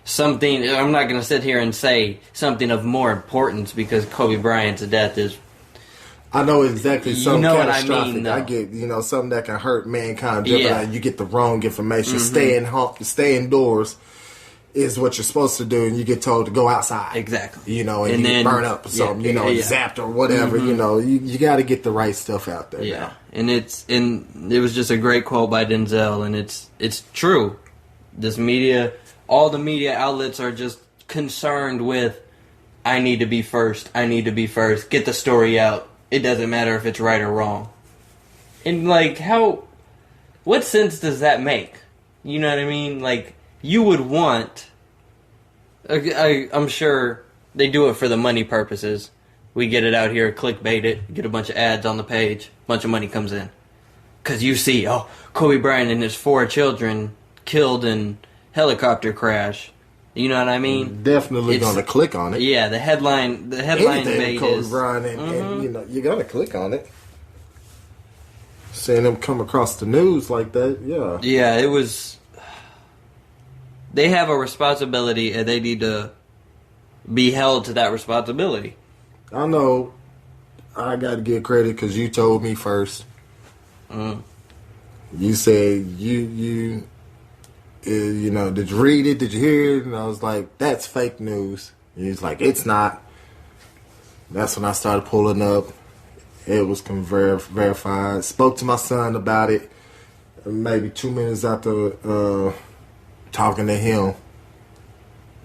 Something, I'm not going to sit here and say something of more importance, because Kobe Bryant's death is... I know exactly something catastrophic. What I mean, I get, something that can hurt mankind. Yeah. You get the wrong information. Mm-hmm. Stay indoors is what you're supposed to do, and you get told to go outside. Exactly. And you get burned up or something, zapped or whatever. Mm-hmm. You got to get the right stuff out there. Yeah. Now. And it was just a great quote by Denzel, and it's true. This media, all the media outlets are just concerned with, I need to be first, get the story out. It doesn't matter if it's right or wrong. And what sense does that make? You know what I mean? Like, you would want, I'm sure they do it for the money purposes. We get it out here, clickbait it, get a bunch of ads on the page, a bunch of money comes in. Because you see, Kobe Bryant and his 4 children killed in helicopter crash. You know what I mean? Definitely going to click on it. Yeah, the headline Anything is Kobe Bryant, and you're going to click on it. Seeing them come across the news like that, yeah. Yeah, it was... They have a responsibility, and they need to be held to that responsibility. I know I got to give credit because you told me first. You said you did you read it? Did you hear it? And I was like, that's fake news. And he's like, it's not. That's when I started pulling up. It was verified. Spoke to my son about it maybe 2 minutes after talking to him,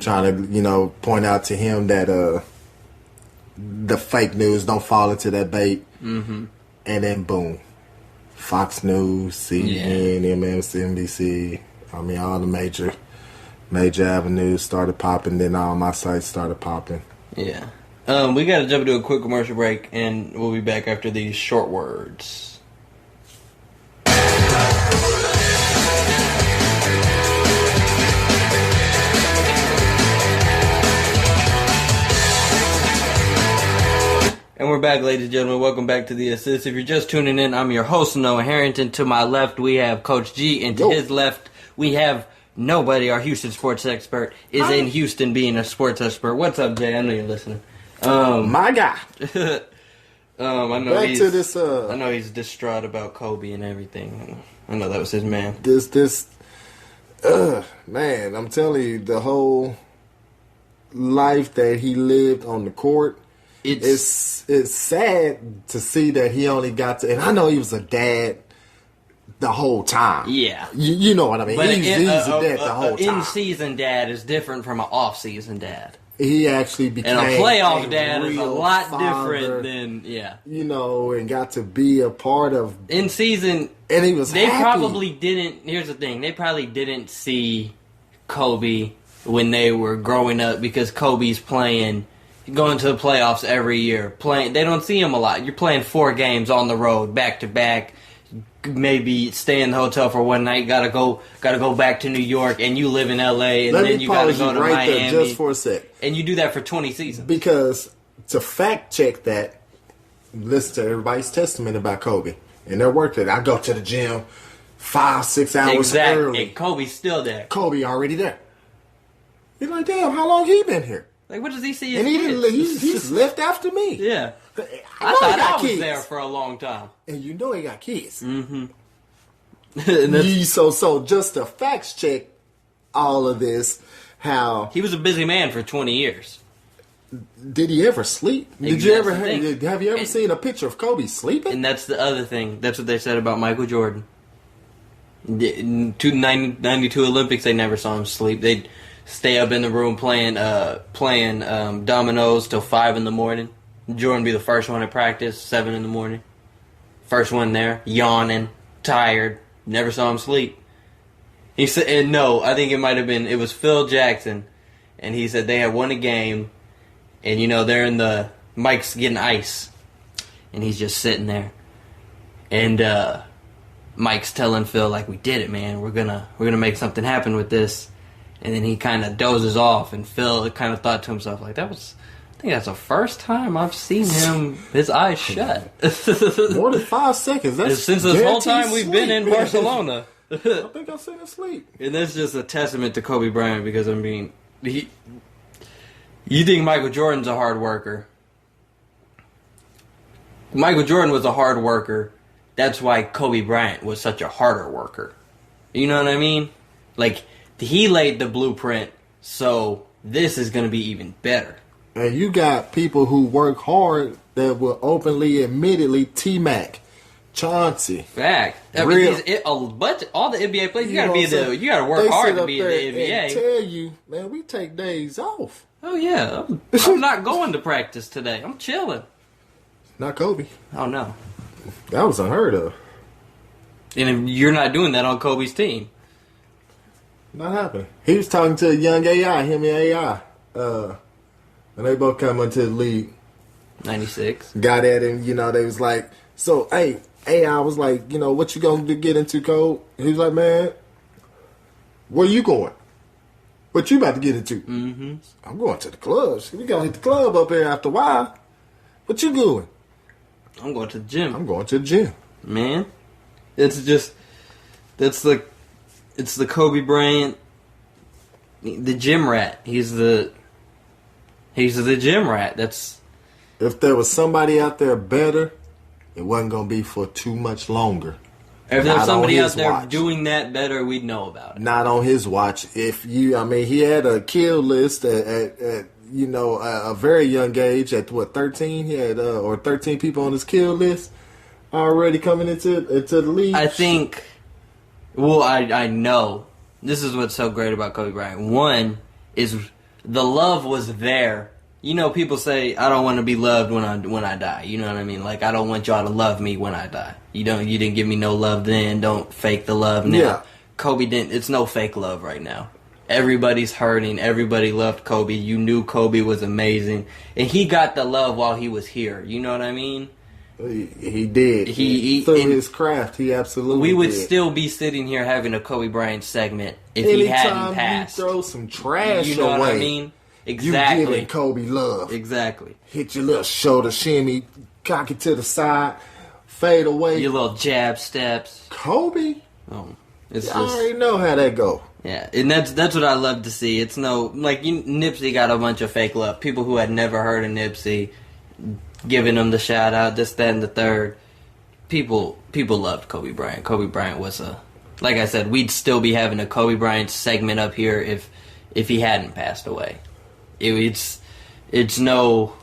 trying to, point out to him that the fake news, don't fall into that bait. Mm-hmm. And then boom, Fox News, CNN, MSNBC. I mean, all the major avenues started popping. Then all my sites started popping. Yeah. We got to jump into a quick commercial break, and we'll be back after these short words. And we're back, ladies and gentlemen. Welcome back to The Assist. If you're just tuning in, I'm your host, Noah Harrington. To my left, we have Coach G, and to his left, we have nobody. Our Houston sports expert is in Houston being a sports expert. What's up, Jay? I know you're listening. My guy. I know back to this. I know he's distraught about Kobe and everything. I know that was his man. Man, I'm telling you, the whole life that he lived on the court. It's sad to see that he only got to, and I know he was a dad the whole time. Yeah. You know what I mean? But he's a dad the whole time. In-season dad is different from an off-season dad. He actually became and a playoff dad is a lot father, different than, and got to be a part of in-season. And he was happy. Probably didn't, here's the thing, they probably didn't see Kobe when they were growing up because Kobe's going to the playoffs every year. They don't see him a lot. You're playing 4 games on the road, back to back. Maybe stay in the hotel for one night. Gotta go back to New York, and you live in LA, and then you gotta go to Miami. There just for a sec, and you do that for 20 seasons. Because to fact check that, listen to everybody's testament about Kobe and their work that I go to the gym 5-6 hours early. And Kobe's still there. Kobe already there. You're like, damn, how long he been here? Like, what does he see his and kids? he's left after me. Yeah. I thought I was kids. there for a long time. And you know he got kids. Mm-hmm. So just to fact check all of this, how he was a busy man for 20 years. Did he ever sleep? Have you ever seen a picture of Kobe sleeping? And that's the other thing. That's what they said about Michael Jordan. In 92 Olympics, they never saw him sleep. They'd stay up in the room playing dominoes till 5 in the morning. Jordan be the first one at practice, 7 in the morning. First one there, yawning, tired. Never saw him sleep. He said, and no, I think it was Phil Jackson, and he said they had won a game, and they're in the Mike's getting ice, and he's just sitting there, and Mike's telling Phil, like, we did it, man. We're gonna make something happen with this. And then he kind of dozes off, and Phil kind of thought to himself, like, I think that's the first time I've seen his eyes shut. More than 5 seconds. That's since this whole time we've been in Barcelona. I think I've seen him sleep. And that's just a testament to Kobe Bryant, because, I mean, you think Michael Jordan's a hard worker. Michael Jordan was a hard worker. That's why Kobe Bryant was such a harder worker. You know what I mean? Like, he laid the blueprint, so this is going to be even better. And you got people who work hard that will openly, admittedly, T-Mac, Chauncey. Fact. I mean, all the NBA players, you got to work hard to be in the NBA. And tell you, man, we take days off. Oh yeah, I'm not going to practice today. I'm chilling. Not Kobe. Oh no. That was unheard of. And you're not doing that on Kobe's team. Not happening. He was talking to a young AI, him and AI. And they both come into the league. 96. Got at him, they was like, so, hey, AI was like, what you going to get into, Cole? He was like, man, where you going? What you about to get into? Mm-hmm. I'm going to the clubs. We going to hit the club up here after a while. What you doing? I'm going to the gym. I'm going to the gym. Man, it's the Kobe Bryant, the gym rat. He's the gym rat. If there was somebody out there better, it wasn't going to be for too much longer. If there was somebody out there doing that better, we'd know about it. Not on his watch. He had a kill list at a very young age, at 13? He had 13 people on his kill list already coming into the league. I think. Well, I know. This is what's so great about Kobe Bryant. One is the love was there. People say I don't want to be loved when I die. You know what I mean? Like, I don't want y'all to love me when I die. You didn't give me no love then. Don't fake the love now. Yeah. Kobe didn't. It's no fake love right now. Everybody's hurting. Everybody loved Kobe. You knew Kobe was amazing. And he got the love while he was here. You know what I mean? He did. Through his craft, he absolutely We would did. still be sitting here having a Kobe Bryant segment if he hadn't passed. You throw some trash You know away, what I mean? Exactly. You giving Kobe love. Exactly. Hit your little shoulder shimmy, cock it to the side, fade away. Your little jab steps. Kobe? Oh, I already know how that go. Yeah, and that's what I love to see. It's Nipsey got a bunch of fake love. People who had never heard of Nipsey giving him the shout out, this, that, and the third. People loved Kobe Bryant. Kobe Bryant was like I said, we'd still be having a Kobe Bryant segment up here if he hadn't passed away. There's no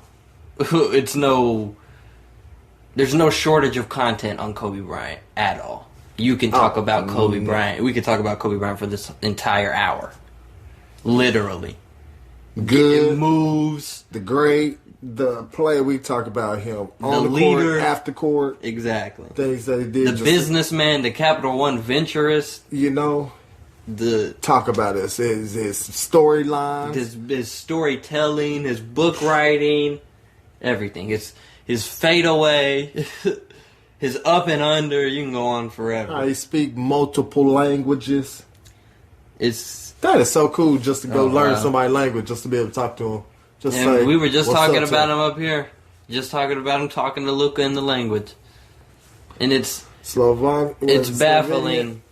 shortage of content on Kobe Bryant at all. You can talk about Kobe Bryant. We could talk about Kobe Bryant for this entire hour. Literally. Good moves. The great, the player we talk about him. On the leader. Court, after court. Exactly. Things that he did. The businessman, the Capital One venturist. Talk about his storylines. His storytelling, his book writing, everything. His fadeaway. His up and under, you can go on forever. He speak multiple languages. That is so cool just to go learn somebody's language, just to be able to talk to him. We were just talking about him up here. Just talking about him talking to Luka in the language. And it's baffling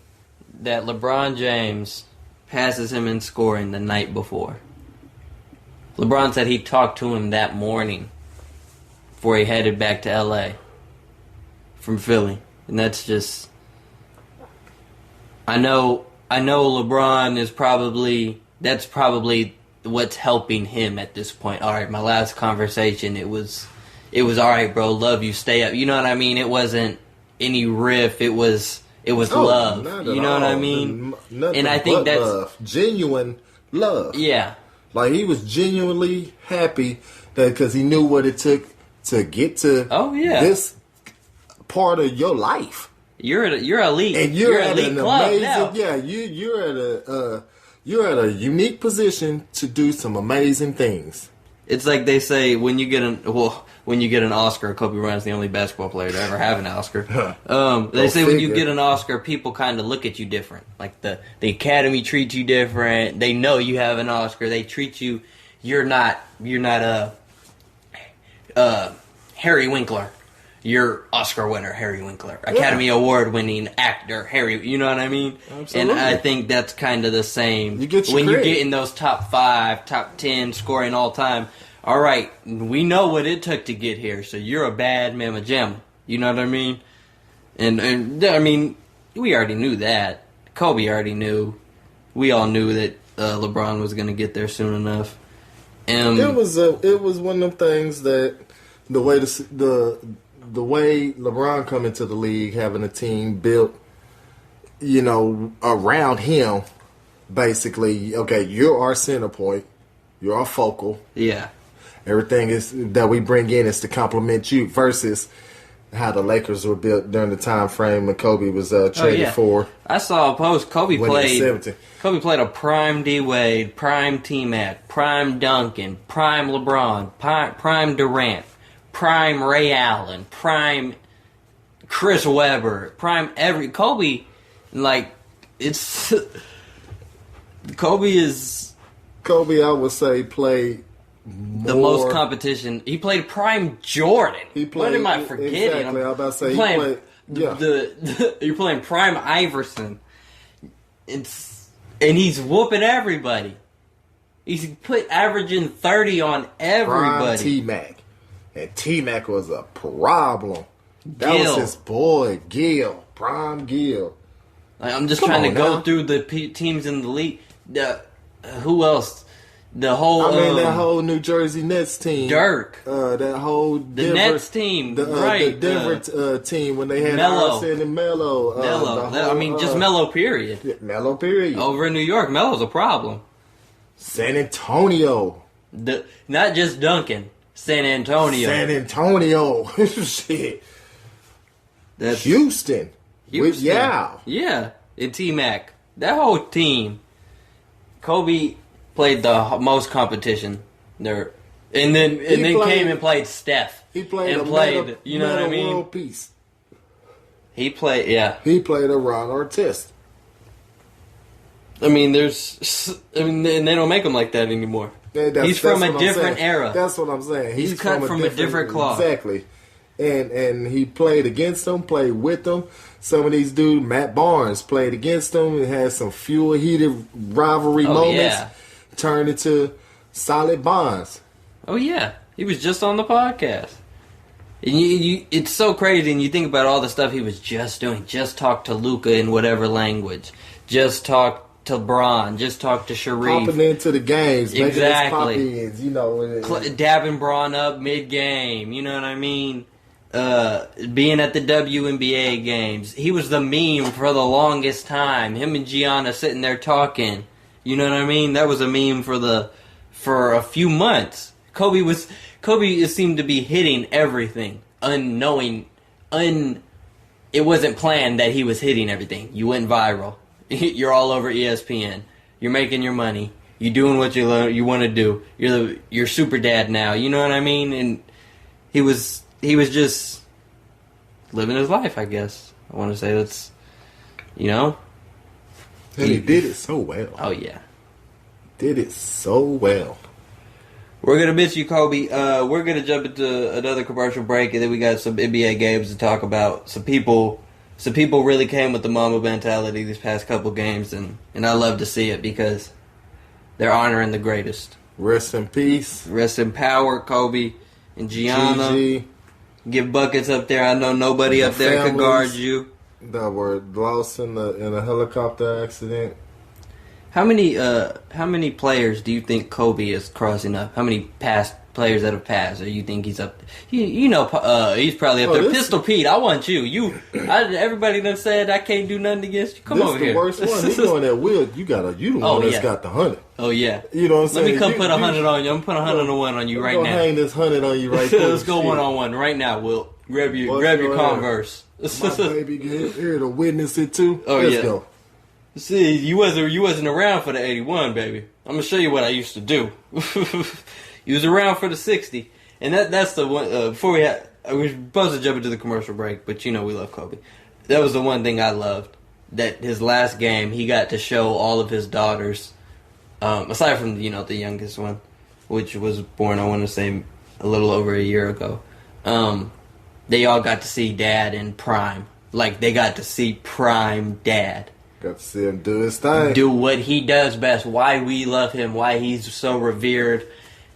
that LeBron James passes him in scoring the night before. LeBron said he talked to him that morning before he headed back to L.A. from Philly. And that's just... I know LeBron is that's probably what's helping him at this point. All right, my last conversation, it was all right, bro, love you, stay up. You know what I mean? It wasn't any riff. It was love. You know what I mean? And I think that's love. Genuine love. Yeah. Like, he was genuinely happy that because he knew what it took to get to this part of your life. You're elite. And you're at elite an club amazing now. Yeah, you're at a unique position to do some amazing things. It's like they say when you get an Oscar, Kobe Bryant's the only basketball player to ever have an Oscar. They say when you get an Oscar, people kind of look at you different. Like the Academy treats you different. They know you have an Oscar. They treat you. You're not Harry Winkler. You're Oscar winner Harry Winkler, Academy Award winning actor Harry. You know what I mean? Absolutely. And I think that's kind of the same. You get your when credit. you get in those top 5, top 10 scoring all time. All right, we know what it took to get here, so you're a bad mamma jamma. You know what I mean? And I mean, we already knew that. Kobe already knew. We all knew that LeBron was going to get there soon enough. It was one of them things that the way LeBron come into the league, having a team built, around him, basically. Okay, you're our center point. You're our focal. Yeah. Everything is that we bring in is to complement you versus how the Lakers were built during the time frame when Kobe was traded for. I saw a post. Kobe when he was 17. Kobe played a prime D Wade, prime T-Mac, prime Duncan, prime LeBron, prime Durant, prime Ray Allen, prime Chris Webber, prime Kobe. Like, it's Kobe, I would say, played the most competition. He played prime Jordan. What am I forgetting? Exactly. I was about to say you're playing prime Iverson. And he's whooping everybody. He's averaging 30 on everybody. Prime T-Mac. And T-Mac was a problem. That Gil. was his boy, Gil. Prime Gil. Like, I'm just trying to go through the teams in the league. Who else? The whole that whole New Jersey Nets team. Dirk. That whole the Nets team. The Denver team when they had Arson and Melo. Just Melo, period. Yeah, Melo, period. Over in New York, Melo's a problem. San Antonio. Not just Duncan. San Antonio. Shit. That's Houston. Yeah. And T-Mac. That whole team. Kobe played the most competition there, and then came and played Steph. He played you know what I mean? World Peace. He played a Ron Artest. I mean, and they don't make him like that anymore. He's from a different era. That's what I'm saying. He's cut from a different cloth. Exactly. And he played against them, played with them. Some of these dudes, Matt Barnes, played against them and had some heated rivalry moments. Yeah. Turned into solid bonds. Oh, yeah. He was just on the podcast. And it's so crazy, and you think about all the stuff he was just doing. Just talk to Luka in whatever language. Just talk to Bron. Just talk to Sharif. Popping into the games. Exactly. Making his pop-ins, dabbing Bron up mid-game. You know what I mean? Being at the WNBA games. He was the meme for the longest time. Him and Gianna sitting there talking. You know what I mean? That was a meme for a few months. Kobe seemed to be hitting everything, unknowing, it wasn't planned that he was hitting everything. You went viral. You're all over ESPN. You're making your money. You're doing what you want to do. You're super dad now. You know what I mean? And he was just living his life, I guess. I want to say that's, And he did it so well. Oh, yeah. Did it so well. We're going to miss you, Kobe. We're going to jump into another commercial break, and then we got some NBA games to talk about. Some people really came with the Mamba mentality these past couple games, and I love to see it because they're honoring the greatest. Rest in peace. Rest in power, Kobe and Gianna. Gigi. Get buckets up there. I know nobody up there could guard you. That were lost in a helicopter accident. How many players do you think Kobe is crossing up? How many past players that have passed, or you think he's up? He's probably up there. Pistol Pete, I want you. Everybody done said I can't do nothing against you. Come over here. This the worst one. He's doing that will. You the one that's got the 100. Oh yeah. You know what I'm saying? Let me come put 100 on you. I'm put 101 on you right now. Hang this 100 on you right now. Let's go 1-on-1 right now. Will grab your Converse. My baby here to witness it too. Oh Let's yeah. go. See, you wasn't around for the 81, baby. I'm gonna show you what I used to do. You was around for the 60, and that's the one. Before we were supposed to jump into the commercial break, but we love Kobe. That was the one thing I loved. That his last game, he got to show all of his daughters, aside from the youngest one, which was born I want to say a little over a year ago. They all got to see Dad in prime. Like they got to see prime Dad. Got to see him do his thing. Do what he does best. Why we love him. Why he's so revered.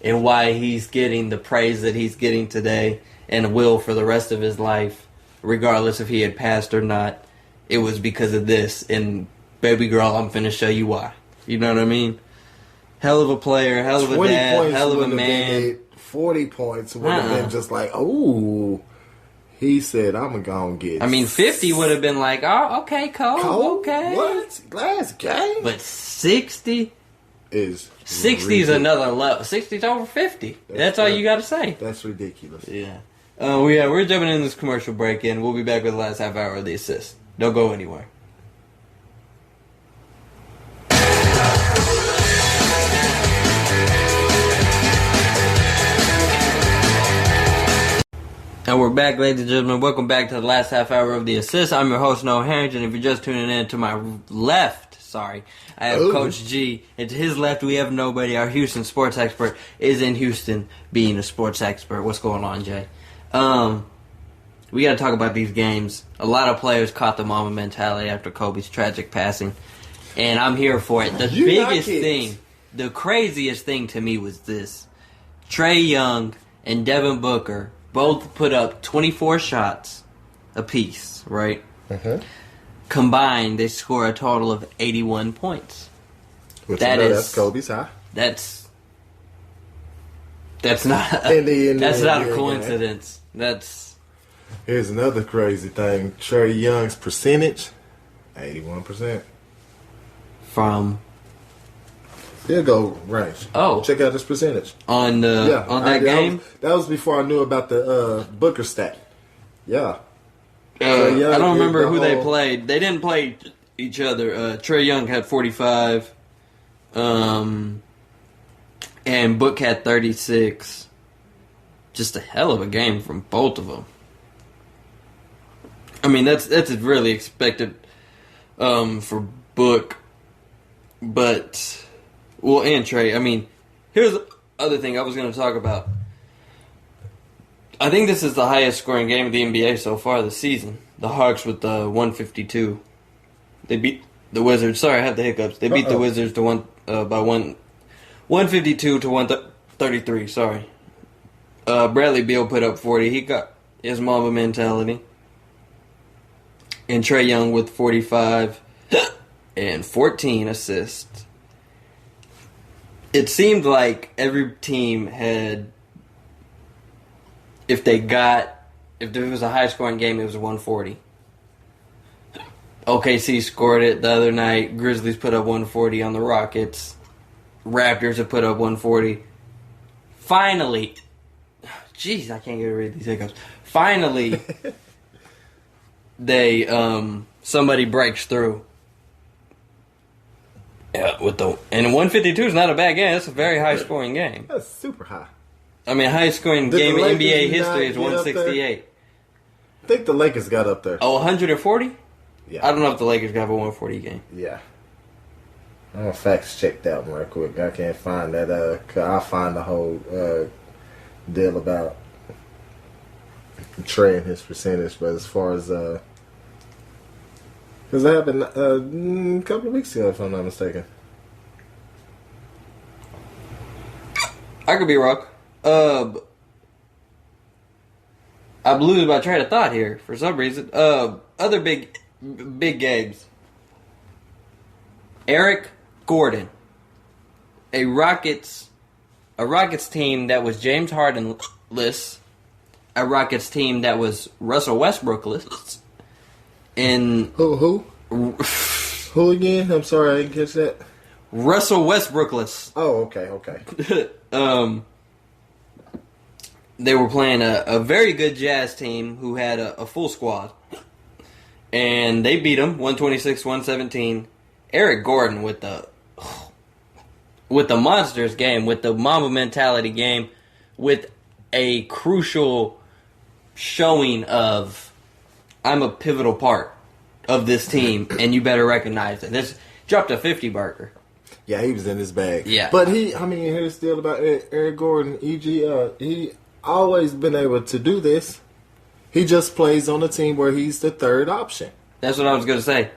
And why he's getting the praise that he's getting today. And will for the rest of his life. Regardless if he had passed or not. It was because of this. And baby girl, I'm finna show you why. You know what I mean? Hell of a player. Hell of a dad. Hell of a man. 40 points would have been just like, ooh. He said, I'm going to go and get 50 would have been like, oh, okay, Cole, okay. What? Last game? But 60 is 60 is another level. 60's over 50. That's all you got to say. That's ridiculous. Yeah. We're jumping in this commercial break, and we'll be back with the last half hour of the assist. Don't go anywhere. And we're back, ladies and gentlemen. Welcome back to the last half hour of the assist. I'm your host, Noah Harrington. If you're just tuning in, to my left, I have Coach G. And to his left, we have nobody. Our Houston sports expert is in Houston being a sports expert. What's going on, Jay? We got to talk about these games. A lot of players caught the mama mentality after Kobe's tragic passing. And I'm here for it. The biggest thing, the craziest thing to me was this. Trae Young and Devin Booker both put up 24 shots apiece, right? Mm-hmm. Combined, they score a total of 81 points. That's Kobe's high. That's not a coincidence. Here's another crazy thing. Trae Young's percentage, 81%. From field goal range. Oh, check out his percentage on that game. That was before I knew about the Booker stat. Yeah. I don't remember who they played. They didn't play each other. Trae Young had 45, and Book had 36. Just a hell of a game from both of them. I mean, that's really expected for Book, but and Trae. I mean, here's the other thing I was going to talk about. I think this is the highest scoring game of the NBA so far this season. The Hawks with the 152. They beat the Wizards. Sorry, I have the hiccups. They beat the Wizards to 152 to 133. Sorry. Bradley Beal put up 40. He got his Mamba mentality. And Trae Young with 45 and 14 assists. It seemed like every team had, if there was a high scoring game, it was a 140. OKC scored it the other night. Grizzlies put up 140 on the Rockets. Raptors have put up 140. Finally, jeez, I can't get rid of these hiccups. Finally, somebody breaks through. Yeah, and 152 is not a bad game. That's a very high scoring game. That's super high. I mean, high scoring game in NBA history is 168. I think the Lakers got up there. Oh, 140? Yeah. I don't know if the Lakers got a 140 game. Yeah. I'm going to fact check that one right quick. I can't find that. I'll find the whole deal about Trae and his percentage. But as far as... because that happened a couple of weeks ago, if I'm not mistaken. I could be wrong. I'm losing my train of thought here for some reason. Other big games. Eric Gordon, a Rockets team that was James Harden-less, a Rockets team that was Russell Westbrook-less, and who again? I'm sorry, I didn't catch that. Russell Westbrook-less. Oh, okay. They were playing a very good Jazz team who had a full squad, and they beat them 126-117. Eric Gordon with the Monsters game, with the Mamba mentality game, with a crucial showing of I'm a pivotal part of this team, and you better recognize it. This dropped a 50-burger. Yeah, he was in his bag. Yeah. But here's still about Eric Gordon, he always been able to do this. He just plays on a team where he's the third option. That's what I was going to say.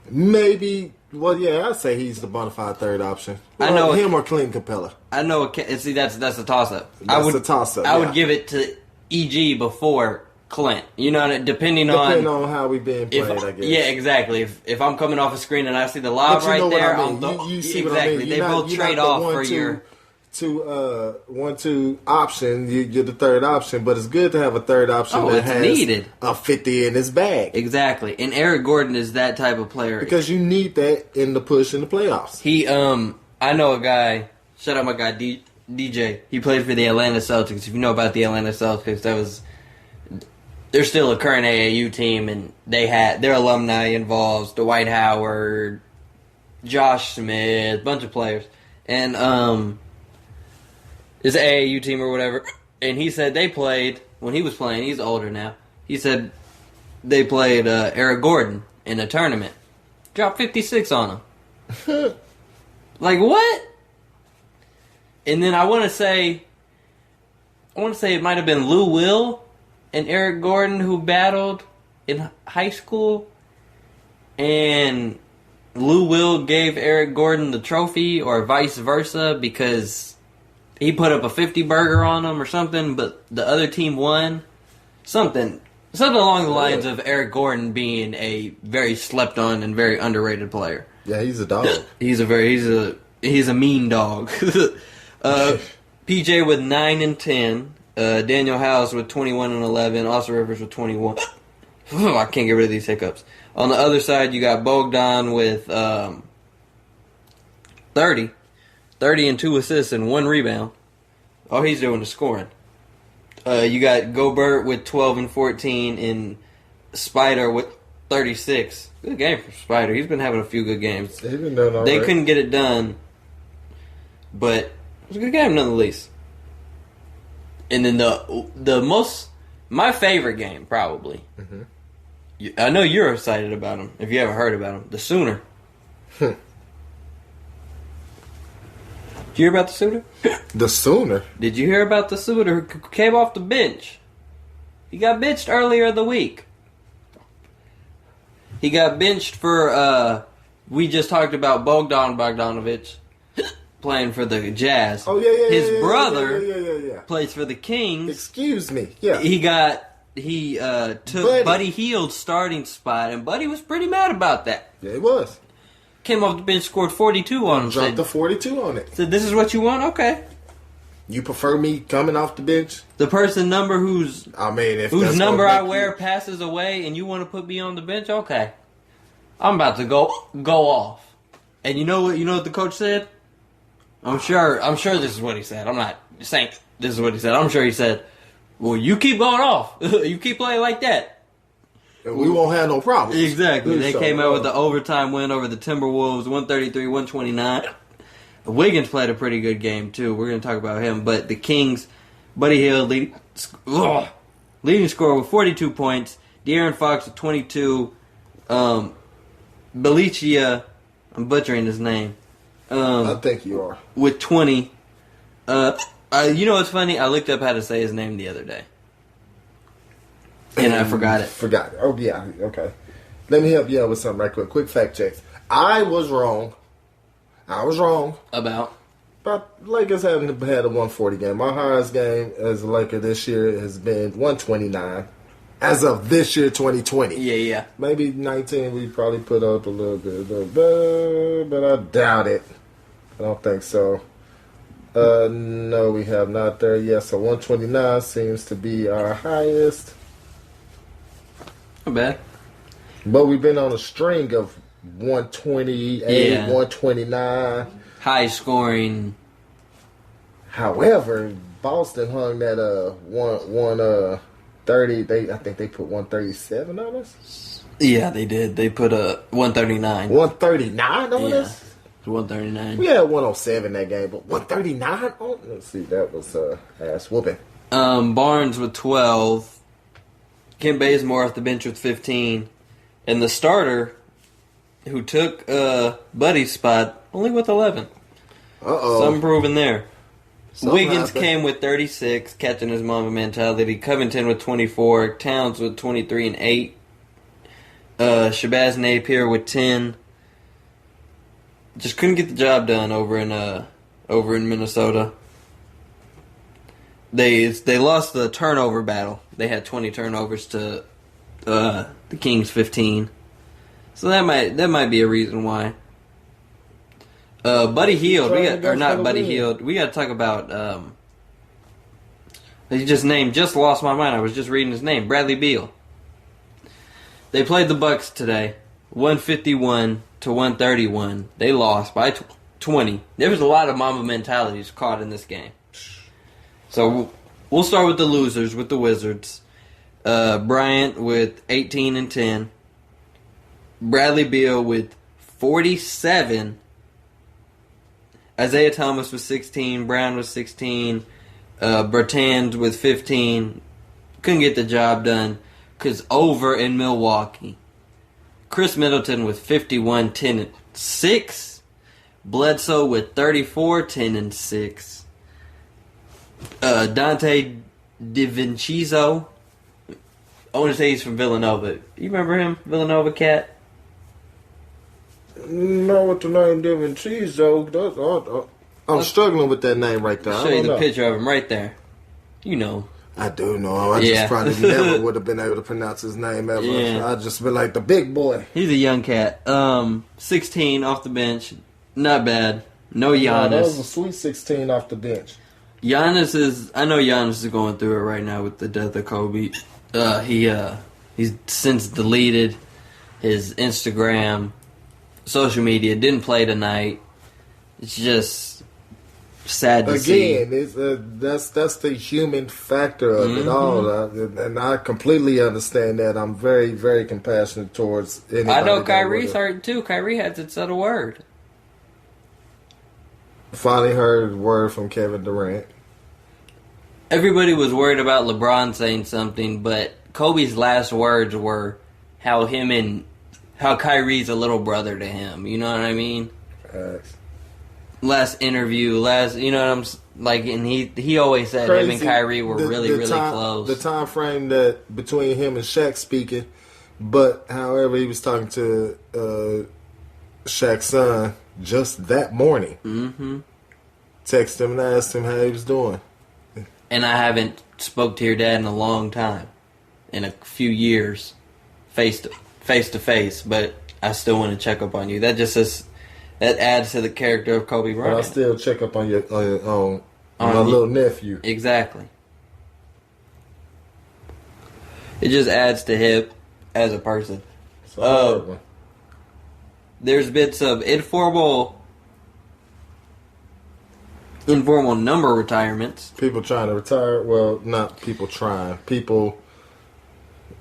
Maybe, well, yeah, I'd say he's the bona fide third option. Well, I know him or Clint Capella. I know. See, that's a toss-up. That's a toss-up. I would give it to EG before Clint. You know, depending on how we been played, I guess. Yeah, exactly. If I'm coming off a screen and I see the lob right there, you see what I mean. They both trade off for your 1-2 option. You're the third option, but it's good to have a third option that has needed. a 50 in his bag. Exactly, and Eric Gordon is that type of player because you need that in the push in the playoffs. He, I know a guy. Shout out my guy DJ. He played for the Atlanta Celtics. If you know about the Atlanta Celtics, they're still a current AAU team, and they had their alumni involves Dwight Howard, Josh Smith, a bunch of players, and it's an AAU team or whatever. And he said they played when he was playing. He's older now. He said they played Eric Gordon in a tournament, dropped 56 on him. Like what? And then I want to say it might have been Lou Will and Eric Gordon who battled in high school, and Lou Will gave Eric Gordon the trophy, or vice versa, because he put up a 50-burger on him or something, but the other team won. Something along the lines of Eric Gordon being a very slept-on and very underrated player. Yeah, he's a dog. He's a mean dog. PJ with 9 and 10. Daniel House with 21 and 11. Austin Rivers with 21. I can't get rid of these hiccups. On the other side, you got Bogdan with 30. 30 and 2 assists and 1 rebound. All he's doing is scoring. You got Gobert with 12 and 14 and Spider with 36. Good game for Spider. He's been having a few good games. He's been doing all They right. couldn't get it done, but it was a good game nonetheless. And then my favorite game probably. Mm-hmm. I know you're excited about him. If you haven't heard about him, the Sooner. Did you hear about the Sooner? The Sooner? Did you hear about the Sooner who came off the bench? He got benched earlier in the week. He got benched for, we just talked about Bogdanovich playing for the Jazz. Oh, yeah. His brother plays for the Kings. Excuse me. Yeah. He took Buddy Hield's starting spot, and Buddy was pretty mad about that. Yeah, he was. Came off the bench, scored 42 on him. Dropped the 42 on it. Said, this is what you want? Okay. You prefer me coming off the bench? The person number whose number I wear passes away, and you want to put me on the bench? Okay. I'm about to go off. And you know what the coach said? I'm sure this is what he said. I'm not saying this is what he said. I'm sure he said, well, you keep going off. You keep playing like that. We won't have no problems. Exactly. They came out with the overtime win over the Timberwolves, 133-129. Wiggins played a pretty good game, too. We're going to talk about him. But the Kings, Buddy Hield, leading scorer with 42 points. De'Aaron Fox with 22. Belichia, I'm butchering his name. I think you are. With 20. You know what's funny? I looked up how to say his name the other day. And I forgot it. Oh, yeah. Okay. Let me help you out with something right quick. Quick fact checks. I was wrong. About? But Lakers haven't had a 140 game. My highest game as a Laker this year has been 129. As of this year, 2020. Yeah. Maybe 19 we probably put up a little bit, but I doubt it. I don't think so. No, we have not there yet. So 129 seems to be our highest. Not bad. But we've been on a string of 128, 129. High scoring. However, Boston hung that 130. I think they put 137 on us. Yeah, they did. They put a 139. 139 on us? 139. We had 107 that game, but 139 on. Let's see, that was ass whooping. Barnes with 12. Kent Bazemore off the bench with 15. And the starter, who took Buddy's spot, only with 11. Some improving there. Wiggins came with 36, catching his mama mentality. Covington with 24. Towns with 23 and 8. Shabazz Napier with 10. Just couldn't get the job done over in Minnesota. They lost the turnover battle. They had 20 turnovers to the Kings 15. So that might be a reason why. Buddy Hield, We got to talk about. He just lost my mind. I was just reading his name, Bradley Beal. They played the Bucks today, 151 to 131. They lost by 20. There was a lot of Mamba mentalities caught in this game. So we'll start with the losers, with the Wizards. Bryant with 18 and 10. Bradley Beal with 47. Isaiah Thomas with 16. Brown with 16. Bertans with 15. Couldn't get the job done because over in Milwaukee. Chris Middleton with 51, 10 and 6. Bledsoe with 34, 10 and 6. Dante DiVincenzo. I want to say he's from Villanova. You remember him? Villanova cat? No, what the name DiVincenzo. I'm struggling with that name right there. I'll show you the picture of him right there. You know. I do know. I just probably never would have been able to pronounce his name ever. Yeah. I'd just been like the big boy. He's a young cat. 16 off the bench. Not bad. No Giannis. That was a sweet 16 off the bench. I know Giannis is going through it right now with the death of Kobe. He's since deleted his Instagram, social media. Didn't play tonight. It's just sad to see. Again, that's the human factor of it all, and I completely understand that. I'm very, very compassionate towards anybody. I know Kyrie's hurt too. Kyrie hasn't said a word. Finally heard word from Kevin Durant. Everybody was worried about LeBron saying something, but Kobe's last words were how Kyrie's a little brother to him. You know what I mean? Last interview, you know what I'm like, and he always said him and Kyrie were really close. The time frame that between him and Shaq speaking, but however he was talking to Shaq's son just that morning. Mm-hmm. Texted him and asked him how he was doing. And I haven't spoke to your dad in a long time, in a few years, face to face. But I still want to check up on you. That just that adds to the character of Kobe Bryant. But I still check up on my little nephew. Exactly. It just adds to him as a person. There's bits of informal number retirements. People trying to retire. Well, not people trying. People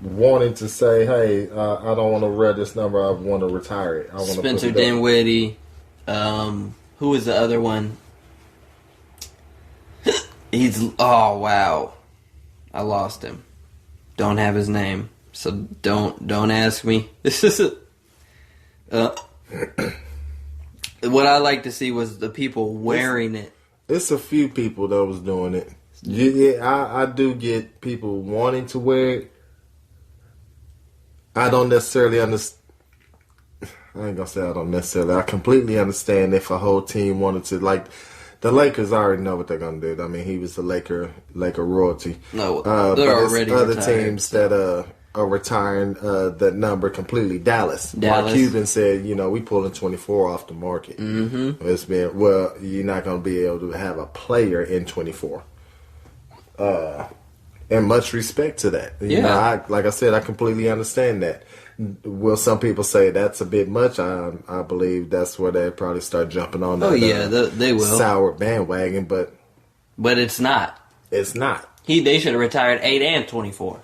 wanting to say, "Hey, I don't want to wear this number. I want to retire it." Spencer Dinwiddie. Who was the other one? Oh wow, I lost him. Don't have his name, so don't ask me. This is what I like to see was the people wearing it. It's a few people that was doing it. Yeah, I do get people wanting to wear it. I don't necessarily understand. I ain't gonna say I don't necessarily. I completely understand if a whole team wanted to. Like The Lakers already know what they're going to do. I mean, he was the Laker royalty. No, but they're already other retired, teams that are retiring that number completely. Dallas. Mark Dallas. Cuban said, we pulling 24 off the market. Mm-hmm. It's been, you're not going to be able to have a player in 24. And much respect to that. Like I said, I completely understand that. Will some people say that's a bit much? I believe that's where they probably start jumping on that. They will. Sour bandwagon, but it's not. It's not. They should have retired 8 and 24.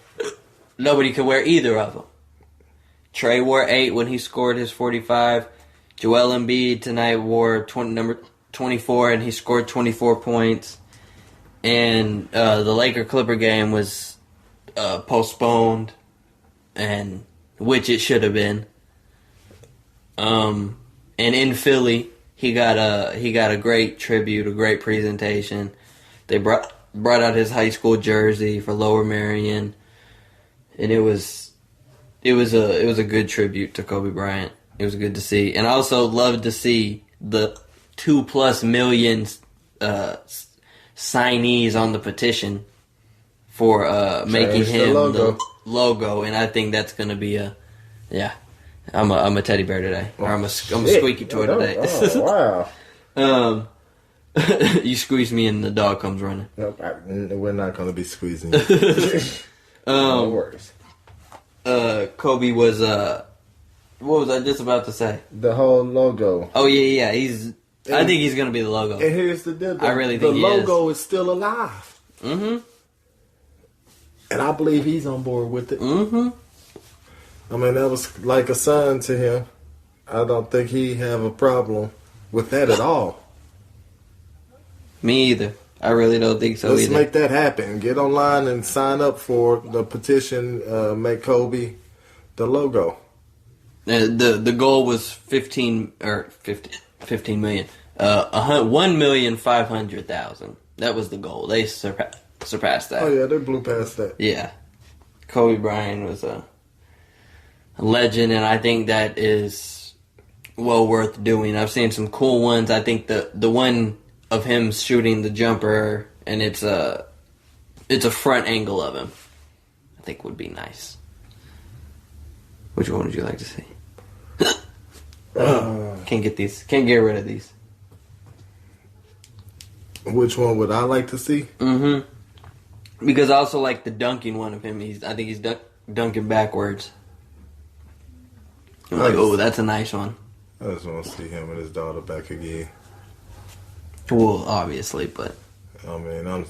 Nobody could wear either of them. Trey wore 8 when he scored his 45. Joel Embiid tonight wore number 24 and he scored 24 points. And the Laker-Clipper game was postponed, and which it should have been. And in Philly, he got a great tribute, a great presentation. They brought out his high school jersey for Lower Merion, and it was a good tribute to Kobe Bryant. It was good to see, and I also loved to see the 2+ million signees on the petition for making him the logo, and I think that's going to be I'm a teddy bear today, or I'm a squeaky toy today. Oh, wow. You squeeze me and the dog comes running. Nope, we're not going to be squeezing you. No worries. Kobe was what was I just about to say? The whole logo. Oh yeah. I think he's going to be the logo. And here's the deal. I really think the logo is still alive. Mm-hmm. And I believe he's on board with it. Mm-hmm. I mean, that was like a son to him. I don't think he have a problem with that at all. Me either. I really don't think so Let's either. make that happen. Get online and sign up for the petition. Make Kobe the logo. The goal was 15 million. 1,500,000. That was the goal. They surpassed that. Oh yeah, they blew past that. Yeah, Kobe Bryant was a legend, and I think that is well worth doing. I've seen some cool ones. I think the one of him shooting the jumper, and it's a front angle of him, I think would be nice. Which one would you like to see? Can't get rid of these. Which one would I like to see? Mm-hmm. Because I also like the dunking one of him. I think he's dunking backwards. I'm like, oh, that's a nice one. I just want to see him and his daughter back again. Well, obviously, but I mean, I'm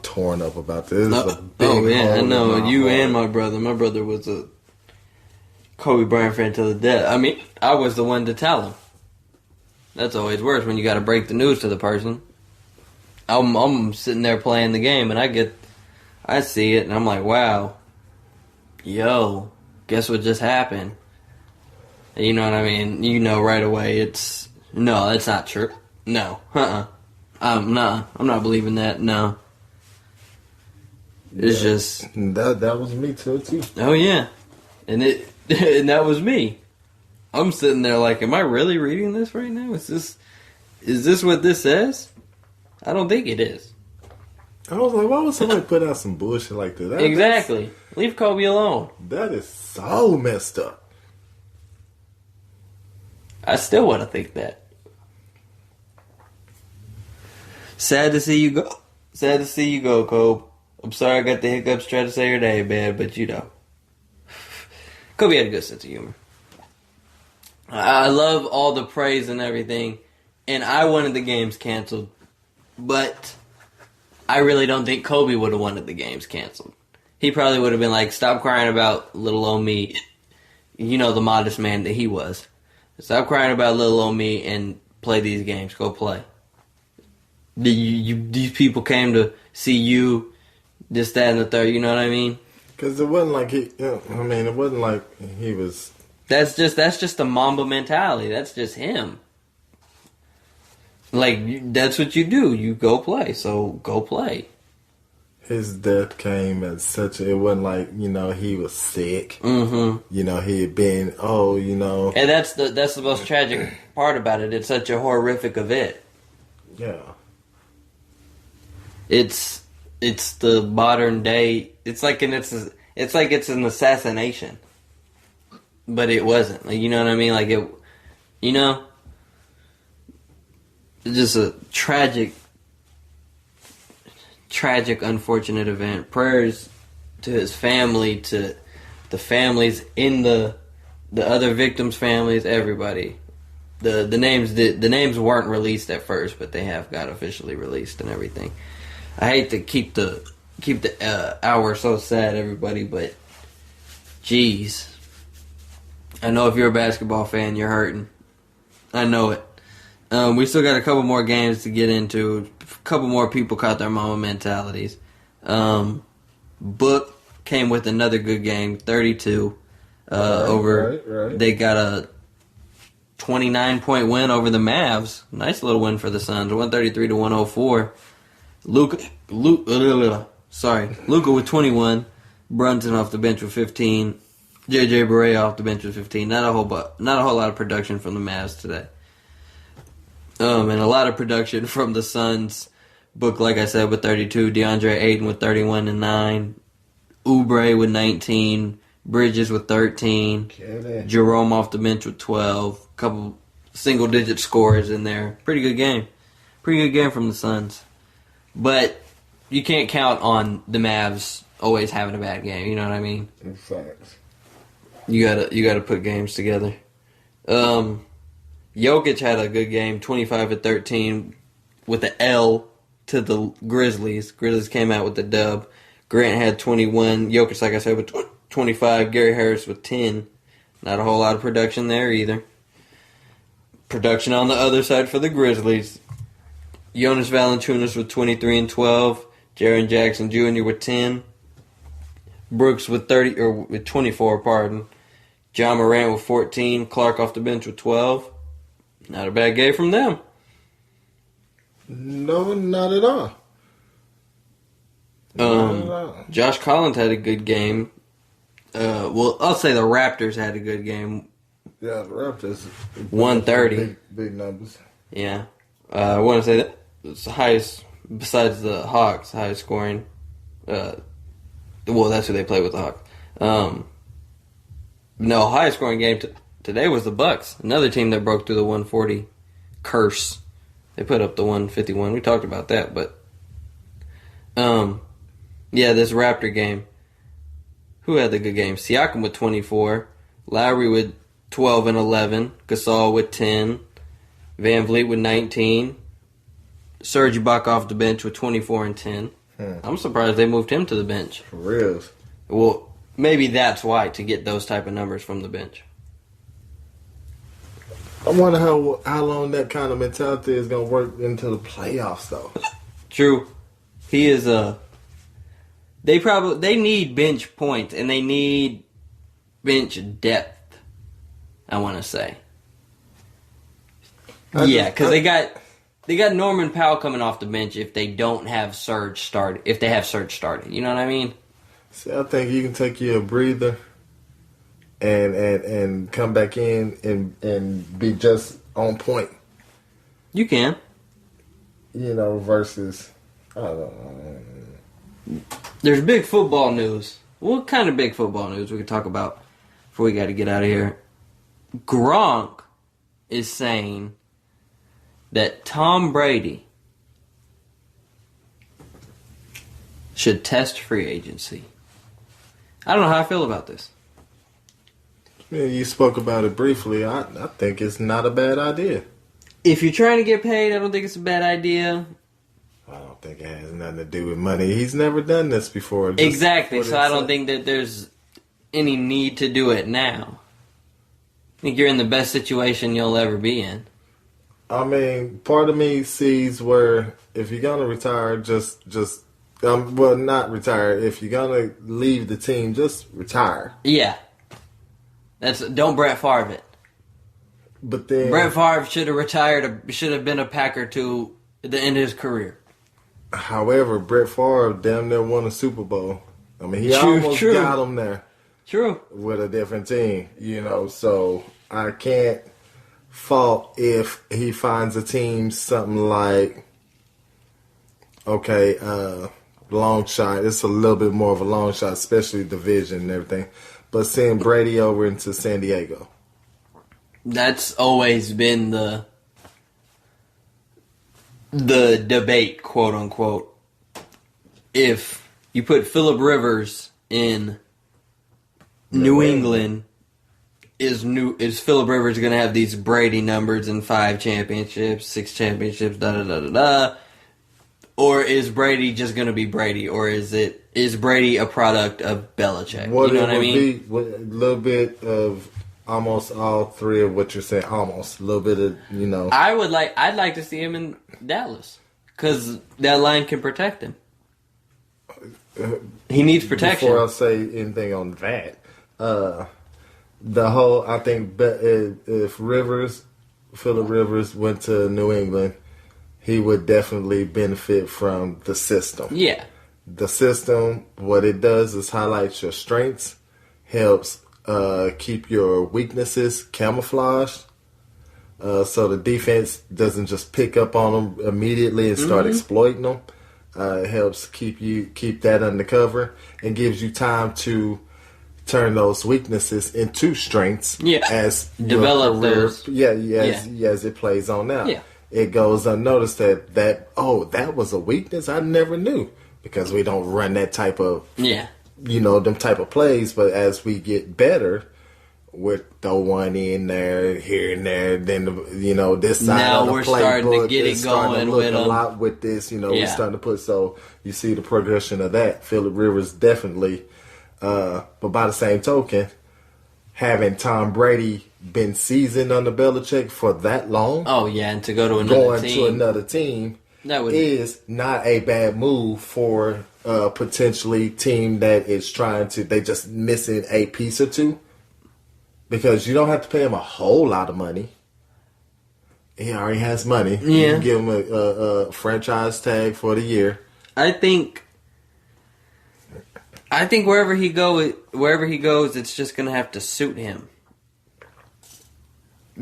torn up about this. I know you and my brother. My brother was a Kobe Bryant fan till the death. I mean, I was the one to tell him. That's always worse when you got to break the news to the person. I'm sitting there playing the game, and I see it, and I'm like, wow, yo, guess what just happened? You know what I mean? You know right away. That's not true. No, I'm not believing that. No, it's just that was me too. Oh yeah, and that was me. I'm sitting there like, am I really reading this right now? Is this what this says? I don't think it is. I was like, why would somebody put out some bullshit like that? Exactly. Leave Kobe alone. That is so messed up. I still want to think that. Sad to see you go. Sad to see you go, Kobe. I'm sorry I got the hiccups trying to say your name, man, but you know. Kobe had a good sense of humor. I love all the praise and everything, and I wanted the games canceled, but I really don't think Kobe would have wanted the games canceled. He probably would have been like, stop crying about little old me. You know, the modest man that he was. Stop crying about little old me and play these games. Go play. These people came to see you, this, that, and the third. You know what I mean? Because it wasn't like it wasn't like he was. That's just the Mamba mentality. That's just him. Like, that's what you do. You go play. So go play. His death came at it wasn't like, he was sick. Mm-hmm. He had been, And that's the most tragic part about it. It's such a horrific event. Yeah. It's the modern day. It's like it's an assassination, but it wasn't. Like, you know what I mean? Like it, you know, it's just a tragic, unfortunate event. Prayers to his family, to the families in the other victims' families, everybody. The names weren't released at first, but they have got officially released and everything. I hate to keep the hour so sad, everybody, but jeez, I know if you're a basketball fan, you're hurting. I know it. We still got a couple more games to get into. A couple more people caught their mama mentalities. Book came with another good game, 32 over. Right. They got a 29-point win over the Mavs. Nice little win for the Suns, 133-104. Luka with 21, Brunson off the bench with 15, JJ Barea off the bench with 15. Not a whole lot of production from the Mavs today. And a lot of production from the Suns. Book, like I said, with 32, DeAndre Ayton with 31 and 9, Oubre with 19, Bridges with 13, Jerome off the bench with 12, a couple single-digit scores in there. Pretty good game from the Suns. But you can't count on the Mavs always having a bad game. You know what I mean? In fact, you gotta put games together. Jokic had a good game, 25-13, with the L to the Grizzlies. Grizzlies came out with the dub. Grant had 21. Jokic, like I said, with 25. Gary Harris with 10. Not a whole lot of production there either. Production on the other side for the Grizzlies. Jonas Valanciunas with 23 and 12. Jaren Jackson Jr. with 10. Brooks with 24, pardon. John Morant with 14. Clark off the bench with 12. Not a bad game from them. No, not at all. Josh Collins had a good game. I'll say the Raptors had a good game. Yeah, the Raptors. 130. Big numbers. Yeah. I want to say that it's the highest, besides the Hawks, highest scoring. That's who they play with, the Hawks. Highest scoring game today was the Bucks. Another team that broke through the 140 curse. They put up the 151. We talked about that, but this Raptor game. Who had the good game? Siakam with 24, Lowry with 12 and 11, Gasol with 10, Van Vliet with 19, Serge Ibaka off the bench with 24 and 10. I'm surprised they moved him to the bench. For real. Well, maybe that's why, to get those type of numbers from the bench. I wonder how long that kind of mentality is going to work into the playoffs, though. True. He is They need bench points, and they need bench depth, I want to say. Because they got Norman Powell coming off the bench if they don't have Serge started. If they have Serge started, you know what I mean? See, I think you can take you a breather and come back in and be just on point. You can. Versus, I don't know. There's big football news. What kind of big football news we could talk about before we got to get out of here? Gronk is saying that Tom Brady should test free agency. I don't know how I feel about this. Yeah, you spoke about it briefly. I think it's not a bad idea. If you're trying to get paid, I don't think it's a bad idea. I don't think it has nothing to do with money. He's never done this before. Exactly, so I don't think that there's any need to do it now. I think you're in the best situation you'll ever be in. I mean, part of me sees where if you're going to retire, not retire. If you're going to leave the team, just retire. Yeah. Don't Brett Favre it. But then Brett Favre should have retired, should have been a Packer to the end of his career. However, Brett Favre damn near won a Super Bowl. I mean, he almost got him there. True. With a different team, so I can't fault if he finds a team something like, okay, long shot. It's a little bit more of a long shot, especially division and everything. But seeing Brady over into San Diego. That's always been the debate, quote unquote. If you put Phillip Rivers in New England, is Phillip Rivers going to have these Brady numbers in 5 championships, 6 championships, da da da da da? Or is Brady just going to be Brady? Or is Brady a product of Belichick? What you know what I mean? Be a little bit of almost all three of what you're saying. Almost a little bit of, you know. I'd like to see him in Dallas because that line can protect him. He needs protection. Before I say anything on that, I think if Phillip Rivers went to New England, he would definitely benefit from the system. Yeah. The system, what it does is highlights your strengths, helps keep your weaknesses camouflaged, so the defense doesn't just pick up on them immediately and start exploiting them. It helps keep that undercover and gives you time to turn those weaknesses into strengths. Yeah, as develop those. As it plays on out. Yeah. It goes unnoticed that was a weakness I never knew, because we don't run that type of them type of plays. But as we get better, we'll throw one in there, here and there. Then this side now of the we're playbook starting to get it starting going to look with a them. lot with this. We're starting to put. So you see the progression of that. Phillip Rivers definitely, but by the same token, having Tom Brady been seasoned under Belichick for that long. Oh yeah, and to go to another team is not a bad move for potentially team that is trying to. They just missing a piece or two. Because you don't have to pay him a whole lot of money. He already has money. Yeah. You can give him a franchise tag for the year. I think wherever he goes, it's just gonna have to suit him.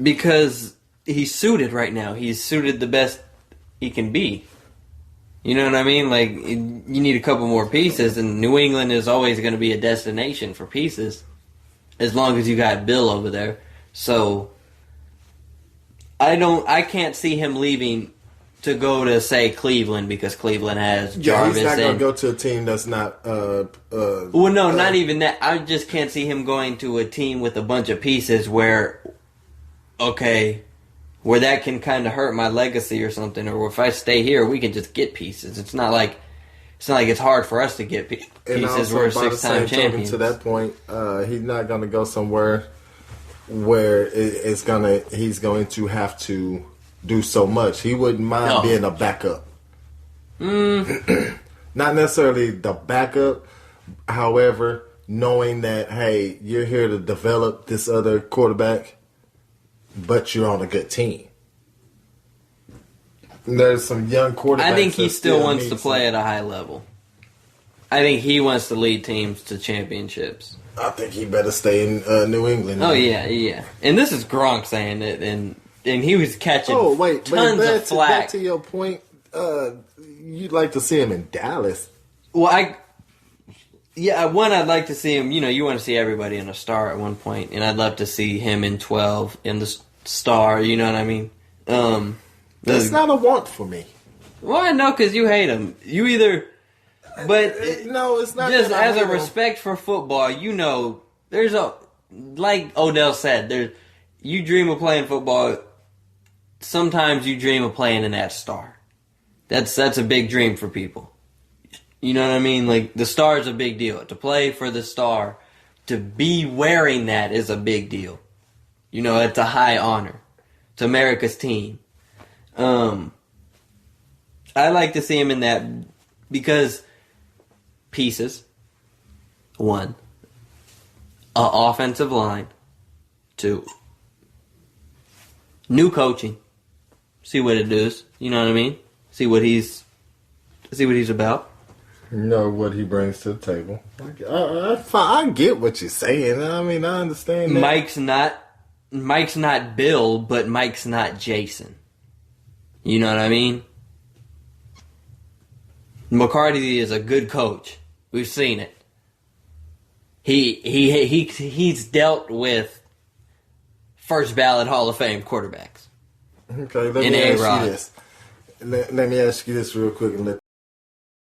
Because he's suited right now. He's suited the best he can be. You know what I mean? Like, you need a couple more pieces, and New England is always going to be a destination for pieces. As long as you got Bill over there. So I can't see him leaving to go to, say, Cleveland, because Cleveland has Jarvis. He's not going to go to a team that's not well, no, not even that. I just can't see him going to a team with a bunch of pieces where that can kind of hurt my legacy or something, or if I stay here, we can just get pieces. It's not like it's hard for us to get pieces. We're 6-time champions. To that point, he's not going to go somewhere where he's going to have to do so much. He wouldn't mind being a backup. Not necessarily the backup. However, knowing that, hey, you're here to develop this other quarterback, but you're on a good team. There's some young quarterbacks. I think he still wants to play at a high level. I think he wants to lead teams to championships. I think he better stay in New England. Oh, yeah. And this is Gronk saying it, and he was catching tons of flack. Back to your point, you'd like to see him in Dallas. Well, I'd like to see him, you want to see everybody in a star at one point, and I'd love to see him in 12 in the star, you know what I mean? That's not a want for me. Well, no, because you hate him. You either... But no, it's not. Just as a respect for football, there's like Odell said, you dream of playing football. Sometimes you dream of playing in that star. That's a big dream for people. You know what I mean? Like, the star is a big deal. To play for the star, to be wearing that is a big deal. It's a high honor. It's America's team. I like to see him in that because pieces. 1, a offensive line. 2, new coaching. See what it does. You know what I mean? See what he's about. What he brings to the table. I get what you're saying. I mean, I understand that. Mike's not Mike's not Bill, but Mike's not Jason. You know what I mean? McCarthy is a good coach. We've seen it. He's dealt with first ballot Hall of Fame quarterbacks. Okay, let me ask you this real quick and let